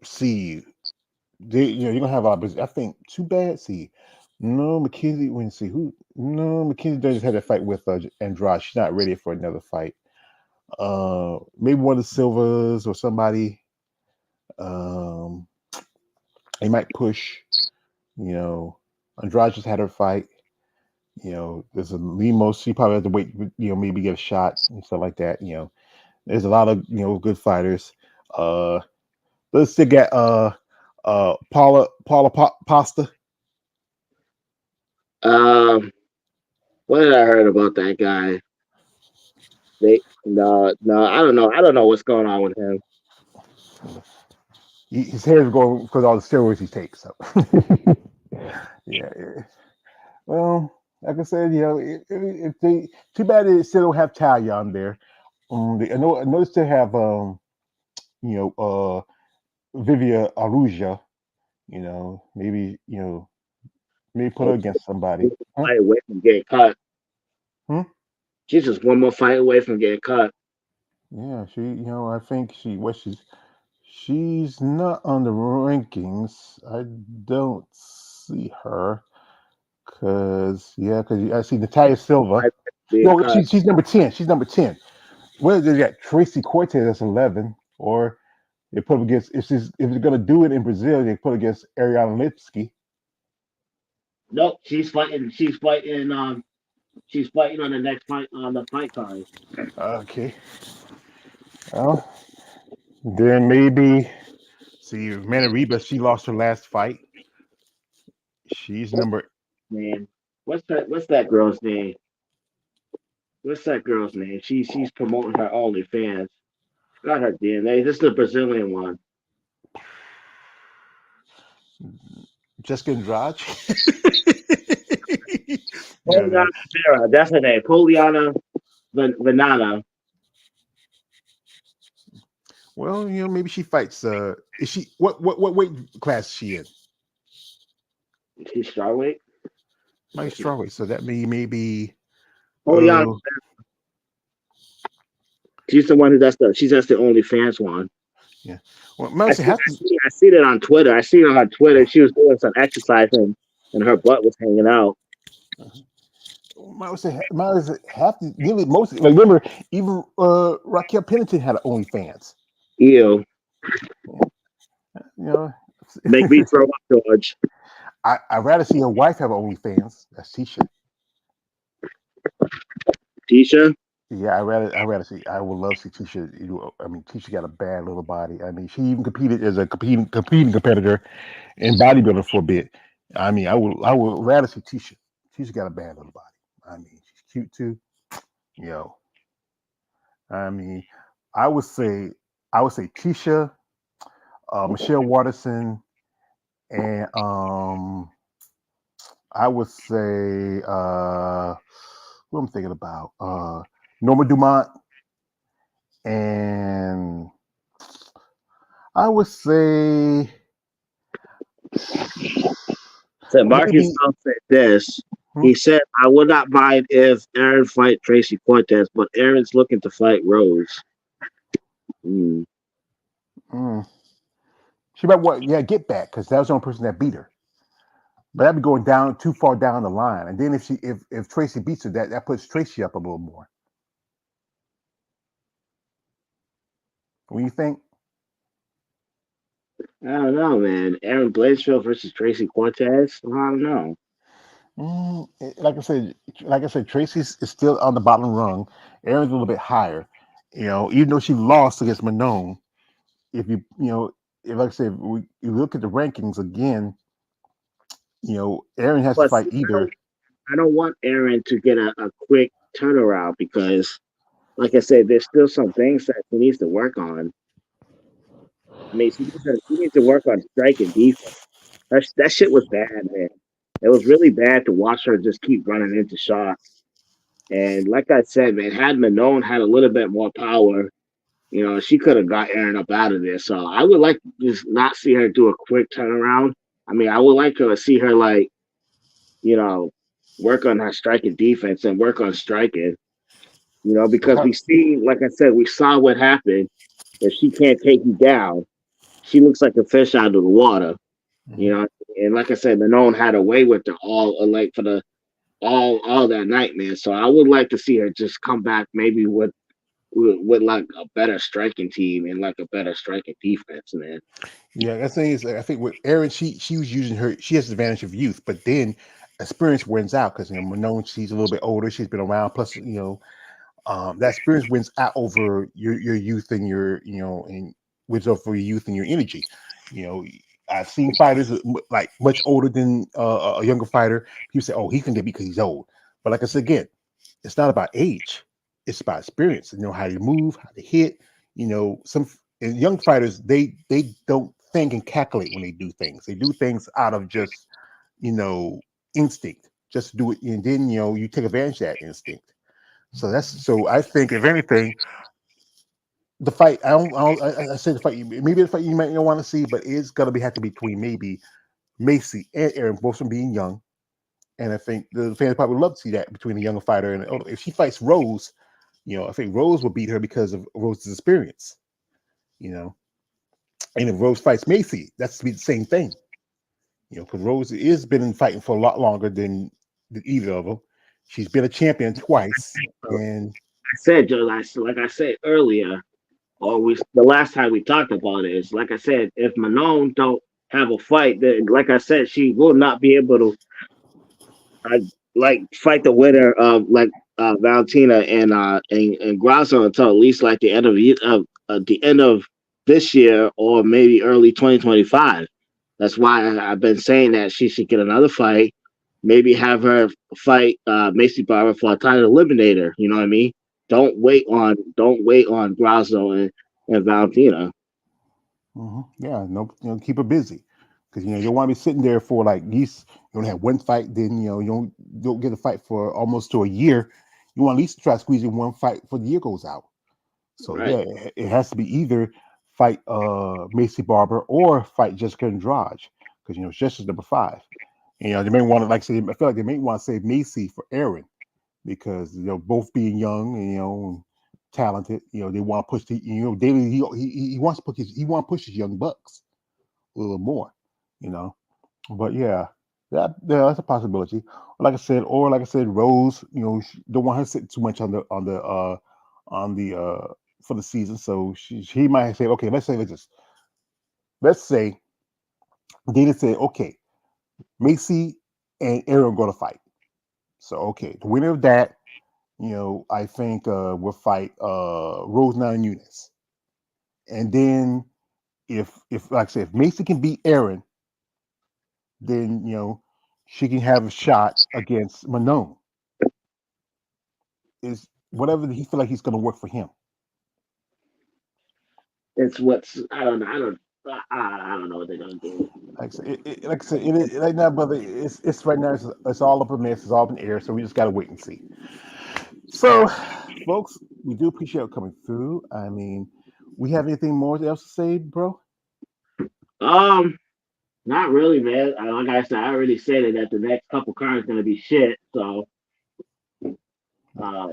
see, you're gonna have our. I think too bad. See, no, McKenzie. When see who? No, McKenzie just had a fight with Andrade. She's not ready for another fight. Maybe one of the Silvers or somebody. Um, they might push. You know, Andrade just had her fight. There's a Lemos. She probably has to wait. Maybe get a shot and stuff like that. There's a lot of good fighters. Uh, let's still get Pasta. Um. What did I heard about that guy? No, no. I don't know. I don't know what's going on with him. His hair is going because all the steroids he takes. So yeah, yeah. Well, like I said, if they too bad they still don't have Talia on there. I noticed they have you know Vivia Aruja. Maybe maybe put her Oh, against somebody. Huh? fight away from getting cut. Hmm? She's just one more fight away from getting cut. Yeah, I think she's not on the rankings. I don't see her because I see Natalia Silva. Fight being No, cut. she's number 10. She's number 10. What is that? Tracy Cortez that's 11. Or they put up against if they're gonna do it in Brazil, they put against Ariana Lipsky. Nope, she's fighting. She's fighting. She's fighting on the next fight on the fight card. Okay. Well, then maybe see Manariba. She lost her last fight. She's What's number. name? What's that girl's name? What's that girl's name? She's promoting her OnlyFans. Got her DNA. This is the Brazilian one. Jessica Andrade. no, Poliana no. Vera. That's her name. Poliana Venata. Well, maybe she fights. Is she what weight class is she in? She's strawweight. My strawweight. So that maybe. Poliana. Uh, She's the one who that's the OnlyFans one. yeah. Well, Mouse have to. I see that on Twitter. I seen on her Twitter. She was doing some exercise and her butt was hanging out. Mouse have to. Nearly most. Like remember, even Raquel Pennington had OnlyFans. Ew. You know, Make me throw up, George. I'd rather see her wife have OnlyFans. That's Tisha. Tisha. Yeah, I rather see. I would love to see Tisha. I mean, Tisha got a bad little body. I mean, she even competed as a competing competitor in bodybuilding for a bit. I mean, I would rather see Tisha. Tisha got a bad little body. I mean, she's cute too. You know, I mean, I would say I would say Tisha, Michelle Watterson, and I would say who I'm thinking about Norma Dumont, and I would say So Marcus maybe. Stuff said this. Hmm? He said, "I would not mind if Aaron fight Tracy Cortez, but Aaron's looking to fight Rose." Mm. Mm. She might what? Yeah, get back because that was the only person that beat her. But that'd be going down too far down the line. And then if Tracy beats her, that puts Tracy up a little more. What do you think? I don't know, man. Aaron Blanchfield versus Tracy Cortez. I don't know. Like I said, Tracy's is still on the bottom rung. Aaron's a little bit higher. Even though she lost against Manon, if if like I said, you look at the rankings again, Aaron has to But fight see, either. I don't want Aaron to get a quick turnaround because, like I said, there's still some things that he needs to work on. I mean, she needs to work on strike and defense. That shit was bad, man. It was really bad to watch her just keep running into shots. And like I said, man, had Manon had a little bit more power, she could have got Aaron up out of there. So I would like to just not see her do a quick turnaround. I mean, I would like to see her like, you know, work on her striking defense and work on striking, because we see, like I said, we saw what happened. If she can't take you down, she looks like a fish out of the water, you Mhm. know. And like I said, Manon had a way with her like for the all that night, man. So I would like to see her just come back maybe with like a better striking team and like a better striking defense, man. Yeah, the thing is, I think with Erin, she was using her. She has the advantage of youth, but then experience wins out because Manon, she's a little bit older. She's been around. Plus, that experience wins out over your youth and and wins over your youth and your energy. You know, I've seen fighters like much older than a younger fighter. People say, "Oh, he can get beat because he's old." But like I said again, it's not about age; it's about experience. How you move, how to hit. Some and young fighters they don't think and calculate when they do things. They do things out of just you know instinct. Just do it, and then you take advantage of that instinct. So I think if anything, the fight I say the fight maybe the fight you might not want to see, but it's gonna have to be between maybe Macy and Aaron, both of them being young. And I think the fans probably love to see that between a younger fighter and if she fights Rose, I think Rose will beat her because of Rose's experience. You know, and if Rose fights Macy, that's to be the same thing. Because Rose has been in fighting for a lot longer than either of them. She's been a champion twice, and I said, Joe, like I said earlier, or the last time we talked about it is like I said, if Manon don't have a fight, then like I said, she will not be able to uh, like fight the winner of like Valentina and Grasso until at least like the end of this year or maybe early 2025. That's why I've been saying that she should get another fight. Maybe have her fight Macy Barber for a title eliminator. You know what I mean? Don't wait on Grasso and Valentina. yeah, no, keep her busy because you don't want to be sitting there for like these. You only have one fight, then you don't get a fight for almost to a year. You want at least try squeezing one fight before the year goes out. So Right. yeah, it has to be either fight Macy Barber or fight Jessica Andrade because Jessica's number 5. And, they may want to like say I feel like they may want to save Macy for Aaron because both being young and talented. They want to push the Daly he wants to push his young bucks a little more. You know, but that's a possibility. Like I said, Rose. Don't want her sitting too much on the for the season. So she might say, okay, let's say Dana said, okay, Macy and Aaron are going to fight. So okay, the winner of that, I think will fight Rose Nine Eunice. And then if like I said, if Macy can beat Aaron, then she can have a shot against Manon. Is whatever he feel like he's going to work for him. It's what's I don't know. I don't know what they're gonna do. Like I said, like I said, right now, brother, it's right now. It's all up in the mess. It's all in the air. So we just got to wait and see. So, folks, we do appreciate you coming through. I mean, we have anything more else to say, bro? Um, Not really, man. Like I said, I already said it that the next couple cards gonna be shit. So uh,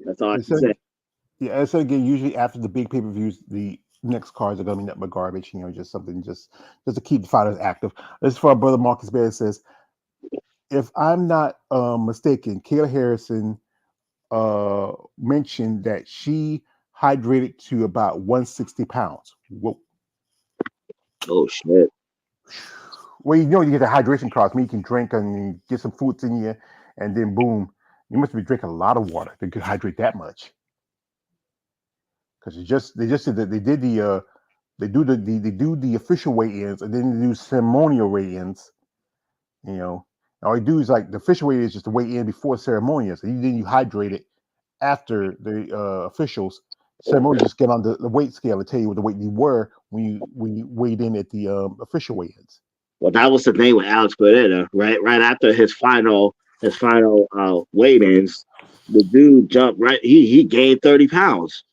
that's all I They can say. said, yeah, I said again. Usually after the big pay per views, the next cards are gonna be nothing but garbage. Just something just to keep the fighters active. This is for our brother Marcus Baird says, if I'm not mistaken, Kayla Harrison mentioned that she hydrated to about 160 pounds. Oh shit. Well, you get the hydration cards. I mean, you can drink and get some foods in you, and then boom, you must be drinking a lot of water to hydrate that much. Because they just said that they do the official weigh-ins and then they do ceremonial weigh-ins. You know, all you do is like the official weigh is just the weigh in before ceremonial, so then you hydrate it after the officials ceremony. Just get on the weight scale and tell you what the weight you were when you weighed in at the official weigh-ins. Well, that was the thing with Alex Pereira, right? Right after his final weigh-ins, the dude jumped right. He gained 30 pounds.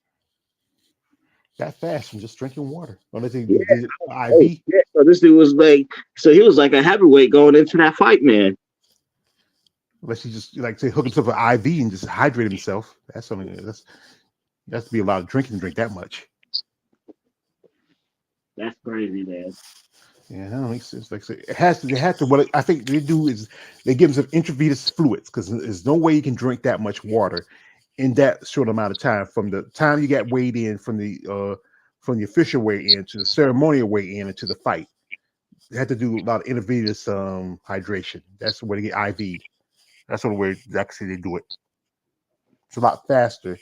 That fast from just drinking water. Unless they Yeah. did it Oh IV. shit. So this dude was like, so he was like a heavyweight going into that fight, man. Unless he just like say hook himself an IV and just hydrate himself. That's something that's to be a lot of drinking to drink that much. That's crazy, man. Yeah, that don't make sense. Like I said, it has to. They have to. What I think they do is they give them some intravenous fluids because there's no way you can drink that much water in that short amount of time. From the time you got weighed in from the official weigh in to the ceremonial weigh in and to the fight, they had to do a lot of intravenous hydration. That's where they get IV. That's the way actually they do it. It's a lot faster.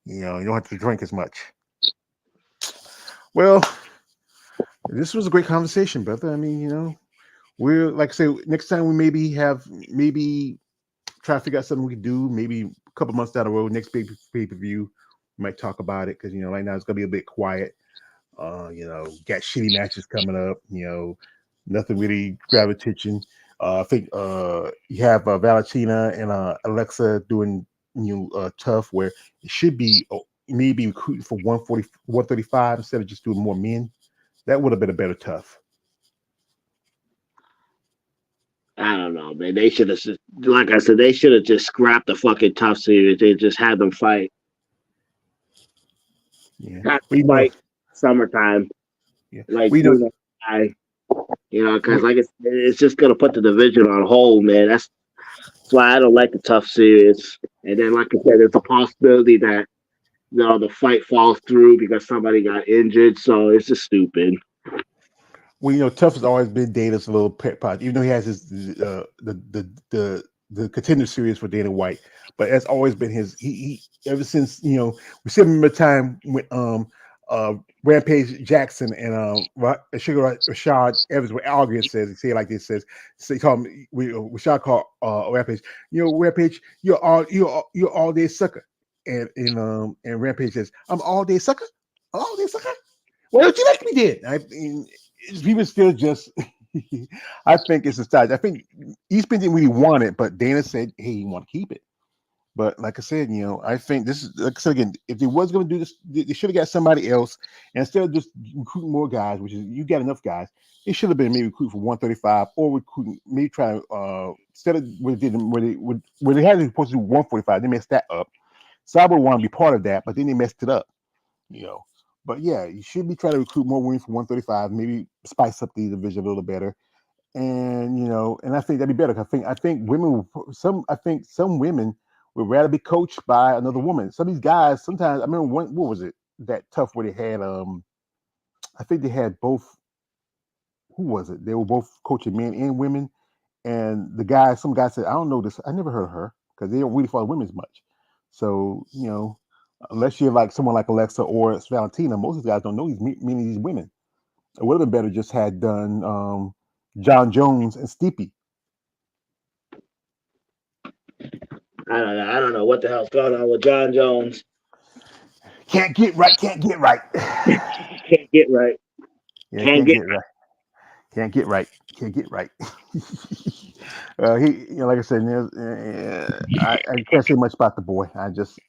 You don't have to drink as much. Well, this was a great conversation, brother. I mean, we're like I say, next time we maybe try to figure out something we can do. Maybe a couple months down the road, next big pay per view, we might talk about it because right now it's gonna be a bit quiet. Got shitty matches coming up. Nothing really grab attention. I think you have Valentina and Alexa doing tough where it should be maybe recruiting for 140, 135 instead of just doing more men. That would have been a better tough. I don't know, man. They should have, like I said, they should have just scrapped the fucking tough series. They just had them fight. Yeah, Had we them know. fight summertime, Yeah, like we know. June and July. Because We, like it's just gonna put the division on hold, man. That's why I don't like the tough series. And then, like I said, there's a possibility that the fight falls through because somebody got injured. So it's just stupid. Tough has always been Dana's little pet project, even though he has his the contender series for Dana White, but that's always been his. He ever since we still remember the time when Rampage Jackson and Sugar Rashad Evans were arguing. Says he say it like this says he called him Rashad called Rampage. Rampage, you're all day sucker, and Rampage says I'm all day sucker, all day sucker. Why don't you like me then? People still just. I think it's a style. I think Eastman didn't really want it, but Dana said, "Hey, you want to keep it." But like I said, I think this is like I said again. If they was going to do this, they should have got somebody else and instead of just recruiting more guys, which is you got enough guys. It should have been maybe recruit for 135 or recruiting maybe try instead of what they did where they had supposed to do 145. They messed that up. Cyber want to be part of that, but then they messed it up. You know. But yeah, you should be trying to recruit more women for 135. Maybe spice up the division a little better, and and I think that'd be better. I think women I think some women would rather be coached by another woman. Some of these guys sometimes I remember what was it that tough where they had I think they had both. who was it? They were both coaching men and women. And the guy, some guy said, I don't know this. I never heard of her because they don't really follow women's much. So, unless you're like someone like Alexa or Valentina, most of these guys don't know many of these women. It would have been better just had done John Jones and Steepy. I don't know. I don't know what the hell's going on with John Jones. Can't get right. Can't get right. Can't get right. Yeah, Can't can't get get right. Can't get right. Can't get right. Like I said, I can't say much about the boy. I just,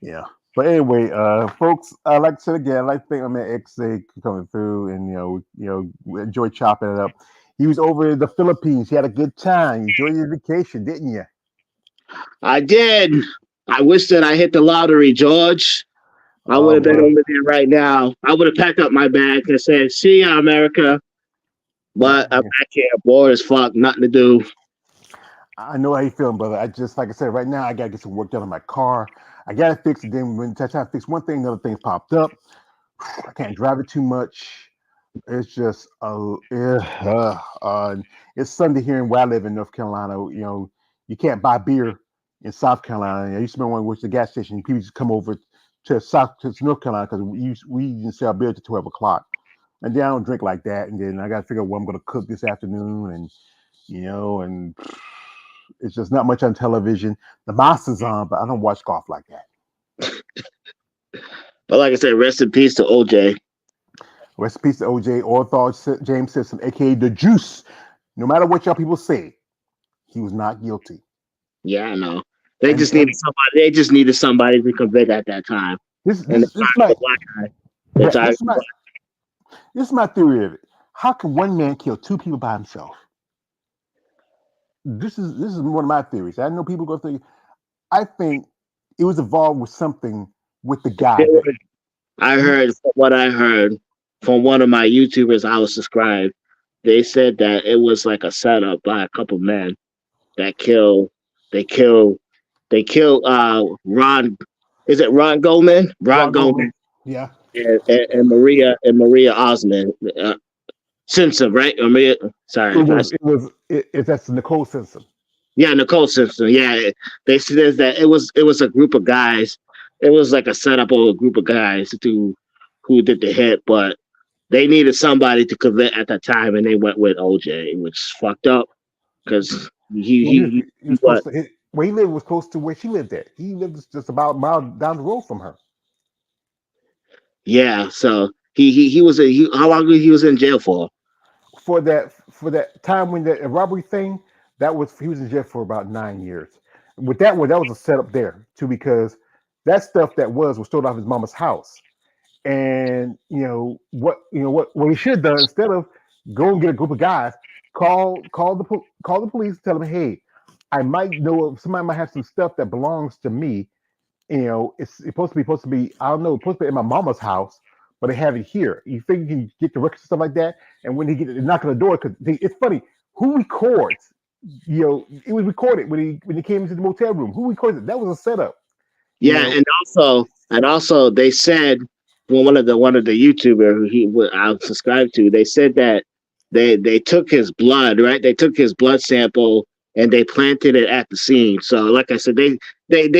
yeah. But anyway, folks, I like to say again, I like to thank my man XA coming through, and we enjoy chopping it up. He was over in the Philippines. He had a good time. You enjoyed your vacation, didn't you? I did. I wish that I hit the lottery, George. I would Oh have been boy. over there right now. I would have packed up my bag and said, "See ya, America." But I'm Yeah. back here, bored as fuck, nothing to do. I know how you feeling, brother. I just, like I said, right now I gotta get some work done on my car. I gotta fix it. Then when I try to fix one thing, another thing popped up. I can't drive it too much. It's just it's Sunday here in where I live in North Carolina. You can't buy beer in South Carolina. I used to remember when we went to the gas station. People just come over to North Carolina because we didn't sell beer till 12 o'clock. And then I don't drink like that. And then I got to figure out what I'm going to cook this afternoon. And it's just not much on television. The Masters on, but I don't watch golf like that. But like I said, rest in peace to OJ. Rest in peace to OJ, Orthol James Simpson, aka the Juice. No matter what y'all people say, he was not guilty. Yeah, I know. They And just needed somebody. They just needed somebody to convict at that time. this And this they this is tried my the black guy. They yeah, tried. this is my theory of it. How can one man kill two people by himself? This is one of my theories. I know people go think. I think it was involved with something with the guy that. I heard from what I heard from one of my YouTubers I was subscribed. They said that it was like a setup by a couple men that kill. They kill. They kill. Ron. Is it Ron Goldman? Ron Ron Goldman Goldman. Yeah. and Maria Osmond Simpson, right? Maria. Sorry, If that's Nicole Simpson. yeah, Nicole Simpson. Yeah, they said that it was a group of guys. It was like a setup of a group of guys who did the hit, but they needed somebody to convict at that time, and they went with OJ, which is fucked up because Well, he he was close what? to where he lived was close to where she lived at. He lived just about a mile down the road from her. Yeah, so how long he was in jail for? For that time when the robbery thing, he was in jail for about 9 years. With that one, that was a setup there too, because that stuff that was stored off his mama's house. And what he should have done, instead of go and get a group of guys, call the police, tell them, hey, I might know somebody might have some stuff that belongs to me. It's supposed to be I don't know, it's supposed to be in my mama's house, but they have it here. You think you can get the records and stuff like that, and when they knock on the door, because it's funny who records. It was recorded when he came into the motel room. Who records it? That was a setup. You Yeah, know, and also they said well, one of the YouTuber who I subscribed to, they said that they took his blood, right? They took his blood sample and they planted it at the scene. So, like I said, they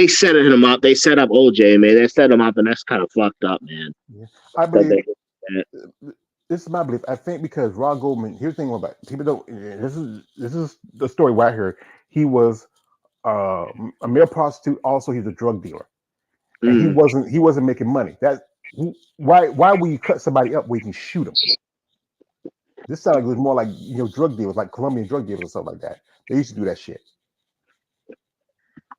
set him up. They set up OJ, man. They set him up, and that's kind of fucked up, man. yeah. I believe this is my belief. I think because Ron Goldman. Here's the thing about it. People don't. This is the story where I heard he was a male prostitute. Also, he's a drug dealer, and Mm. he wasn't making money. Why would you cut somebody up where you can shoot them? This sounded like it was more like drug dealers, like Colombian drug dealers or something like that. They used to do that shit.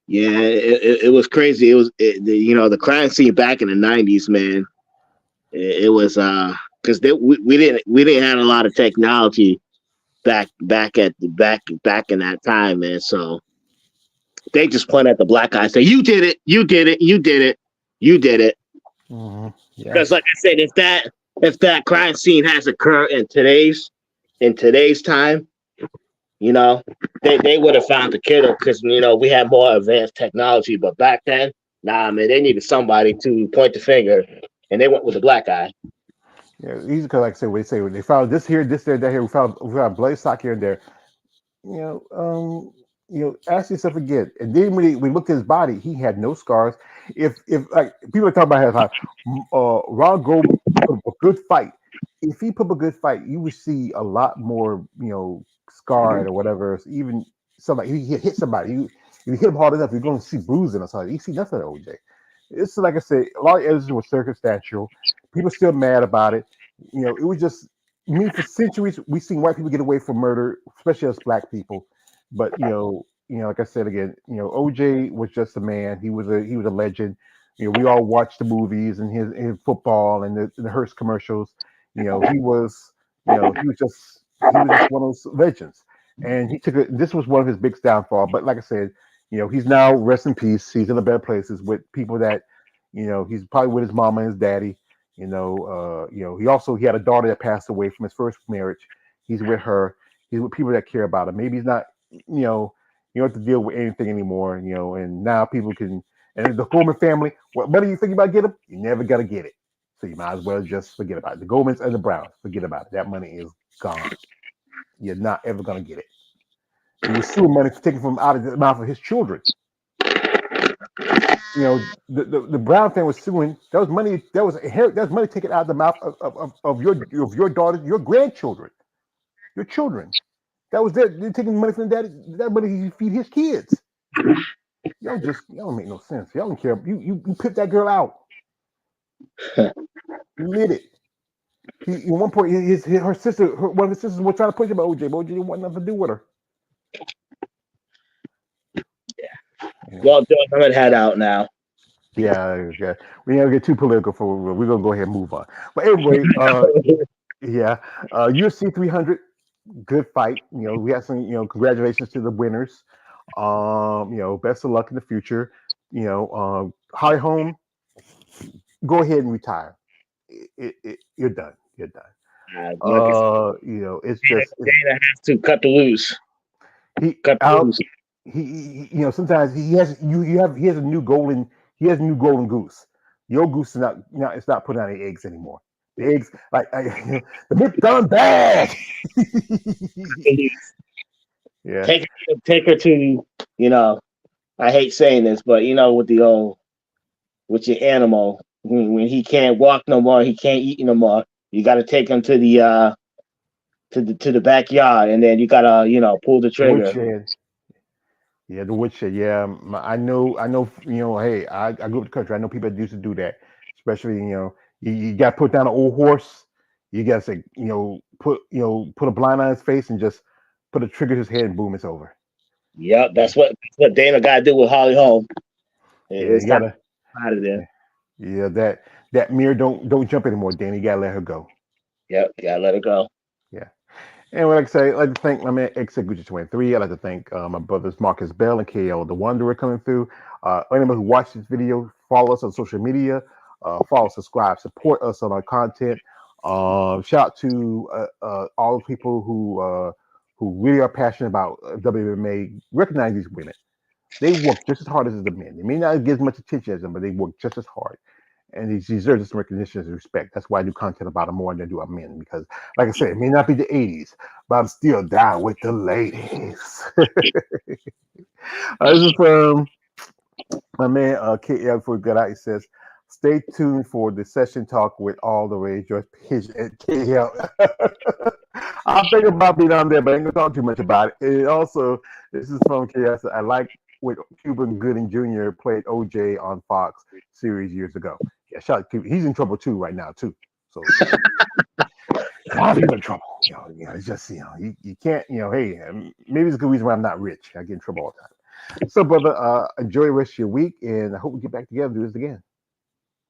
Yeah, it was crazy. The crime scene back in the '90s, man. It was because we didn't have a lot of technology back in that time, man. So they just point at the black guy and say, "You did it, you did it, you did it, you did it." Mm-hmm. Yeah. Because, like I said, if that crime scene has occurred in today's time, they would have found the killer because we had more advanced technology. But back then, nah, man, they needed somebody to point the finger, and they went with the black guy. Yeah, easy because like I said, we say when they found this here, this there, that here. We found bloody sock here and there. You know, ask yourself again. And then when we looked at his body, he had no scars. If like people are talking about how Ron Gold put up a good fight. If he put up a good fight, you would see a lot more, scarred or whatever. Even somebody he hit somebody. If you hit him hard enough, you're going to see bruising or something. You see nothing of OJ. It's like I said, a lot of evidence was circumstantial. People still mad about it. It was just me for centuries. We've seen white people get away from murder, especially as black people. But like I said again, OJ was just a man. He was a legend. We all watched the movies and his football and the Hearst commercials. He was just one of those legends. And this was one of his big downfall. But like I said, he's now rest in peace. He's in a better places with people that, he's probably with his mama and his daddy. He had a daughter that passed away from his first marriage. He's with her. He's with people that care about him. Maybe he's not, you don't have to deal with anything anymore, and now people can, and the Goldman family, what money you think about get them? You never got to get it. So you might as well just forget about it. The Goldmans and the Browns, forget about it. That money is gone. You're not ever going to get it. He was suing money for taking from out of the mouth of his children. The Brown family was suing. That was money. That was money taken out of the mouth of your daughter, your grandchildren, your children. That was that. They're taking money from the daddy. That money he feed his kids. Y'all don't make no sense. Y'all don't care. You put that girl out. You lit it. At one point, her sister, one of his sisters, was trying to push him. OJ, but OJ didn't want nothing to do with her. Yeah. Well, I'm gonna head out now. Yeah. We never get too political. We're gonna go ahead and move on. But anyway, UFC 300, good fight. We had some. Congratulations to the winners. Best of luck in the future. Holly Holm, go ahead and retire. You're done. You're done. It's just Dana has to cut the loose. Cut the loose. He sometimes he has he has a new golden goose. Your goose is not it's not putting out any eggs anymore. The eggs the milk gone bad. Yeah. Take her to I hate saying this, but with your animal when he can't walk no more, he can't eat no more. You got to take him to the backyard, and then you gotta pull the trigger. Woodshed. Yeah, the woodshed. Yeah, I know. Hey, I grew up in the country. I know people that used to do that. Especially, you got to put down an old horse. You got to say, put a blind on his face and just put a trigger to his head and boom, it's over. Yep, that's what Dana got to do with Holly Holm. It's time out of there. Yeah, that mirror don't jump anymore, Dana. You gotta let her go. Yep, you gotta let her go. Yeah. And like I say, I'd like to thank my man Gucci23. I'd like to thank my brothers Marcus Bell and KL the Wanderer coming through. Anyone who watched this video, follow us on social media, follow, subscribe, support us on our content. Shout out to all the people who really are passionate about WMMA. Recognize these women. They work just as hard as the men. They may not get as much attention as them, but they work just as hard. And they deserve some recognition and respect. That's why I do content about them more than I do about men. Because, like I said, it may not be the 80s, but I'm still down with the ladies. This is from my man KL before we got out. He says, stay tuned for the session talk with all the way George Pidge and KL. I'm thinking about being on there, but I ain't going to talk too much about it. And also, this is from KL. I like when Cuban Gooding Jr. played OJ on Fox series years ago. Yeah, shout out to Cuban. He's in trouble too right now too. So a lot of people in trouble. It's just you can't. Hey, maybe it's a good reason why I'm not rich. I get in trouble all the time. So, brother, enjoy the rest of your week, and I hope we get back together and do this again.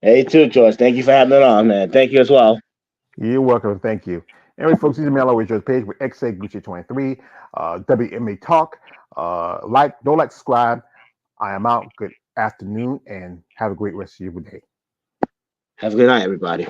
Hey, too, George. Thank you for having it on, man. Thank you as well. You're welcome. Thank you. Anyway, folks, this is me always George Page with XA Gucci23, WMA Talk. Don't subscribe. I am out. Good afternoon, and have a great rest of your day. Have a good night, everybody.